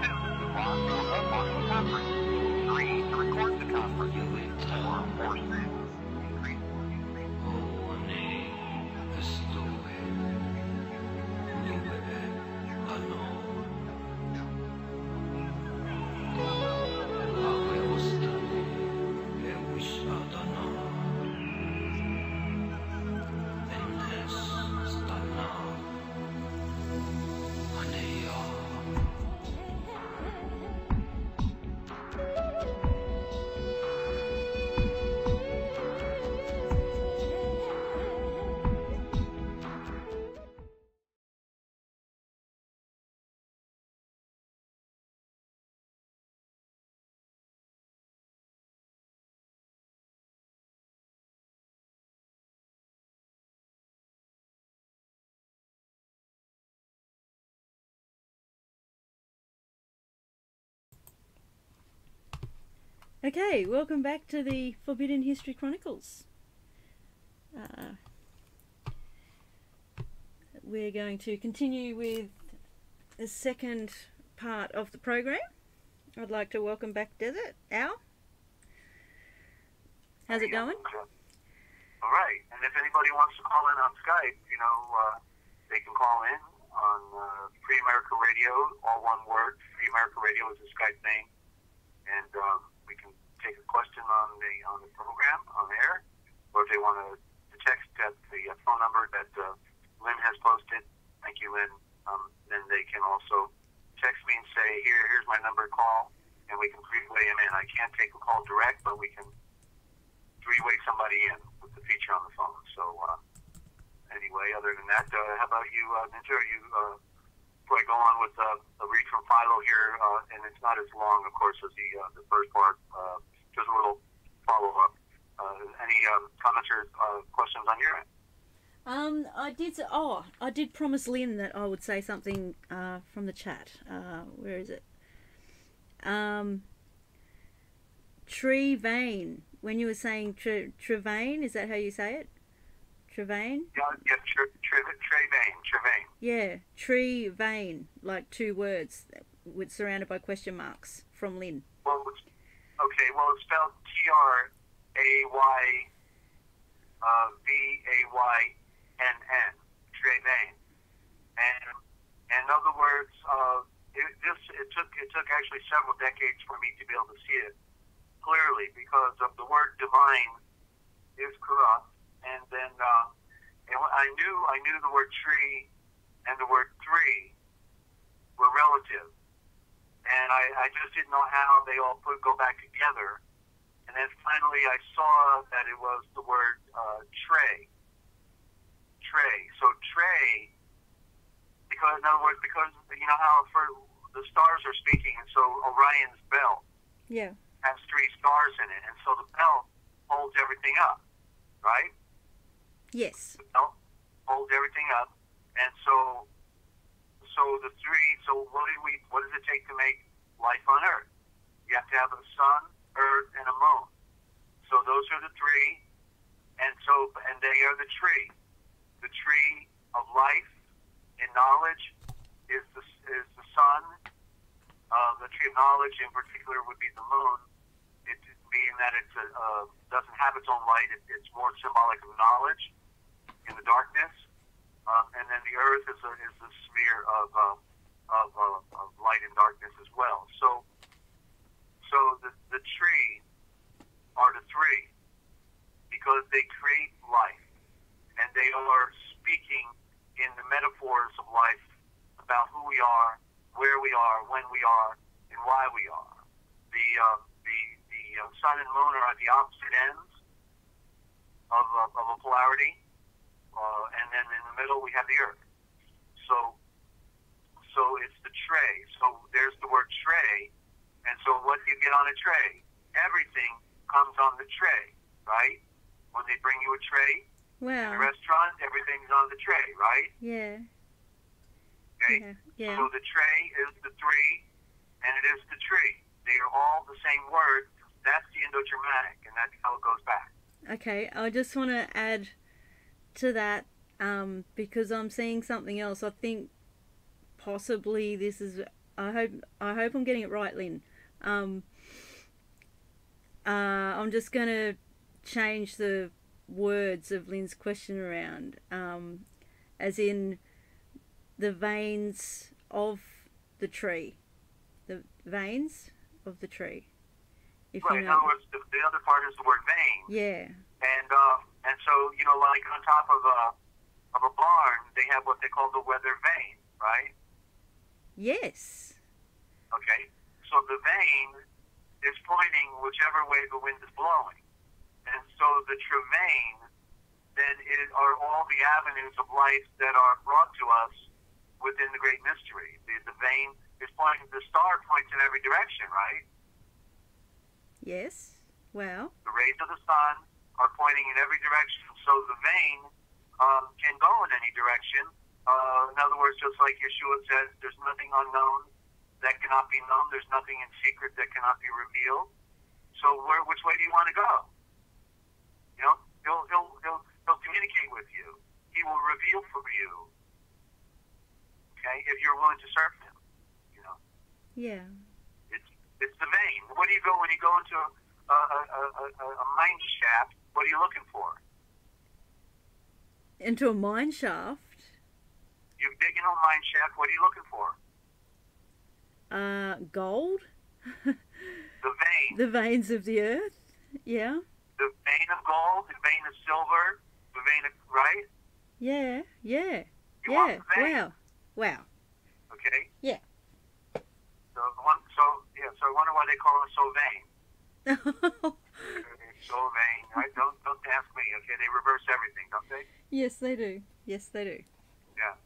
[SPEAKER 3] 2, to log the conference. 3, to record the conference. 4, force increase.
[SPEAKER 1] Okay, welcome back to the Forbidden History Chronicles. We're going to continue with the second part of the program. I'd like to welcome back Dezert-Owl. How's it going?
[SPEAKER 2] All right, and if anybody wants to call in on Skype, they can call in on Free America Radio, all one word. Free America Radio is the Skype name, and we can take a question on the program on air, or if they want to text at the phone number that Lynn has posted. Thank you, Lynn. Then they can also text me and say, here's my number, call, and we can three-way them in. I can't take a call direct, but we can three-way somebody in with the feature on the phone. So anyway, other than that, how about you, Ninja? Are you before I go on with a read from Philo here, and it's not as long, of course, as the first part. Just a little follow-up. Any comments or questions on your end?
[SPEAKER 1] I did promise Lynn that I would say something from the chat. Where is it? Tree vein. When you were saying Trevain, is that how you say it? Trevain?
[SPEAKER 2] Yeah, Trevain.
[SPEAKER 1] Yeah, tree vein, like two words with surrounded by question marks from Lynn.
[SPEAKER 2] Well, it's spelled Trayvann, Trevain. And in other words, it took actually several decades for me to be able to see it clearly, because of the word divine is corrupt, and then and I knew the word tree and the word three were relative, and I just didn't know how they all go back together. And then finally I saw that it was the word tray. So tray, because in other words, because you know how the stars are speaking, and so Orion's belt has 3 stars in it, and so the belt holds everything up, right?
[SPEAKER 1] Yes.
[SPEAKER 2] The belt holds everything up, and so the 3. So what does it take to make life on Earth? You have to have a sun, Earth, and a moon. So those are the 3, and they are the tree. The tree of life and knowledge is the sun. The tree of knowledge, in particular, would be the moon. It being that it doesn't have its own light, it's more symbolic of knowledge in the darkness. And then the earth is the sphere of light and darkness as well. So the tree are the 3 because they create life, and they are speaking in the metaphors of life about who we are, where we are, when we are, and why we are. The sun and moon are at the opposite ends of a polarity, and then in the middle we have the earth. So it's the tray. So there's the word tray, and so what do you get on a tray? Everything comes on the tray, right? When they bring you a tray in a restaurant, everything's on the tray, right?
[SPEAKER 1] Yeah.
[SPEAKER 2] Okay?
[SPEAKER 1] Yeah.
[SPEAKER 2] So the tray is the 3, and it is the tree. They are all the same word. That's the Indo-Germanic, and that's how it goes back.
[SPEAKER 1] Okay, I just want to add to that, because I'm seeing something else. I think possibly this is. I hope I'm getting it right, Lynn. I'm just going to change the words of Lynn's question around, as in the veins of the tree. The veins of the tree. If
[SPEAKER 2] right,
[SPEAKER 1] you
[SPEAKER 2] in
[SPEAKER 1] know.
[SPEAKER 2] other words, the other part is the word vein.
[SPEAKER 1] Yeah.
[SPEAKER 2] And so, you know, like on top of a barn, they have what they call the weather vane, right?
[SPEAKER 1] Yes.
[SPEAKER 2] Okay. So the vane is pointing whichever way the wind is blowing. And so the travain then are all the avenues of life that are brought to us within the great mystery. The vein is pointing, the star points in every direction, right?
[SPEAKER 1] Yes. Wow.
[SPEAKER 2] The rays of the sun are pointing in every direction. So the vein can go in any direction. In other words, just like Yeshua says, there's nothing unknown that cannot be known. There's nothing in secret that cannot be revealed. So which way do you want to go? You know, he'll communicate with you. He will reveal for you. Okay, if you're willing to serve him. You know.
[SPEAKER 1] Yeah.
[SPEAKER 2] It's the vein. What do you go when you go into a mine shaft? What are you looking for?
[SPEAKER 1] Into a mine shaft?
[SPEAKER 2] You dig into a mine shaft. What are you looking for?
[SPEAKER 1] Gold?
[SPEAKER 2] The vein.
[SPEAKER 1] The veins of the earth? Yeah.
[SPEAKER 2] The vein of gold, the vein of silver, the vein of, right?
[SPEAKER 1] Yeah, yeah.
[SPEAKER 2] You
[SPEAKER 1] Yeah.
[SPEAKER 2] want the vein.
[SPEAKER 1] Wow. Wow.
[SPEAKER 2] Okay?
[SPEAKER 1] Yeah.
[SPEAKER 2] So I wonder why they call it so vain. It's so vain. Right? Don't ask me, okay? They reverse everything, don't they?
[SPEAKER 1] Yes, they do. Yes, they do.
[SPEAKER 2] Yeah.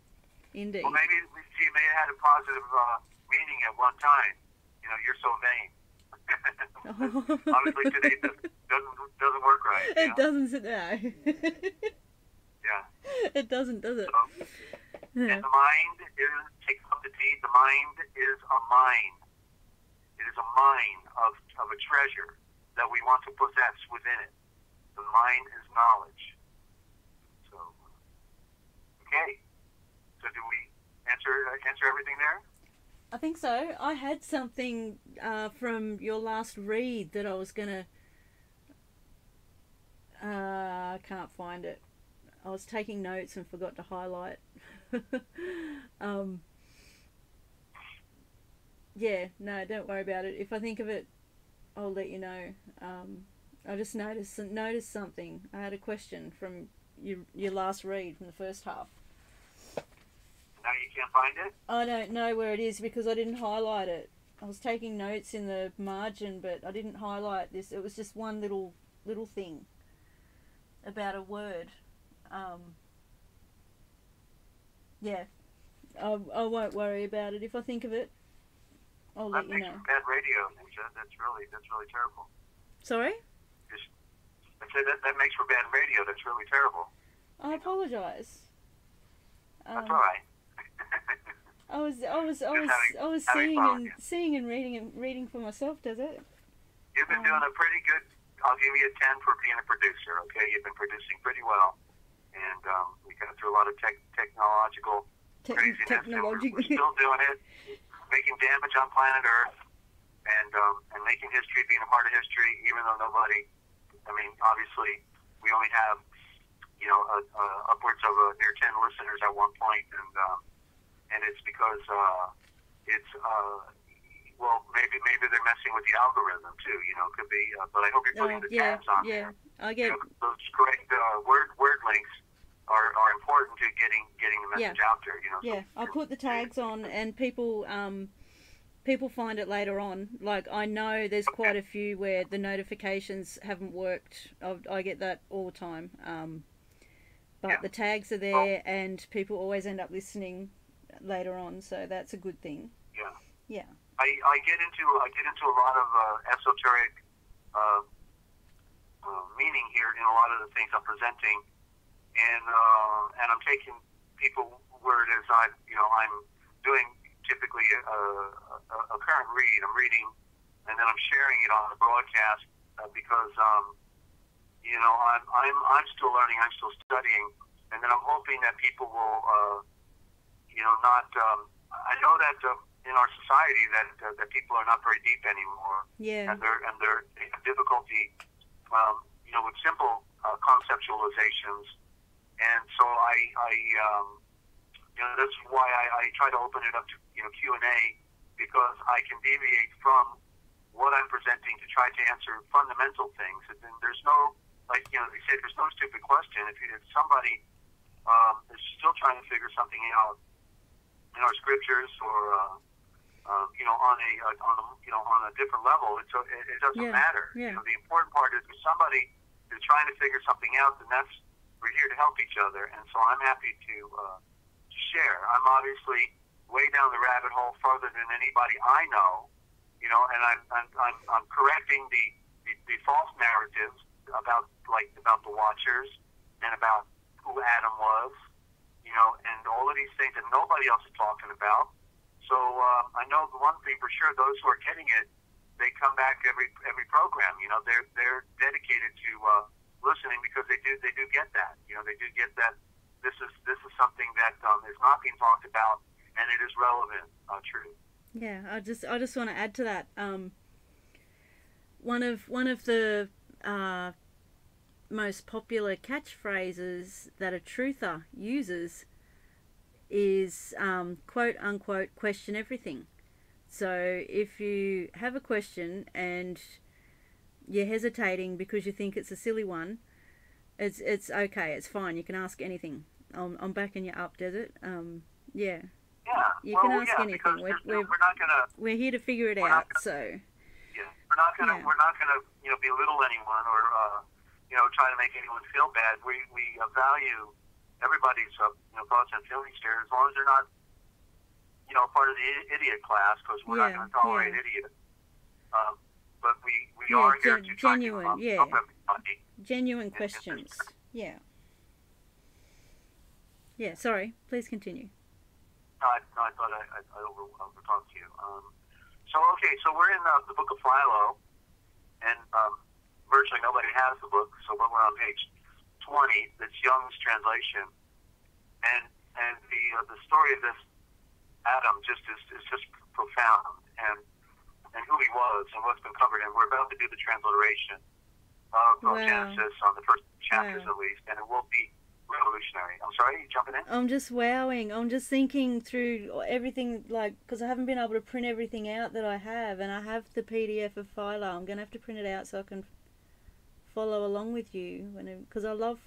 [SPEAKER 1] Indeed.
[SPEAKER 2] Well, maybe it had a positive meaning at one time. You know, you're so vain. Obviously today doesn't work right.
[SPEAKER 1] It doesn't, no.
[SPEAKER 2] Yeah.
[SPEAKER 1] It doesn't, does it?
[SPEAKER 2] So, and the mind is, take up the deed, the mind is a mine. It is a mine of a treasure that we want to possess within it. The mind is knowledge. So, okay. So do we answer everything there?
[SPEAKER 1] I think so. I had something from your last read that I was gonna. I can't find it. I was taking notes and forgot to highlight. Yeah, no, don't worry about it. If I think of it, I'll let you know. I just noticed something. I had a question from your last read from the first half.
[SPEAKER 2] Now you can't find it?
[SPEAKER 1] I don't know where it is because I didn't highlight it. I was taking notes in the margin, but I didn't highlight this. It was just one little thing about a word. Yeah, I won't worry about it. If I think of it, I'll let you know.
[SPEAKER 2] That makes for bad radio, Ninja. That's really terrible.
[SPEAKER 1] Sorry?
[SPEAKER 2] I said that makes for bad radio. That's really terrible.
[SPEAKER 1] I apologise.
[SPEAKER 2] That's all right.
[SPEAKER 1] I was seeing and reading for myself. Does it?
[SPEAKER 2] You've been doing a pretty good. I'll give you a 10 for being a producer. Okay, you've been producing pretty well, and we got through a lot of technological craziness. And we're still doing it, making damage on planet Earth, and making history, being a part of history, even though nobody. I mean, obviously, we only have upwards of near 10 listeners at one point, and it's because it's well, maybe they're messing with the algorithm too. You know, could be. But I hope you're putting the tabs on there.
[SPEAKER 1] I get
[SPEAKER 2] those correct word links are important to getting the message out there. You know.
[SPEAKER 1] Yeah, I put the tags on, and people find it later on. Like, I know there's quite a few where the notifications haven't worked. I get that all the time. But the tags are there, and people always end up listening later on, so that's a good thing.
[SPEAKER 2] Yeah.
[SPEAKER 1] Yeah.
[SPEAKER 2] I get into a lot of esoteric meaning here in a lot of the things I'm presenting, and I'm taking people where it is I'm doing typically a current read. I'm reading, and then I'm sharing it on the broadcast because I'm still learning, I'm still studying, and then I'm hoping that people will not. I know that in our society that people are not very deep anymore,
[SPEAKER 1] Yeah.
[SPEAKER 2] and they have difficulty, with simple conceptualizations, and so that's why I try to open it up to Q&A, because I can deviate from what I'm presenting to try to answer fundamental things. And then there's no, they say, there's no stupid question. If somebody is still trying to figure something out in our scriptures or on a different level, it doesn't matter.
[SPEAKER 1] Yeah.
[SPEAKER 2] The important part is if somebody is trying to figure something out, then we're here to help each other. And so I'm happy to share. I'm obviously way down the rabbit hole farther than anybody I know, and I'm correcting the false narratives about the Watchers and about who Adam was, and all of these things that nobody else is talking about. So I know the one thing for sure: those who are getting it, they come back every program. They're dedicated to listening, because they do get that. They do get that this is something that is not being talked about, and it is relevant, true.
[SPEAKER 1] Yeah, I just want to add to that. One of the most popular catchphrases that a truther uses is quote unquote question everything. So if you have a question and you're hesitating because you think it's a silly one, it's okay, it's fine, you can ask anything. I'm backing you up, Desert. Yeah. You can ask anything. We're here to figure it out. So.
[SPEAKER 2] Yeah, we're not gonna belittle anyone or try to make anyone feel bad. We value everybody's thoughts and feelings here, as long as they're not part of the idiot class, because we're not going to tolerate idiots. But we are here to try to help everybody.
[SPEAKER 1] Genuine questions. Yeah. Yeah. Sorry. Please continue.
[SPEAKER 2] No, I thought I over-talked to you. So we're in the book of Philo, and virtually nobody has the book, but we're on page 20. That's Young's translation, and the story of this Adam is just profound, and who he was and what's been covered. And we're about to do the transliteration of Genesis on the first chapters at least, and it will be revolutionary. I'm sorry, you jumping in?
[SPEAKER 1] I'm just wowing. I'm just thinking through everything, because I haven't been able to print everything out that I have, and I have the PDF of Philo. I'm going to have to print it out so I can follow along with you, because I love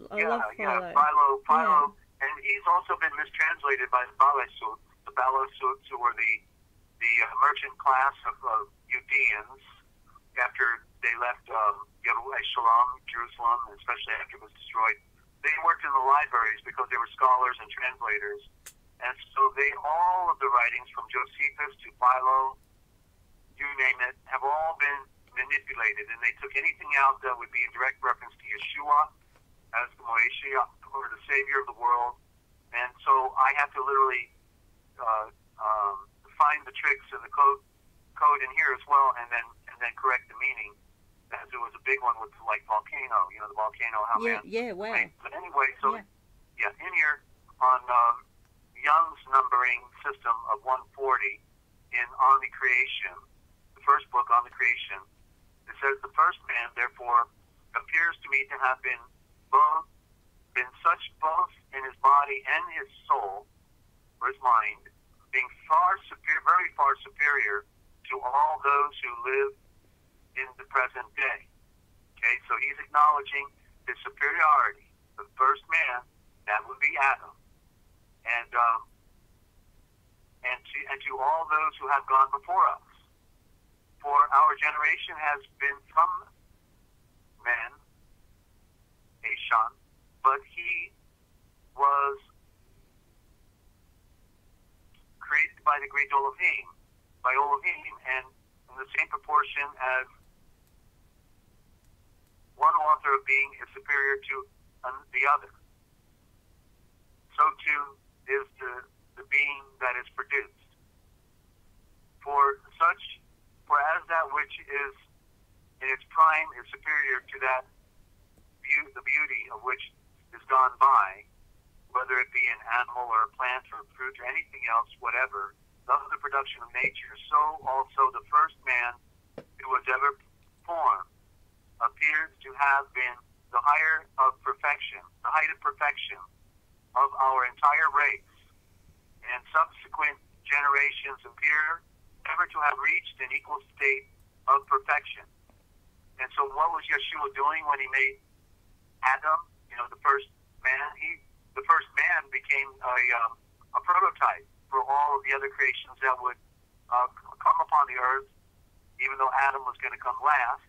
[SPEAKER 1] Philo.
[SPEAKER 2] Philo, and he's also been mistranslated by the Balasuts. The Balasuts, who were the merchant class of Judeans after they left Shalom, Jerusalem, especially after it was destroyed. They worked in the libraries because they were scholars and translators. And so all of the writings from Josephus to Philo, you name it, have all been manipulated. And they took anything out that would be in direct reference to Yeshua as the Moshiach, or the Savior of the world. And so I have to literally find the tricks in the code in here as well, and then correct the meaning. As it was a big one with volcano, the volcano, how man.
[SPEAKER 1] Yeah, wow.
[SPEAKER 2] But anyway, so in here on Young's numbering system of 140 on the creation, the first book on the creation, it says the first man therefore appears to me to have been such both in his body and his soul, or his mind, being very far superior to all those who live in the present day. Okay, so he's acknowledging his superiority. The first man, that would be Adam, and to all those who have gone before us. For our generation has been from men, Ashan, but he was created by the great Elohim, and in the same proportion as one author of being is superior to the other, so too is the being that is produced. For as that which is in its prime is superior to that the beauty of which is gone by, whether it be an animal or a plant or a fruit or anything else, whatever, thus the production of nature, so also the first man who was ever formed appears to have been the height of perfection of our entire race, and subsequent generations appear never to have reached an equal state of perfection. And so what was Yeshua doing when he made Adam, the first man? The first man became a prototype for all of the other creations that would come upon the earth, even though Adam was going to come last.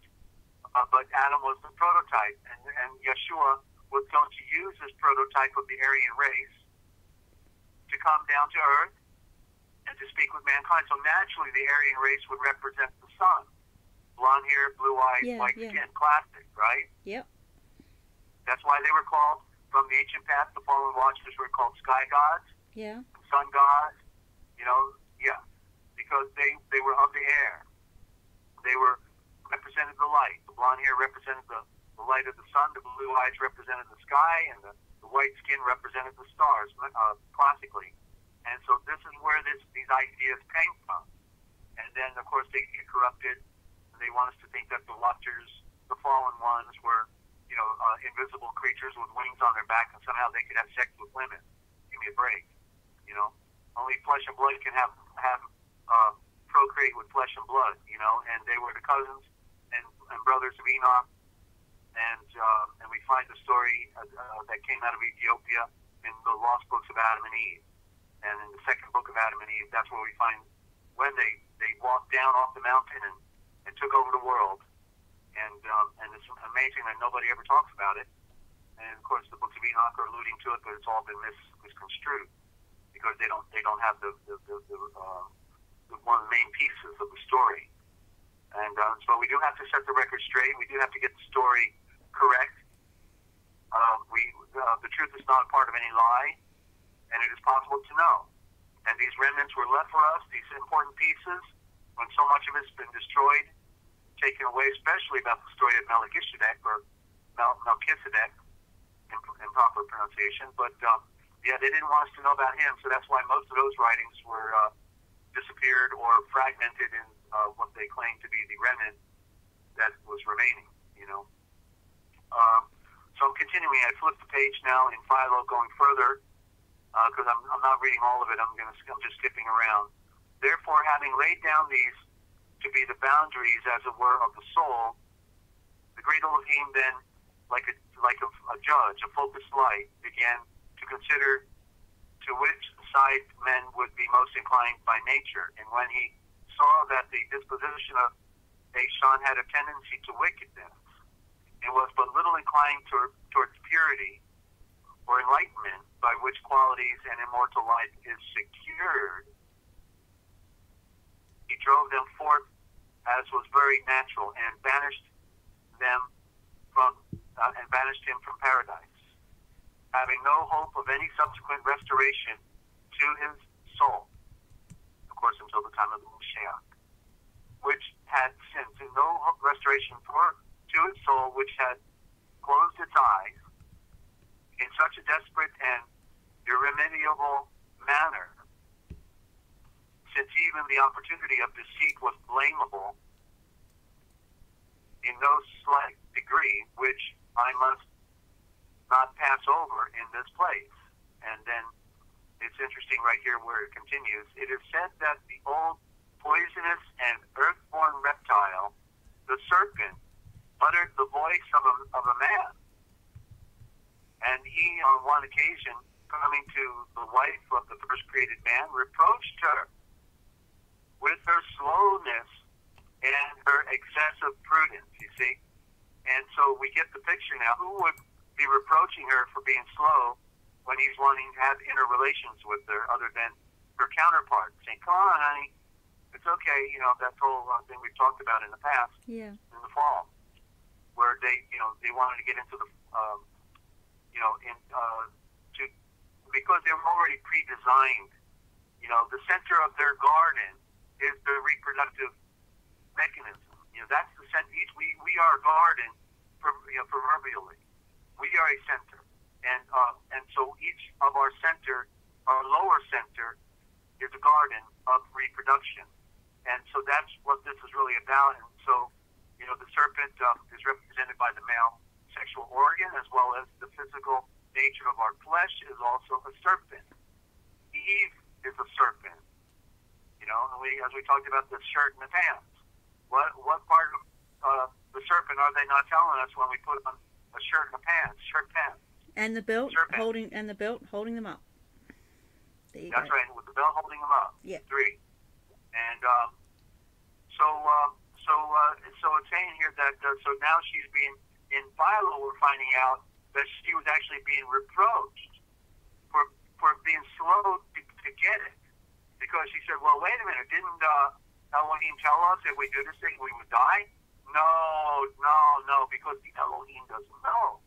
[SPEAKER 2] But Adam was the prototype, and Yeshua was going to use this prototype of the Aryan race to come down to earth and to speak with mankind. So naturally, the Aryan race would represent the sun. Blonde hair, blue eyes, white skin. Classic, right?
[SPEAKER 1] Yep.
[SPEAKER 2] That's why they were called, from the ancient past, the fallen watchers were called sky gods, sun gods, because they were of the air. They were represented the light. The blonde hair represented the light of the sun, the blue eyes represented the sky, and the white skin represented the stars, classically. And so this is where these ideas came from. And then, of course, they get corrupted. They want us to think that the watchers, the fallen ones, were, invisible creatures with wings on their back, and somehow they could have sex with women. Give me a break. Only flesh and blood can have procreate with flesh and blood. And they were the cousins and brothers of Enoch. And we find the story that came out of Ethiopia in the lost books of Adam and Eve. And in the second book of Adam and Eve, that's where we find when they walked down off the mountain and took over the world. And it's amazing that nobody ever talks about it. And of course, the books of Enoch are alluding to it, but it's all been misconstrued because they don't have the one of the main pieces of the story. And so we do have to set the record straight. We do have to get the story correct. The truth is not a part of any lie, and it is possible to know. And these remnants were left for us, these important pieces, when so much of it's been destroyed, taken away, especially about the story of Melchizedek, or Melchizedek, in proper pronunciation. But, they didn't want us to know about him, so that's why most of those writings were disappeared or fragmented in what they claim to be the remnant that was remaining, So I'm continuing. I flipped the page now in Philo, going further, because I'm not reading all of it. I'm just skipping around. Therefore, having laid down these to be the boundaries, as it were, of the soul, the great Elohim then, like a judge, a focused light, began to consider to which side men would be most inclined by nature. And when he saw that the disposition of Ashan had a tendency to wickedness, and was but little inclined towards purity or enlightenment, by which qualities and immortal life is secured, he drove them forth as was very natural, and banished him from paradise, having no hope of any subsequent restoration to his soul, of course, until the time of the Mashiach, which had sinned, and no restoration to its soul, which had closed its eyes in such a desperate and irremediable manner, since even the opportunity of deceit was blamable in no slight degree, which I must not pass over in this place. And then it's interesting right here where it continues. It is said that the old poisonous and earthborn reptile, the serpent, uttered the voice of a man. And he, on one occasion, coming to the wife of the first created man, reproached her with her slowness and her excessive prudence, you see. And so we get the picture now. Who would be reproaching her for being slow when he's wanting to have inner relations with her, other than her counterpart, saying, "Come on, honey, it's okay." That whole thing we've talked about in the past, in the fall, where they wanted to get into the, because they were already pre-designed. The center of their garden is the reproductive mechanism. That's the center. We are a garden, proverbially. We are a center, and so each of our center, our lower center, is a garden of reproduction. And so that's what this is really about. And so, you know, the serpent is represented by the male sexual organ, as well as the physical nature of our flesh is also a serpent. Eve is a serpent. You know, and as we talked about the shirt and the pants. What part of the serpent are they not telling us when we put on a shirt and a pants? Shirt, pants.
[SPEAKER 1] And the belt
[SPEAKER 2] serpent.
[SPEAKER 1] holding them up.
[SPEAKER 2] That's right, with the belt holding them up.
[SPEAKER 1] Yeah.
[SPEAKER 2] 3. And so it's saying here that so now she's being in Philo. We're finding out that she was actually being reproached for being slow to get it, because she said, "Well, wait a minute, didn't Elohim tell us if we do this thing we would die?" No, because the Elohim doesn't know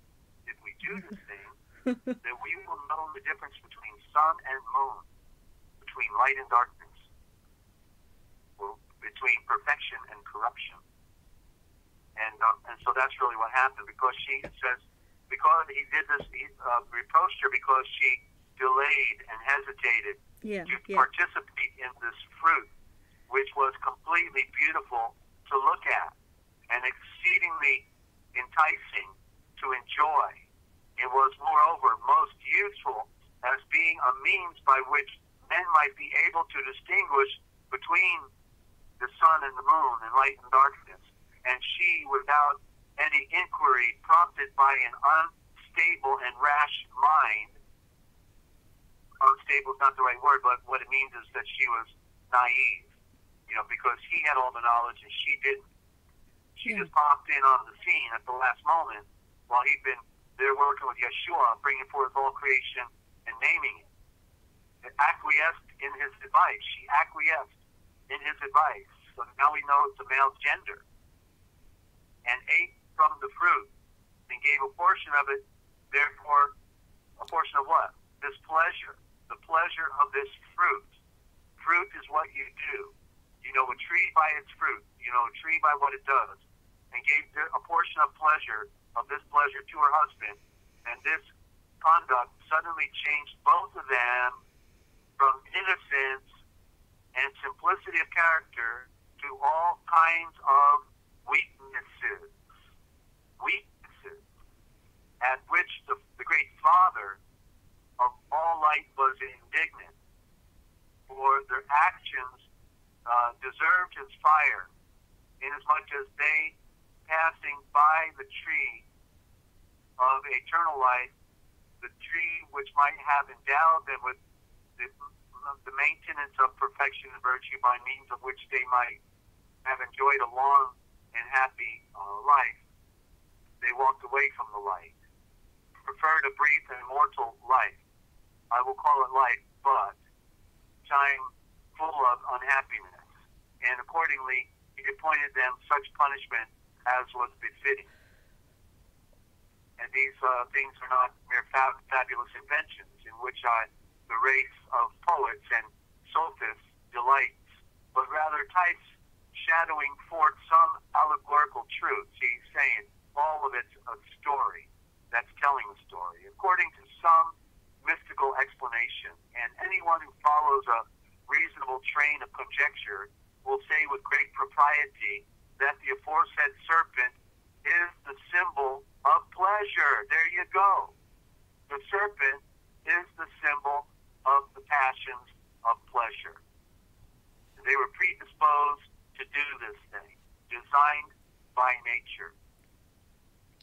[SPEAKER 2] if we do this thing that we will know the difference between sun and moon, between light and darkness, or between perfection and corruption. And so that's really what happened, because she says, because he did this, he reproached her because she delayed and hesitated to participate in this fruit, which was completely beautiful to look at and exceedingly enticing to enjoy. It was, moreover, most useful as being a means by which men might be able to distinguish between the sun and the moon and light and darkness. And she, without any inquiry, prompted by an unstable and rash mind — unstable is not the right word, but what it means is that she was naive, you know, because he had all the knowledge and she didn't. She just popped in on the scene at the last moment while he'd been there working with Yeshua, bringing forth all creation and naming it. And acquiesced in his advice. She acquiesced in his advice. So now we know it's a male gender. And ate from the fruit and gave a portion of it, therefore, a portion of what? This pleasure. The pleasure of this fruit. Fruit is what you do. You know a tree by its fruit. You know a tree by what it does. And gave a portion of pleasure, of this pleasure, to her husband. And this conduct suddenly changed both of them from innocence and simplicity of character to all kinds of weaknesses, at which the great Father of all light was indignant, for their actions deserved his fire, inasmuch as they, passing by the tree of eternal life, the tree which might have endowed them with the maintenance of perfection and virtue, by means of which they might have enjoyed a long and happy life, they walked away from the light, preferred a brief and mortal life. I will call it life, but time full of unhappiness. And accordingly, he appointed them such punishment as was befitting. And these things are not mere fabulous inventions in which the race of poets and sophists delights, but rather types shadowing forth some allegorical truths. He's saying all of it's a story that's telling a story, according to some mystical explanation. And anyone who follows a reasonable train of conjecture will say with great propriety that the aforesaid serpent is the symbol of pleasure. There you go. The serpent is the symbol of the passions of pleasure. They were predisposed to do this thing, designed by nature.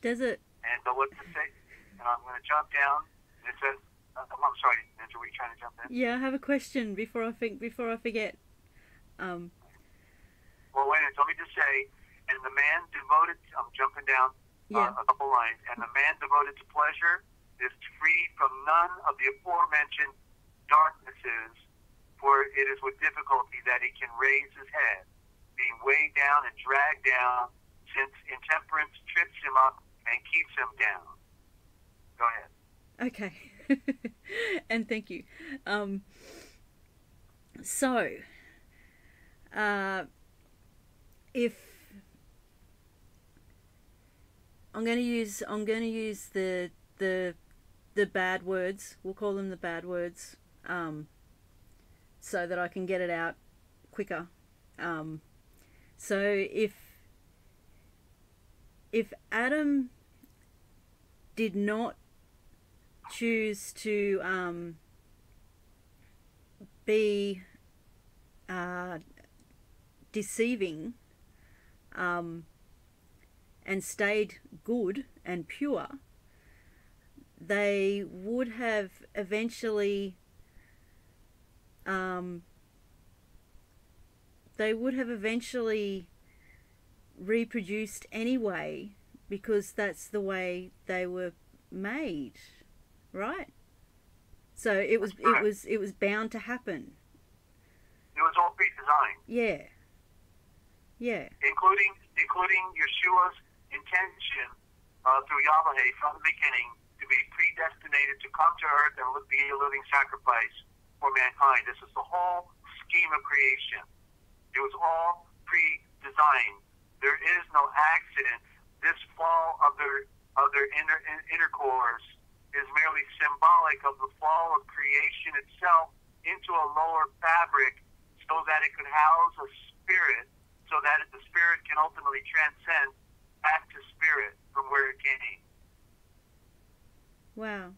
[SPEAKER 1] Desert.
[SPEAKER 2] And what to say? And I'm going to jump down. And it says, I'm sorry, Ninja, were you trying to jump in?
[SPEAKER 1] Yeah, I have a question before I forget.
[SPEAKER 2] Well, wait a minute. Let me just say, and the man devoted, I'm jumping down a couple lines, and the man devoted to pleasure is free from none of the aforementioned darknesses, for it is with difficulty that he can raise his head, being weighed down and dragged down, since intemperance trips him up and keeps him down. Go ahead.
[SPEAKER 1] Okay. And thank you. If I'm going to use the bad words, we'll call them the bad words, so that I can get it out quicker. So if Adam did not choose to be deceiving and stayed good and pure, they would have eventually reproduced anyway, because that's the way they were made, right? So it was bound to happen.
[SPEAKER 2] It was all pre-designed.
[SPEAKER 1] Yeah. Yeah.
[SPEAKER 2] Including Yeshua's intention through Yahweh from the beginning to be predestinated to come to earth and be a living sacrifice for mankind. This is the whole scheme of creation. It was all pre-designed. There is no accident. This fall of their intercourse is merely symbolic of the fall of creation itself into a lower fabric, so that it could house a spirit, so that the spirit can ultimately transcend back to spirit from where it came.
[SPEAKER 1] Wow.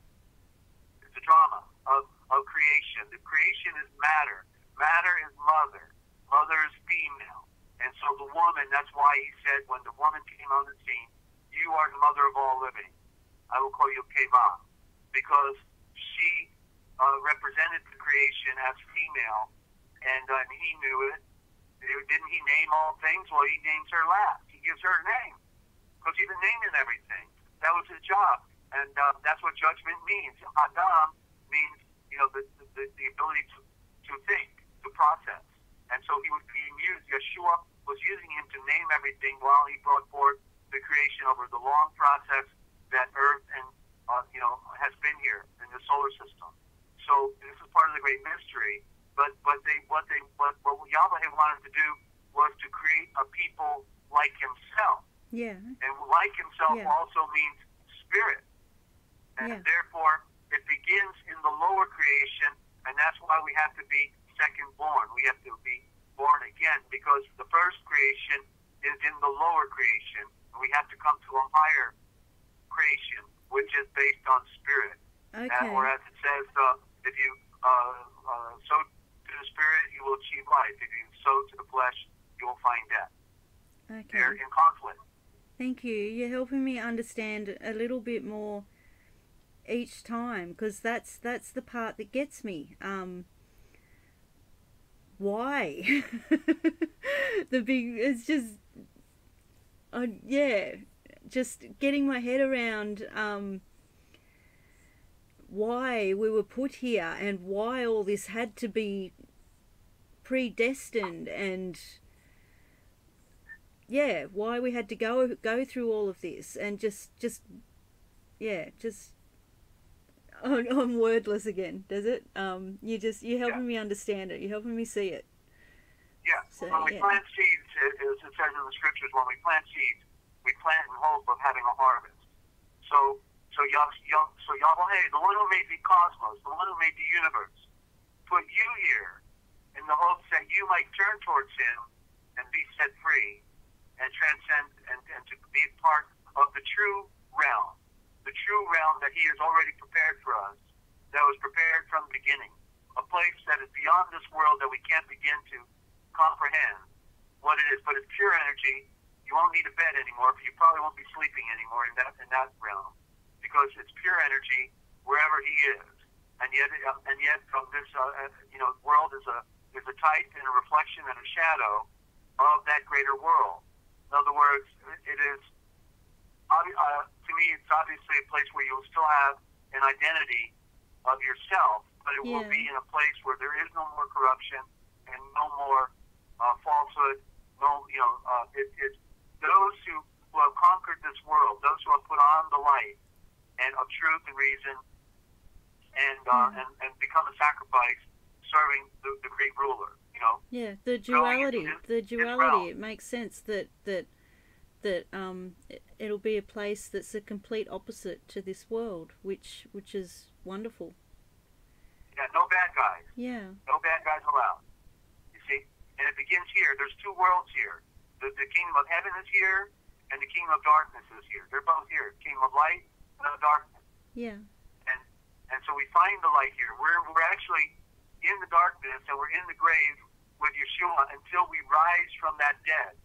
[SPEAKER 2] It's a drama of creation. The creation is matter. Matter is mother. Mother is female. And so the woman, that's why he said when the woman came on the scene, you are the mother of all living. I will call you Keva, because she represented the creation as female, and he knew it. Didn't he name all things? Well, he names her last. He gives her a name, because he's the name in everything. That was his job, and that's what judgment means. Adam means, the ability to think, to process. And so he was being used. Yeshua was using him to name everything while he brought forth the creation over the long process that Earth and has been here in the solar system. So this is part of the great mystery. But what Yahweh wanted to do was to create a people like himself.
[SPEAKER 1] Yeah.
[SPEAKER 2] And like himself also means spirit. And therefore it begins in the lower creation, and that's why we have to be second born. We have to be born again, because the first creation is in the lower creation. We have to come to a higher creation, which is based on spirit.
[SPEAKER 1] Okay.
[SPEAKER 2] Or as it says, if you sow to the spirit, you will achieve life. If you sow to the flesh, you will find death.
[SPEAKER 1] Okay.
[SPEAKER 2] They're in conflict.
[SPEAKER 1] Thank you. You're helping me understand a little bit more each time, because that's the part that gets me. Why? It's just, just getting my head around why we were put here and why all this had to be predestined, and why we had to go through all of this, and I'm wordless again. You're helping me understand it. You're helping me see it.
[SPEAKER 2] Yeah.
[SPEAKER 1] So,
[SPEAKER 2] when we plant seeds, as it says in the scriptures, when we plant seeds, we plant in hope of having a harvest. So Yahweh, the one who made the cosmos, the one who made the universe, put you here in the hopes that you might turn towards him and be set free and transcend and to be part of the true realm that he has already prepared for us, that was prepared from the beginning, a place that is beyond this world that we can't begin to comprehend what it is, but it's pure energy. You won't need a bed anymore, but you probably won't be sleeping anymore in that realm, because it's pure energy wherever he is. And yet from this world is a type and a reflection and a shadow of that greater world. In other words, it is to me, it's obviously a place where you'll still have an identity of yourself, but it will be in a place where there is no more corruption and no more falsehood. It's those who have conquered this world, those who have put on the light and of truth and reason, and become a sacrifice, serving the great ruler.
[SPEAKER 1] Yeah, the duality. It makes sense that it'll be a place that's a complete opposite to this world, which is wonderful.
[SPEAKER 2] Yeah, no bad guys.
[SPEAKER 1] Yeah.
[SPEAKER 2] No bad guys allowed. You see? And it begins here. There's two worlds here. The kingdom of heaven is here, and the kingdom of darkness is here. They're both here. Kingdom of light and of darkness.
[SPEAKER 1] Yeah.
[SPEAKER 2] And so we find the light here. We're actually in the darkness, and we're in the grave with Yeshua until we rise from that death,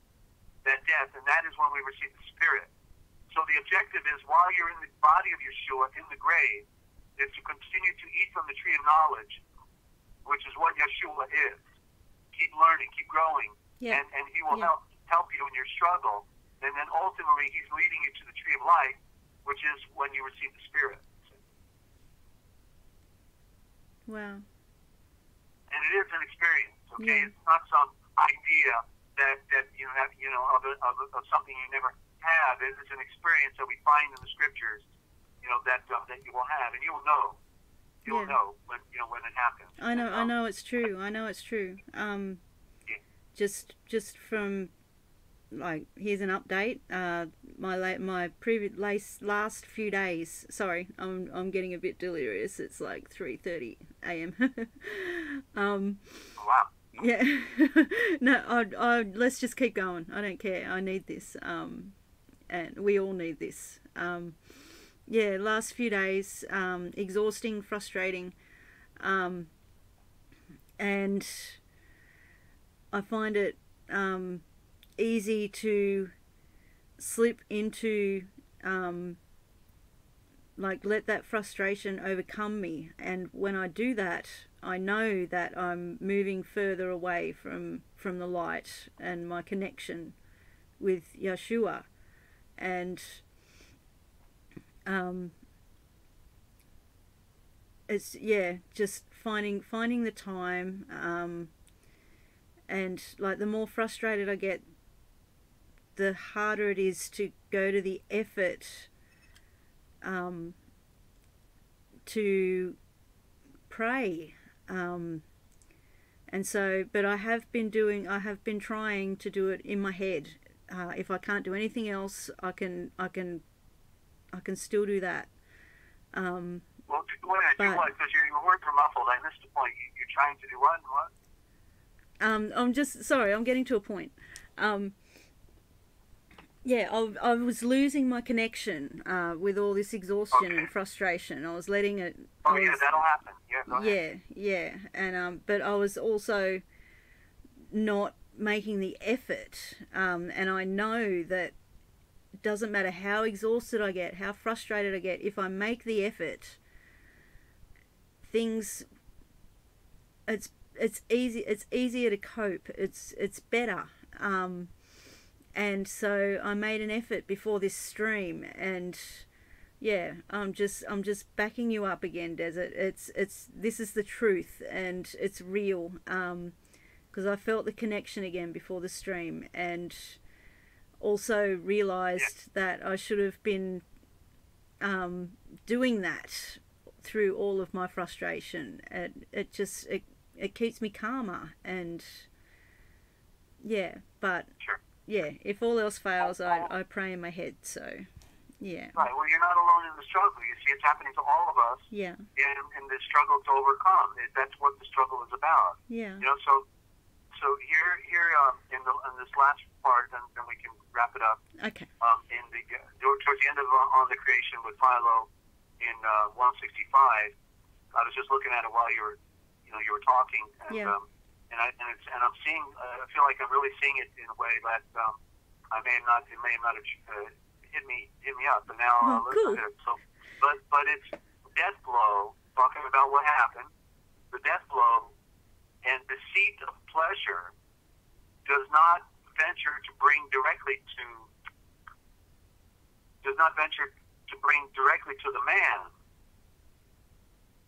[SPEAKER 2] and that is when we receive the Spirit. So the objective is, while you're in the body of Yeshua in the grave, is to continue to eat from the tree of knowledge, which is what Yeshua is. Keep learning, keep growing,
[SPEAKER 1] Yeah.
[SPEAKER 2] and He will help you in your struggle. And then ultimately, He's leading you to the tree of life, which is when you receive the Spirit.
[SPEAKER 1] Wow.
[SPEAKER 2] And it is an experience, okay?
[SPEAKER 1] Yeah.
[SPEAKER 2] It's not some idea that you have, of something you never have. It is an experience that we find in the scriptures, that you will have, and you will know. You will know when it happens.
[SPEAKER 1] I know it's true. I know it's true. Just from, like, here's an update. My previous last few days. Sorry, I'm getting a bit delirious. It's like 3:30 a.m.
[SPEAKER 2] Wow.
[SPEAKER 1] Yeah. No, let's just keep going. I don't care. I need this. And we all need this. Yeah, last few days, exhausting, frustrating, and I find it easy to slip into, like, let that frustration overcome me. And when I do that, I know that I'm moving further away from the light and my connection with Yeshua. And it's just finding the time, and like the more frustrated I get, the harder it is to go to the effort to pray, and so, but I have been trying to do it in my head. If I can't do anything else, I can still do that.
[SPEAKER 2] Well, because your words are muffled. I missed the point. You're trying to do what?
[SPEAKER 1] I'm just sorry. I'm getting to a point. I was losing my connection with all this exhaustion and frustration. I was letting it.
[SPEAKER 2] That'll happen. Yeah, go ahead.
[SPEAKER 1] Yeah, and but I was also not making the effort, and I know that it doesn't matter how exhausted I get, how frustrated I get, if I make the effort, it's easier to cope. It's better. And so I made an effort before this stream, and yeah, I'm just backing you up again, Desert. This is the truth, and it's real. Because I felt the connection again before the stream, and also realized that I should have been doing that through all of my frustration. It keeps me calmer, and yeah, but
[SPEAKER 2] sure.
[SPEAKER 1] Yeah, if all else fails, I pray in my head. So yeah.
[SPEAKER 2] Right. Well, you're not alone in the struggle. You see, it's happening to all of us.
[SPEAKER 1] Yeah.
[SPEAKER 2] In the struggle to overcome. That's what the struggle is about.
[SPEAKER 1] Yeah.
[SPEAKER 2] So here in this last part, and then we can wrap it up.
[SPEAKER 1] Okay.
[SPEAKER 2] Towards the end of On the Creation with Philo in 165, I was just looking at it while you were talking, and I'm seeing. I feel like I'm really seeing it in a way that it may not have hit me up, but now
[SPEAKER 1] cool.
[SPEAKER 2] At it. So, but it's death blow. Talking about what happened, the death blow. And deceit of pleasure does not venture to bring directly to the man.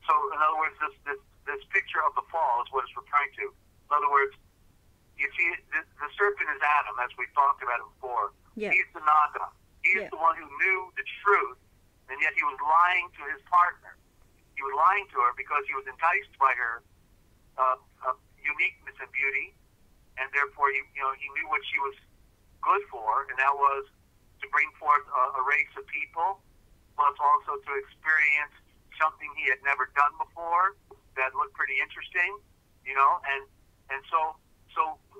[SPEAKER 2] So, in other words, this picture of the fall is what it's referring to. In other words, you see, the serpent is Adam, as we've talked about it before.
[SPEAKER 1] Yeah.
[SPEAKER 2] He's the Naga. He's the one who knew the truth, and yet he was lying to his partner. He was lying to her because he was enticed by her uniqueness and beauty, and therefore he knew what she was good for, and that was to bring forth a race of people, plus also to experience something he had never done before, that look pretty interesting, you know, and so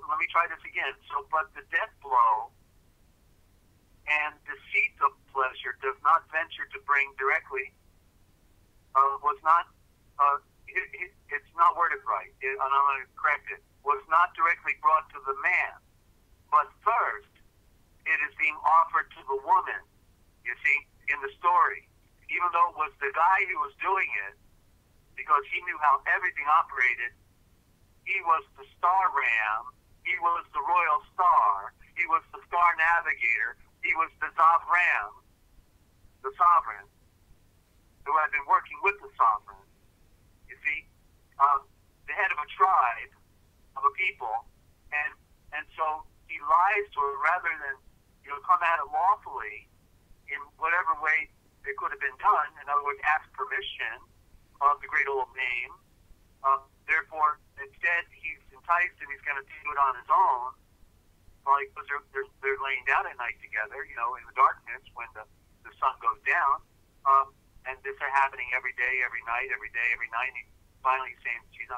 [SPEAKER 2] let me try this again. So, but the death blow and deceit of pleasure does not venture to bring directly, was not, it's not worded right, and I'm going to correct it, was not directly brought to the man, but first it is being offered to the woman, you see, in the story. Even though it was the guy who was doing it, because he knew how everything operated, he was the star ram, he was the royal star, he was the star navigator, he was the Zavram, the sovereign, who had been working with the sovereign, you see, the head of a tribe, of a people, and so he lies to her rather than, you know, come at it lawfully in whatever way it could have been done. In other words, ask permission of the great old name. Therefore, instead, he's enticed and he's going to do it on his own, like because they're laying down at night together, you know, in the darkness when the sun goes down. And this is happening every day, every night, every day, every night. And finally saying, geez,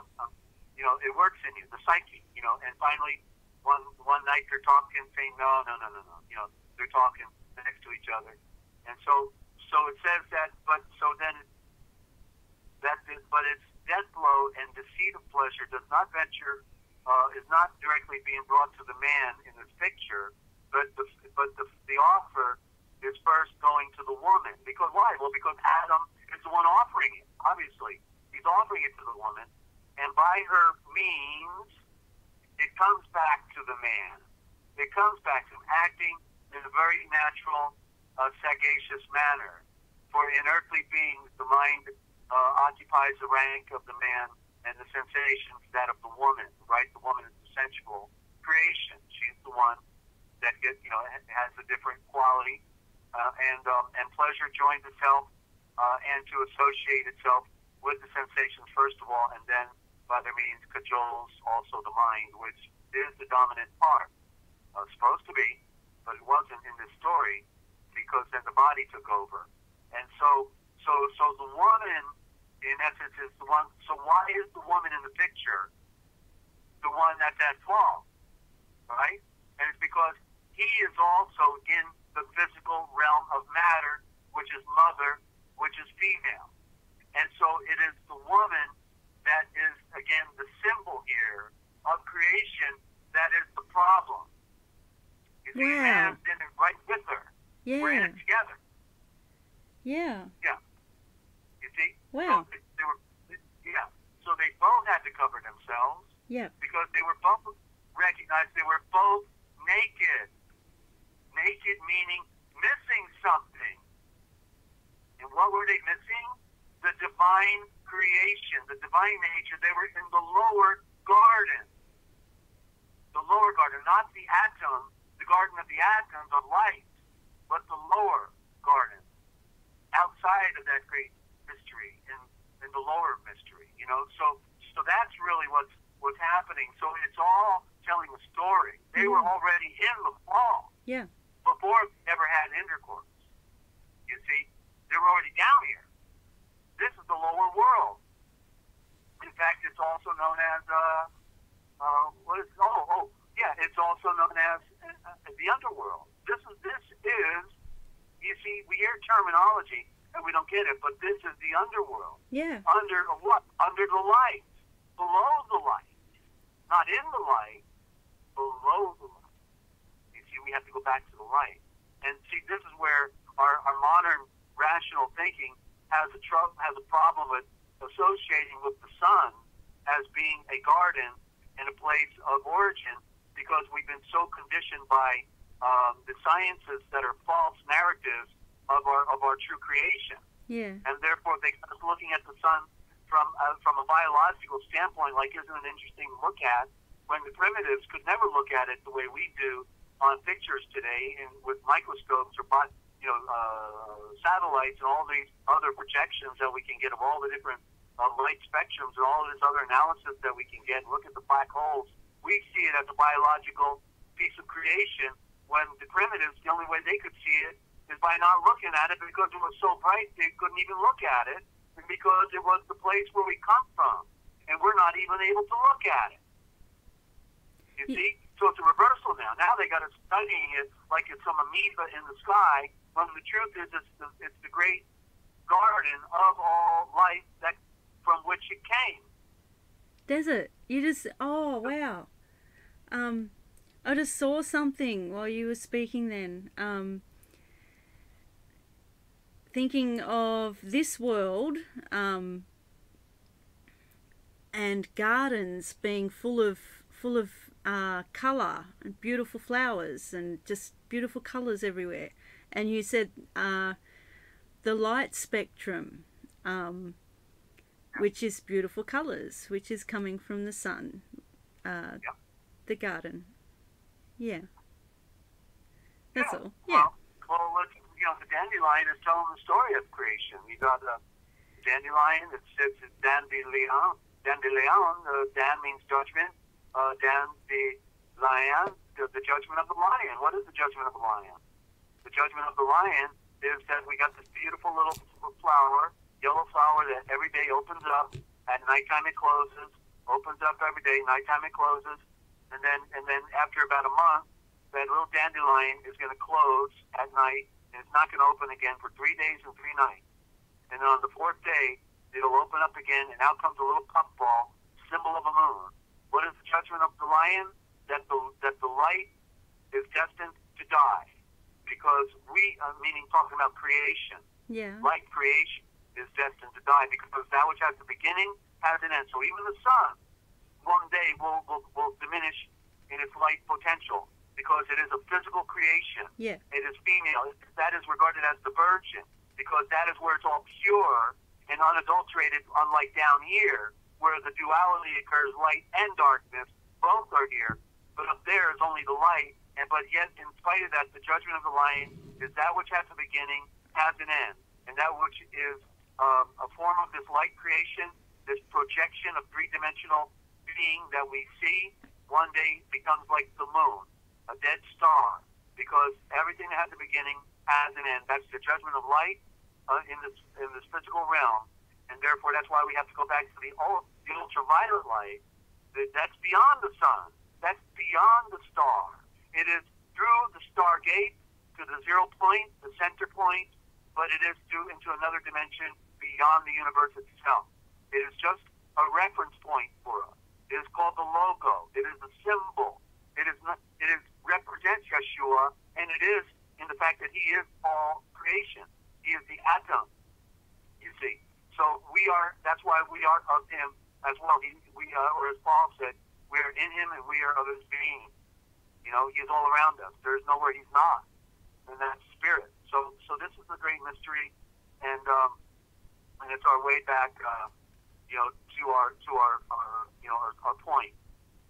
[SPEAKER 2] you know, it works in you, the psyche, you know. And finally, one night they're talking, saying, no. You know, they're talking next to each other. And so it says that, but its death blow and deceit of pleasure does not venture, is not directly being brought to the man in this picture, but the offer is first going to the woman. Because why? Well, because Adam is the one offering it. Obviously, he's offering it to the woman, and by her means, it comes back to the man. It comes back to him, acting in a very natural, sagacious manner. For in earthly beings, the mind occupies the rank of the man, and the sensations that of the woman. Right? The woman is the sensual creation. She's the one that gets, you know, has a different quality, and pleasure joins itself and to associate itself with the sensations first of all, and then by their means cajoles also the mind, which is the dominant part. Supposed to be, but it wasn't in this story, because then the body took over. And so the woman, in essence, is the one. So why is the woman in the picture the one that's at fault, right? And it's because he is also in the physical realm of matter, which is mother, which is female. And so it is the woman that is, again, the symbol here of creation that is the problem. You see, man's in it right with her.
[SPEAKER 1] Yeah.
[SPEAKER 2] We're in it together.
[SPEAKER 1] Yeah.
[SPEAKER 2] Yeah. You see?
[SPEAKER 1] Wow.
[SPEAKER 2] So so they both had to cover themselves.
[SPEAKER 1] Yeah.
[SPEAKER 2] Because they were both recognized they were both naked. Naked meaning missing something. And what were they missing? The divine creation, the divine nature. They were in the lower garden. The lower garden, not the atom, the garden of the atoms of light, but the lower garden, outside of that great mystery, in the lower mystery, you know. So that's really what's happening. So it's all telling a story. They were already in the fall.
[SPEAKER 1] Yeah.
[SPEAKER 2] Before they ever had intercourse. You see, they were already down here. This is the lower world. In fact, it's also known as it's also known as the underworld. This is, you see, we hear terminology and we don't get it, but this is the underworld.
[SPEAKER 1] Yeah.
[SPEAKER 2] Under what? Under the light, below the light, not in the light, below the light. You see, we have to go back to the light. And see, this is where our modern rational thinking has a problem with associating with the sun as being a garden and a place of origin, because we've been so conditioned by the sciences that are false narratives of our true creation.
[SPEAKER 1] Yeah.
[SPEAKER 2] And therefore, they are looking at the sun from a biological standpoint, like, isn't it interesting to look at, when the primitives could never look at it the way we do on pictures today, and with microscopes or satellites and all these other projections that we can get of all the different light spectrums and all of this other analysis that we can get. Look at the black holes. We see it as a biological piece of creation, when the primitives, the only way they could see it is by not looking at it, because it was so bright they couldn't even look at it. because it was the place where we come from, and we're not even able to look at it. You see? So it's a reversal now. Now they got us studying it like it's some amoeba in the sky, when the truth is it's the great garden of all life that from which it came.
[SPEAKER 1] Desert, you just, oh, wow. I just saw something while you were speaking then. Thinking of this world, and gardens being full of colour and beautiful flowers and just beautiful colours everywhere. And you said the light spectrum, which is beautiful colours, which is coming from the sun, the garden. Yeah. That's all. Yeah.
[SPEAKER 2] Well, the dandelion is telling the story of creation. You got a dandelion that sits at dandelion. Dandelion, dan means judgment. Dandelion, the judgment of the lion. What is the judgment of the lion? The judgment of the lion is that we got this beautiful little flower, yellow flower that every day opens up. At nighttime it closes. Opens up every day. Nighttime it closes. And then after about a month, that little dandelion is going to close at night, and it's not going to open again for 3 days and 3 nights. And then on the 4th day, it'll open up again, and out comes a little puffball, symbol of a moon. What is the judgment of the lion? That the light is destined to die, because meaning talking about creation.
[SPEAKER 1] Yeah.
[SPEAKER 2] Light creation is destined to die, because that which has a beginning has an end. So even the sun, one day will diminish in its light potential, because it is a physical creation.
[SPEAKER 1] Yeah.
[SPEAKER 2] It is female. That is regarded as the virgin, because that is where it's all pure and unadulterated, unlike down here, where the duality occurs, light and darkness, both are here, but up there is only the light. But yet, in spite of that, the judgment of the lion is that which has a beginning, has an end, and that which is a form of this light creation, this projection of three-dimensional being that we see, one day becomes like the moon, a dead star, because everything that has a beginning has an end. That's the judgment of light in this physical realm, and therefore that's why we have to go back to the ultraviolet light. That's beyond the sun. That's beyond the star. It is through the stargate to the 0 point, the center point, but it is into another dimension beyond the universe itself. It is just a reference point for us. It is called the logo. It is the symbol. It represents Yeshua, and it is in the fact that he is all creation. He is the atom, you see. So that's why we are of him as well. Or as Paul said, we are in him and we are of his being. He is all around us. There is nowhere he's not, and that's spirit. So this is the great mystery, and it's our way back, to our point,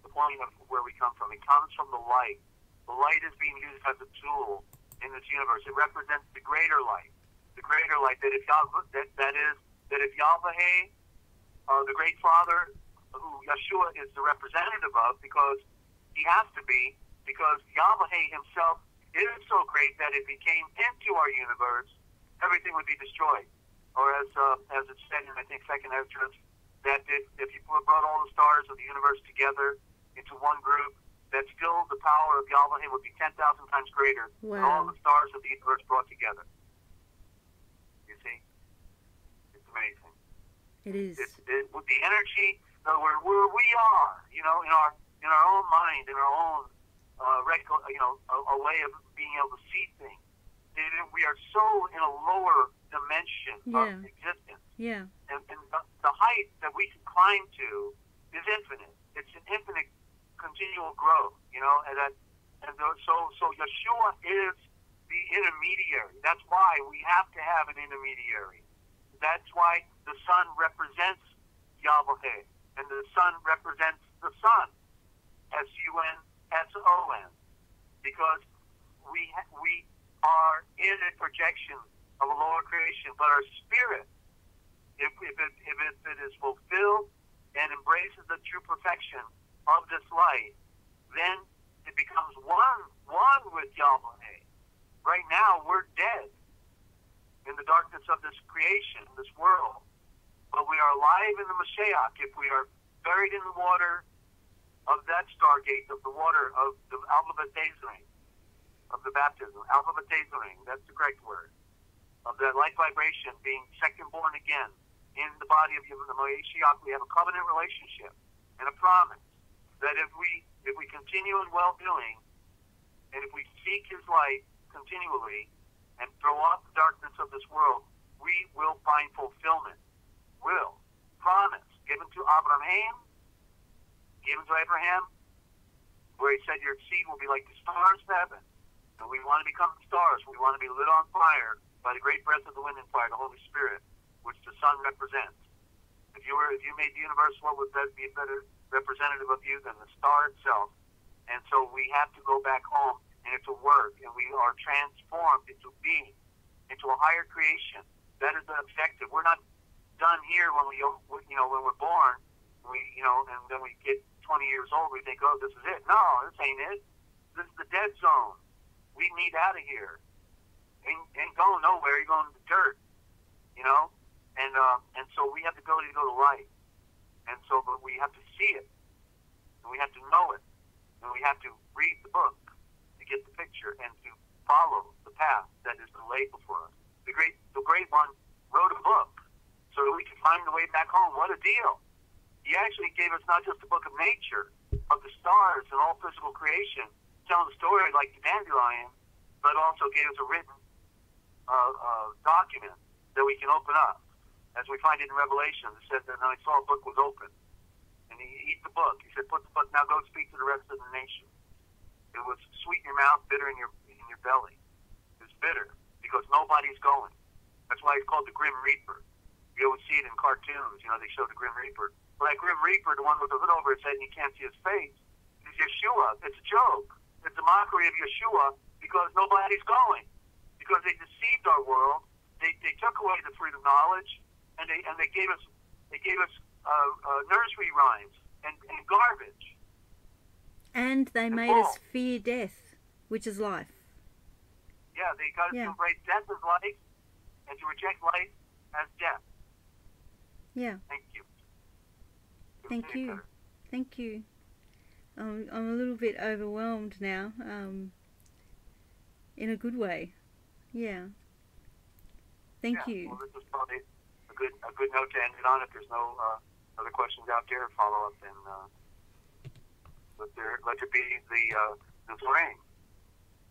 [SPEAKER 2] the point of where we come from. It comes from the light. The light is being used as a tool in this universe. It represents the greater light that if Yahweh, the great Father, who Yeshua is the representative of, because he has to be, because Yahweh himself is so great that if he came into our universe, everything would be destroyed. Or as it's said in, I think, 2nd Ezra, that if you brought all the stars of the universe together into one group, that still the power of Yahweh would be 10,000 times greater than all the stars of the universe brought together. You see? It's amazing.
[SPEAKER 1] It is.
[SPEAKER 2] With the energy, where we are, in our own mind, in our own a way of being able to see things. We are so in a lower dimension of existence. Yeah. And the height that we can climb to is infinite. It's an infinite continual growth, so Yeshua is the intermediary. That's why we have to have an intermediary. That's why the sun represents Yahweh, and the sun represents the sun, S-U-N-S-O-N, because we are in a projection of a lower creation, but our spirit, if it is fulfilled and embraces the true perfection of this light, then it becomes one with Yahweh. Right now, we're dead in the darkness of this creation, this world, but we are alive in the Mashiach if we are buried in the water of that stargate, of the water of the alphabet Dezert, of the baptism, alphabet Dezert, that's the correct word, of that light vibration, being second born again in the body of the Mashiach. We have a covenant relationship and a promise that if we continue in well-doing, and if we seek His light continually and throw off the darkness of this world, we will find fulfillment. Will. Promise. Given to Abraham, where He said, your seed will be like the stars of heaven. And we want to become stars. We want to be lit on fire by the great breath of the wind and fire, the Holy Spirit, which the sun represents. If you made the universe, what would that be a better representative of you than the star itself? And so we have to go back home and into work, and we are transformed into being, into a higher creation. That is the objective. We're not done here when when we're born, and then we get 20 years old, we think, oh, this is it. No, this ain't it. This is the dead zone. We need out of here. Ain't going nowhere. You're going to the dirt, and so we have the ability to go to light. And so, but we have to see it, and we have to know it, and we have to read the book to get the picture and to follow the path that is laid before us. The great one wrote a book so that we could find the way back home. What a deal! He actually gave us not just a book of nature, of the stars and all physical creation, telling the story like the dandelion, but also gave us a written document that we can open up. As we find it in Revelation, it said that when I saw a book was open, and he eat the book. He said, put the book, now go speak to the rest of the nation. It was sweet in your mouth, bitter in your belly. It's bitter because nobody's going. That's why it's called the Grim Reaper. You always see it in cartoons. They show the Grim Reaper. Well, that Grim Reaper, the one with the hood over his head and you can't see his face, is Yeshua. It's a joke. It's a mockery of Yeshua because nobody's going. Because they deceived our world. They took away the fruit of knowledge, and they gave us nursery rhymes and garbage.
[SPEAKER 1] And they made us fear death, which is life.
[SPEAKER 2] Yeah, they got us to embrace death as life and to reject life as death.
[SPEAKER 1] Yeah.
[SPEAKER 2] Thank you.
[SPEAKER 1] Thank you. Thank you. I'm a little bit overwhelmed now, in a good way. Yeah. Thank you.
[SPEAKER 2] Well, this is probably a good note to end it on. If there's no other questions out there, follow up and let it be the Zorain,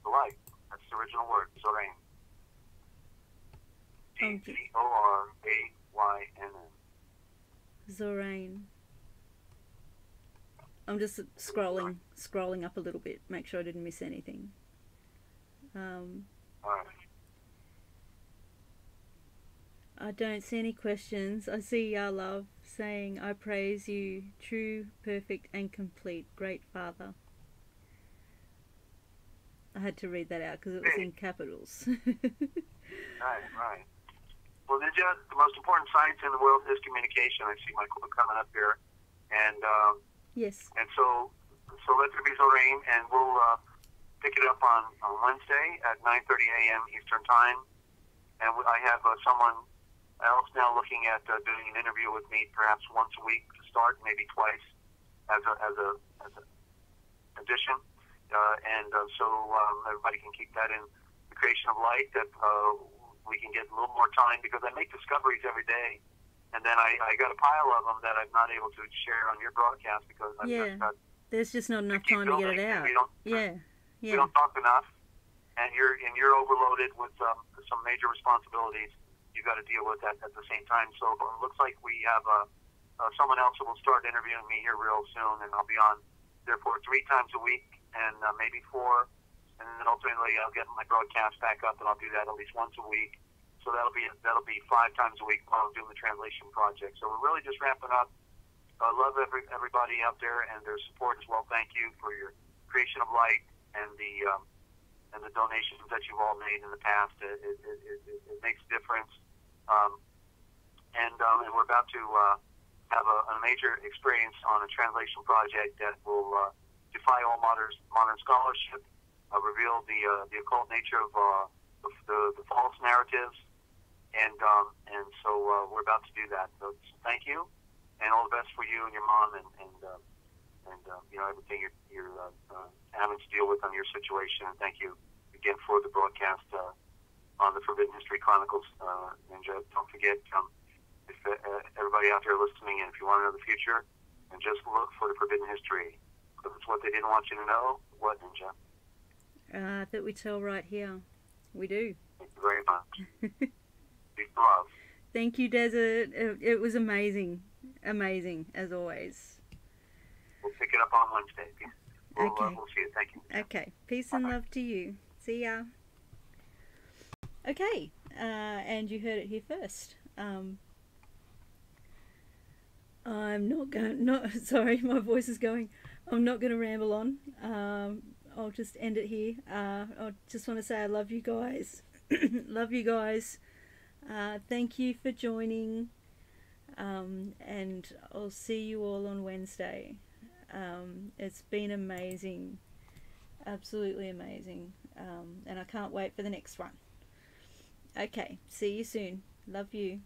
[SPEAKER 2] the light. That's the original word, Zorain. Zorayn.
[SPEAKER 1] Zorain. I'm just scrolling up a little bit, make sure I didn't miss anything. I don't see any questions. I see Ya Love saying, I praise you, true, perfect and complete, great Father. I had to read that out because it was in capitals.
[SPEAKER 2] Right. Well, Ninja, the most important science in the world is communication. I see my quote coming up here. And
[SPEAKER 1] yes.
[SPEAKER 2] And so let there be Zorain, and we'll pick it up on Wednesday at 9:30 a.m. Eastern Time. And I have someone else now looking at doing an interview with me, perhaps once a week to start, maybe twice as a addition. So everybody can keep that in the creation of light, that we can get a little more time, because I make discoveries every day, and then I got a pile of them that I'm not able to share on your broadcast because
[SPEAKER 1] there's just not enough time to get it out.
[SPEAKER 2] We don't talk enough, and you're overloaded with some major responsibilities you got to deal with that at the same time. So it looks like we have someone else who will start interviewing me here real soon, and I'll be on therefore 3 times a week, and maybe 4, and then ultimately I'll get my broadcast back up, and I'll do that at least once a week. So that'll be 5 times a week while I'm doing the translation project. So we're really just ramping up. I love everybody out there and their support as well. Thank you for your creation of light and the donations that you've all made in the past. It makes a difference. And we're about to have a major experience on a translation project that will defy all modern scholarship, reveal the occult nature of the false narratives, And so we're about to do that. So thank you, and all the best for you and your mom, and you know, everything you're having to deal with on your situation. And thank you again for the broadcast on the Forbidden History Chronicles. Ninja, don't forget, if everybody out there listening, and if you want to know the future, and just look for the Forbidden History. Because it's what they didn't want you to know. What, Ninja?
[SPEAKER 1] That we tell right here. We do.
[SPEAKER 2] Thank you very much. Peace and love.
[SPEAKER 1] Thank you, Desert. It was amazing. Amazing, as always.
[SPEAKER 2] We'll pick it up on Wednesday.
[SPEAKER 1] Okay.
[SPEAKER 2] We'll see you. Thank you.
[SPEAKER 1] Okay. Peace and love to you. See ya. Okay. And you heard it here first. I'm not going... Sorry, my voice is going. I'm not going to ramble on. I'll just end it here. I just want to say I love you guys. Love you guys. Thank you for joining. And I'll see you all on Wednesday. It's been amazing. Absolutely amazing. And I can't wait for the next one. Okay. See you soon. Love you.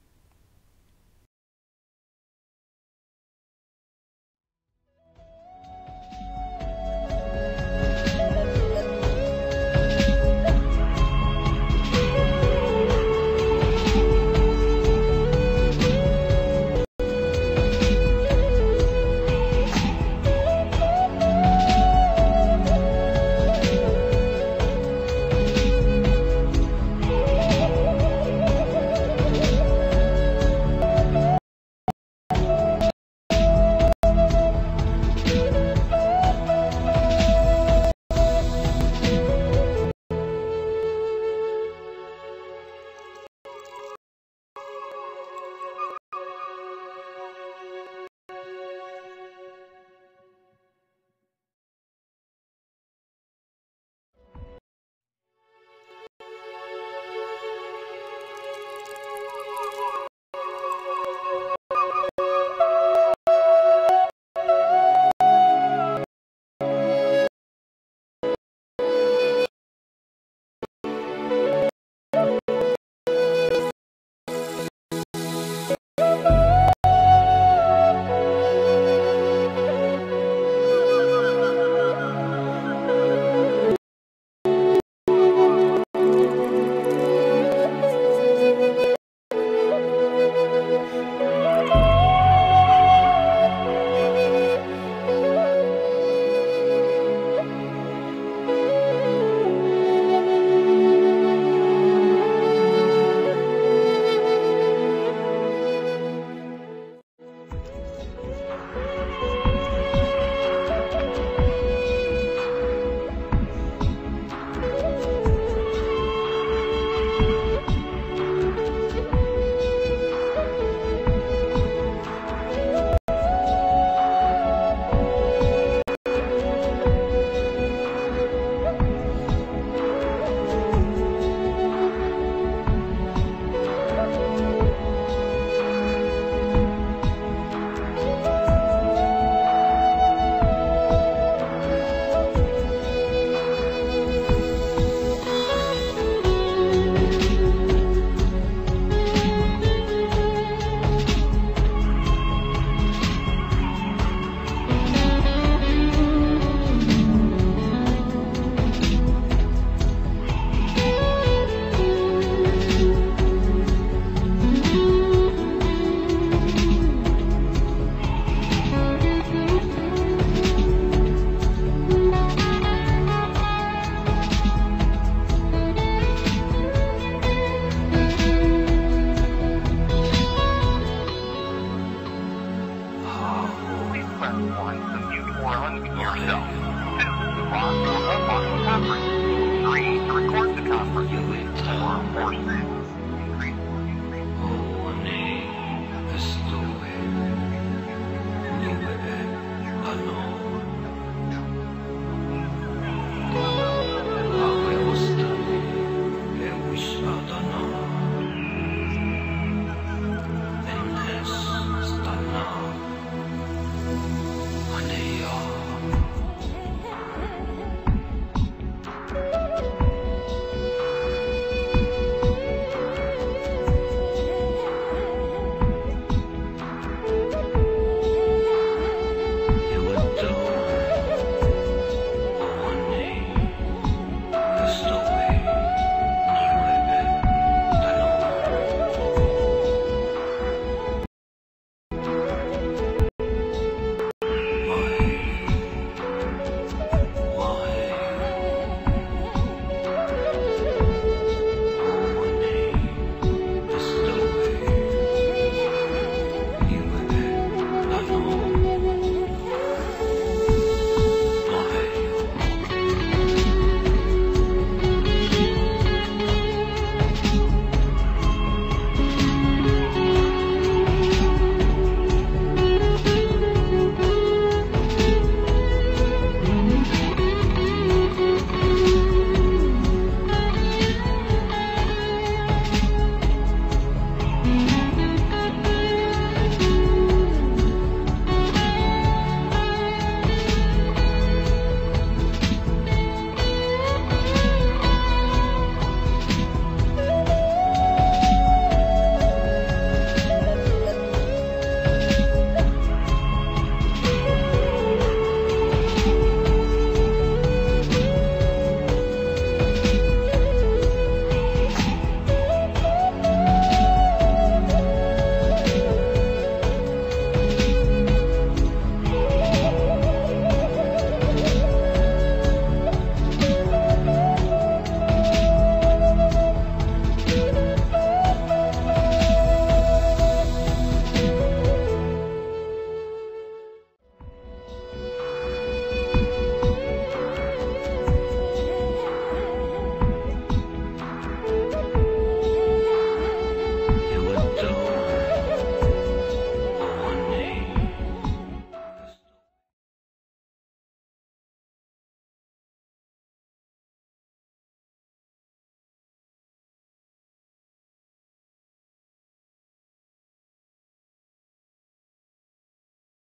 [SPEAKER 3] yourself. 2, log to a whole conference. 3, to record the conference. 4, force